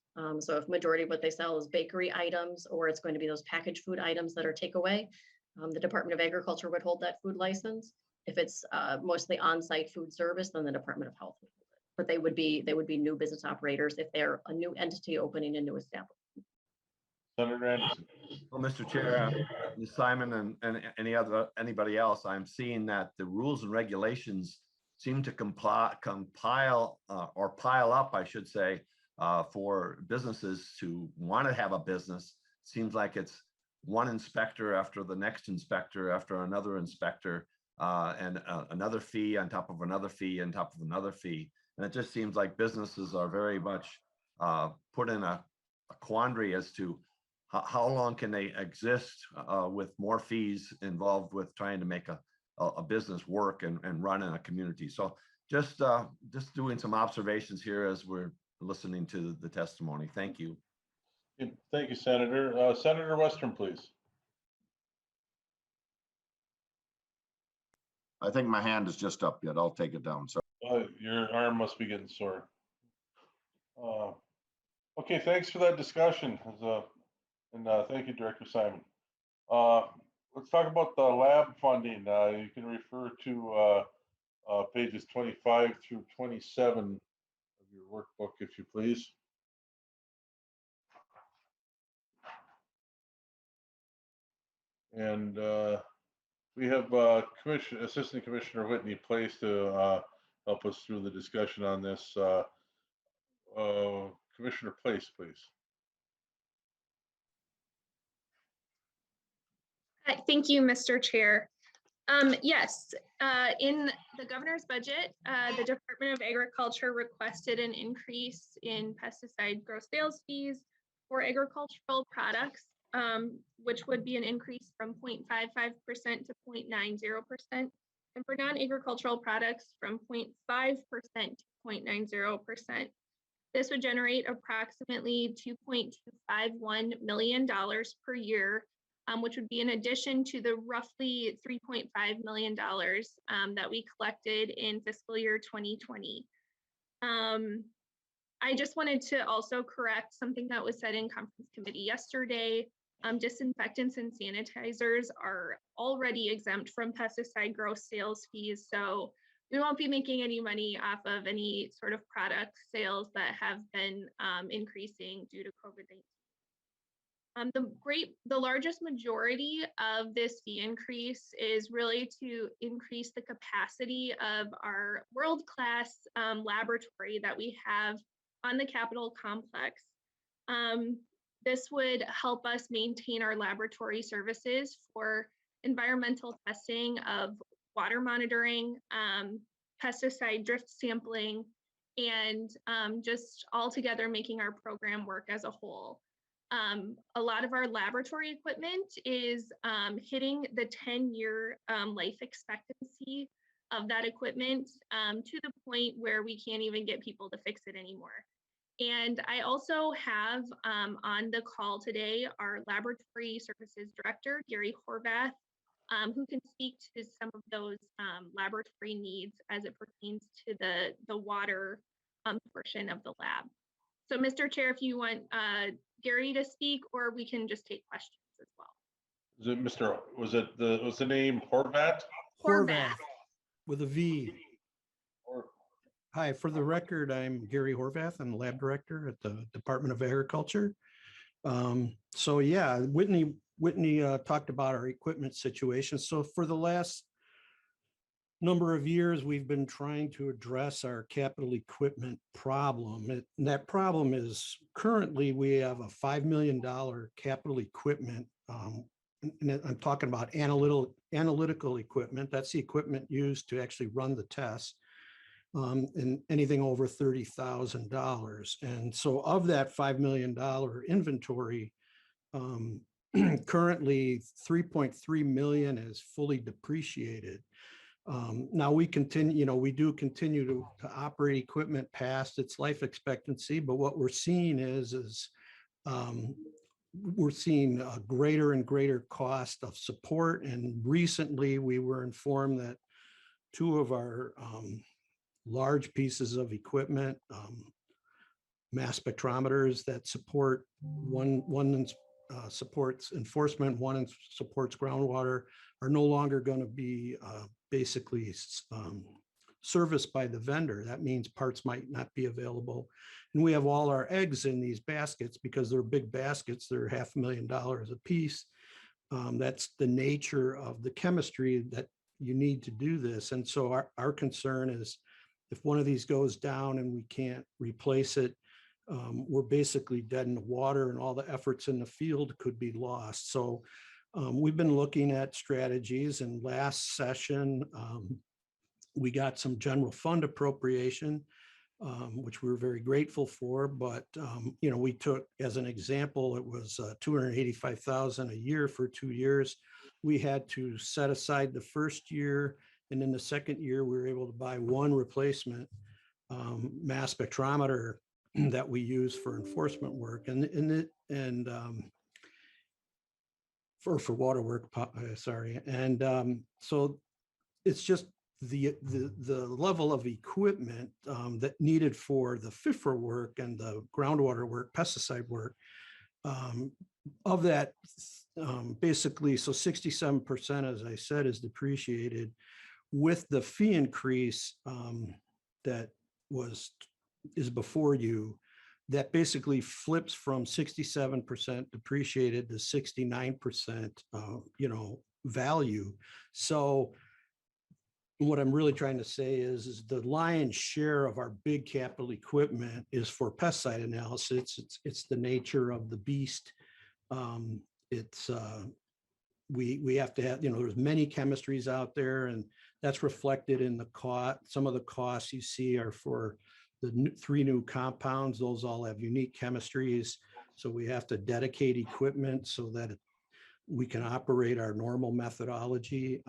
So if majority of what they sell is bakery items, or it's going to be those packaged food items that are takeaway, the Department of Agriculture would hold that food license. If it's mostly on-site food service, then the Department of Health would hold it. But they would be new business operators if they're a new entity opening a new establishment. Senator Anderson. Well, Mr. Chair, Ms. Simon and anybody else, I'm seeing that the rules and regulations seem to compile or pile up, I should say, for businesses to want to have a business. Seems like it's one inspector after the next inspector after another inspector, and another fee on top of another fee on top of another fee. And it just seems like businesses are very much put in a quandary as to how long can they exist with more fees involved with trying to make a business work and run in a community. So just doing some observations here as we're listening to the testimony. Thank you. Thank you, Senator. Senator Westrom, please. I think my hand is just up yet. I'll take it down. So Your arm must be getting sore. Okay, thanks for that discussion. And thank you, Director Simon. Let's talk about the lab funding. You can refer to pages 25 through 27 of your workbook, if you please. And we have Assistant Commissioner Whitney Place to help us through the discussion on this. Commissioner Place, please. Thank you, Mr. Chair. Yes, in the governor's budget, the Department of Agriculture requested an increase in pesticide gross sales fees for agricultural products, which would be an increase from 0.55% to 0.90%, and for non-agricultural products from 0.5% to 0.90%. This would generate approximately $2.251 million per year, which would be in addition to the roughly $3.5 million that we collected in fiscal year 2020. I just wanted to also correct something that was said in conference committee yesterday. Disinfectants and sanitizers are already exempt from pesticide gross sales fees, so we won't be making any money off of any sort of product sales that have been increasing due to COVID-19. The largest majority of this fee increase is really to increase the capacity of our world-class laboratory that we have on the Capitol complex. This would help us maintain our laboratory services for environmental testing of water monitoring, pesticide drift sampling, and just altogether making our program work as a whole. A lot of our laboratory equipment is hitting the 10-year life expectancy of that equipment to the point where we can't even get people to fix it anymore. And I also have on the call today our Laboratory Services Director, Gary Horvath, who can speak to some of those laboratory needs as it pertains to the water portion of the lab. So, Mr. Chair, if you want Gary to speak, or we can just take questions as well. Is it was the name Horvath? Horvath. With a V. Hi, for the record, I'm Gary Horvath. I'm the lab director at the Department of Agriculture. So yeah, Whitney talked about our equipment situation. So for the last number of years, we've been trying to address our capital equipment problem. And that problem is currently we have a $5 million capital equipment. And I'm talking about analytical equipment. That's the equipment used to actually run the tests. And anything over $30,000. And so of that $5 million inventory, currently 3.3 million is fully depreciated. Now we continue, we do continue to operate equipment past its life expectancy, but what we're seeing is we're seeing a greater and greater cost of support. And recently we were informed that two of our large pieces of equipment, mass spectrometers that support one supports enforcement, one supports groundwater, are no longer going to be basically serviced by the vendor. That means parts might not be available. And we have all our eggs in these baskets because they're big baskets. They're $500,000 a piece. That's the nature of the chemistry that you need to do this. And so our concern is if one of these goes down and we can't replace it, we're basically dead in the water and all the efforts in the field could be lost. So we've been looking at strategies, and last session, we got some general fund appropriation, which we were very grateful for. But, we took, as an example, it was $285,000 a year for 2 years. We had to set aside the first year, and in the second year, we were able to buy one replacement mass spectrometer that we use for enforcement work for water work, sorry. And so it's just the level of equipment that needed for the FIFRA work and the groundwater work, pesticide work, of that, basically, so 67%, as I said, is depreciated. With the fee increase that is before you, that basically flips from 67% depreciated to 69%, value. So what I'm really trying to say is the lion's share of our big capital equipment is for pesticide analysis. It's the nature of the beast. We have to have, there's many chemistries out there, and that's reflected in the cost. Some of the costs you see are for the 3 new compounds. Those all have unique chemistries. So we have to dedicate equipment so that we can operate our normal methodology.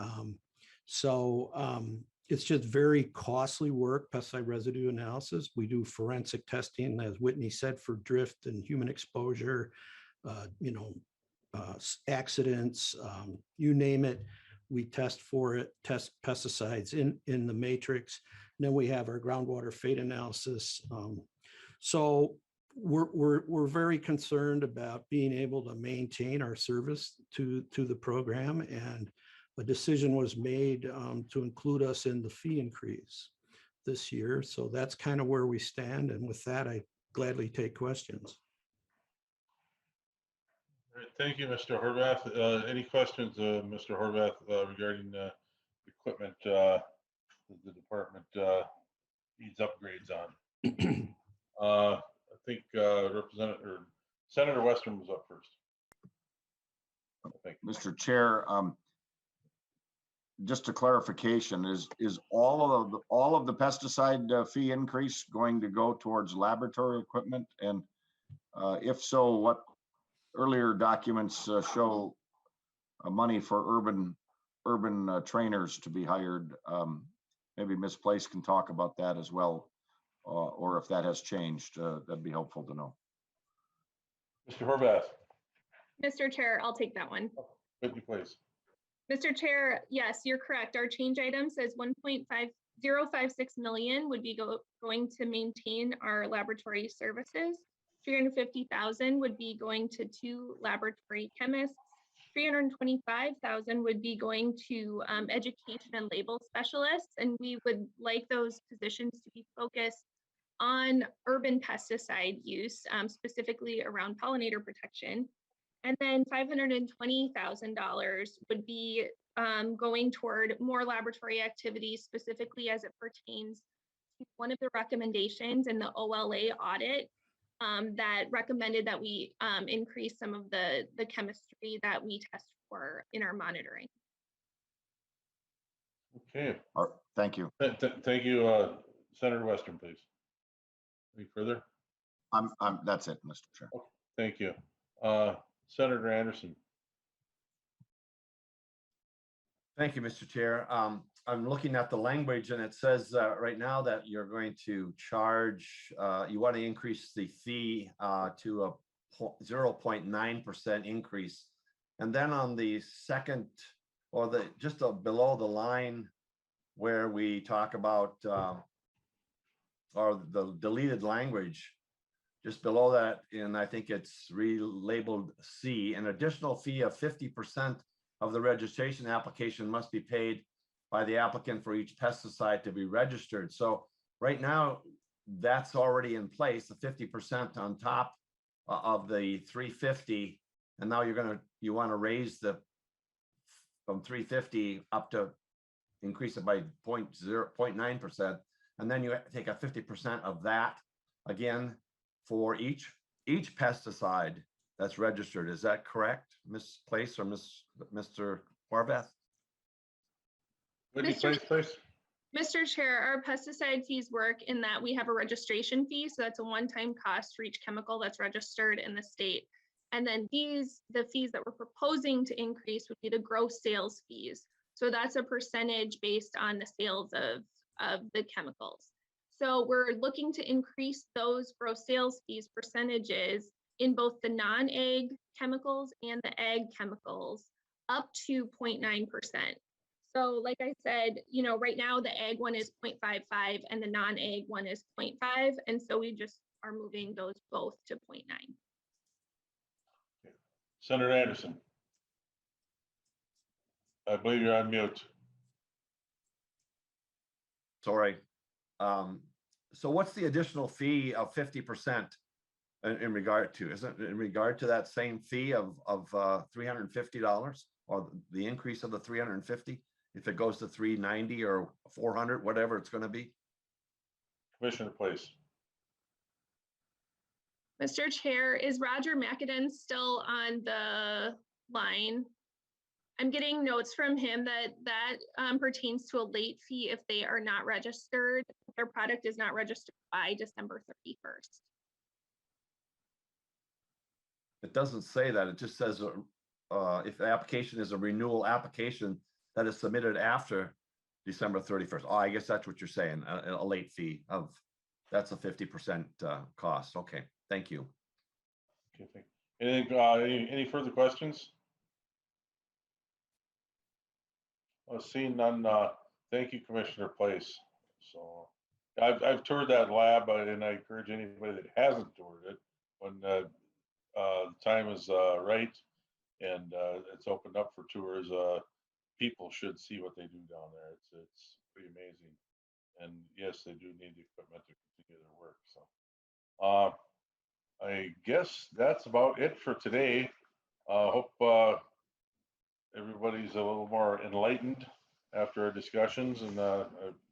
It's just very costly work, pesticide residue analysis. We do forensic testing, as Whitney said, for drift and human exposure, accidents, you name it. We test for it, test pesticides in the matrix. And then we have our groundwater fate analysis. So we're very concerned about being able to maintain our service to the program, and a decision was made to include us in the fee increase this year. So that's kind of where we stand. And with that, I gladly take questions. All right, thank you, Mr. Horvath. Any questions, Mr. Horvath, regarding equipment the department needs upgrades on? I think Senator Westrom was up first. Thank you. Mr. Chair, just a clarification, is all of the pesticide fee increase going to go towards laboratory equipment? And if so, what earlier documents show money for urban trainers to be hired? Maybe Ms. Place can talk about that as well, or if that has changed, that'd be helpful to know. Mr. Horvath. Mr. Chair, I'll take that one. Whitney, please. Mr. Chair, yes, you're correct. Our change item says 1.5056 million would be going to maintain our laboratory services. 350,000 would be going to 2 laboratory chemists. 325,000 would be going to education and label specialists, and we would like those positions to be focused on urban pesticide use, specifically around pollinator protection. And then $520,000 would be going toward more laboratory activities, specifically as it pertains to one of the recommendations in the OLA audit that recommended that we increase some of the chemistry that we test for in our monitoring. Okay. Thank you. Thank you, Senator Westrom, please. Any further? That's it, Mr. Chair. Okay, thank you. Senator Anderson. Thank you, Mr. Chair. I'm looking at the language, and it says right now that you're going to charge, you want to increase the fee to a 0.9% increase. And then on the second, or just below the line where we talk about, or the deleted language, just below that, and I think it's relabeled C, an additional fee of 50% of the registration application must be paid by the applicant for each pesticide to be registered. So right now, that's already in place, the 50% on top of the 350, and now you want to raise from 350 up to increase it by 0.9%, and then you take a 50% of that again for each pesticide that's registered. Is that correct, Ms. Place or Mr. Horvath? Whitney Place, please. Mr. Chair, our pesticide fees work in that we have a registration fee. So that's a one-time cost for each chemical that's registered in the state. And then the fees that we're proposing to increase would be the gross sales fees. So that's a percentage based on the sales of the chemicals. So we're looking to increase those gross sales fees percentages in both the non-ag chemicals and the ag chemicals up to 0.9%. So like I said, right now the ag one is 0.55 and the non-ag one is 0.5. And so we just are moving those both to 0.9. Senator Anderson. I believe you're on mute. Sorry. So what's the additional fee of 50% in regard to? Is it in regard to that same fee of $350 or the increase of the 350? If it goes to 390 or 400, whatever it's going to be? Commissioner Place. Mr. Chair, is Roger McAdam still on the line? I'm getting notes from him that pertains to a late fee if they are not registered. If their product is not registered by December 31st. It doesn't say that. It just says if the application is a renewal application that is submitted after December 31st. Oh, I guess that's what you're saying, a late fee of, that's a 50% cost. Okay, thank you. Okay, thank you. Any further questions? Seeing none, thank you, Commissioner Place. So I've toured that lab, and I encourage anybody that hasn't toured it when the time is right and it's opened up for tours. People should see what they do down there. It's pretty amazing. And yes, they do need the equipment to continue their work. So I guess that's about it for today. Hope everybody's a little more enlightened after our discussions, and I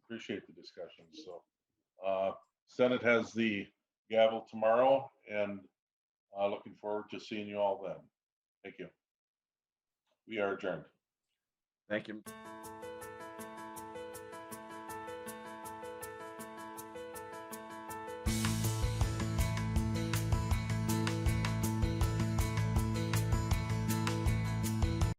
appreciate the discussions. So Senate has the gavel tomorrow, and looking forward to seeing you all then. Thank you. We are adjourned. Thank you.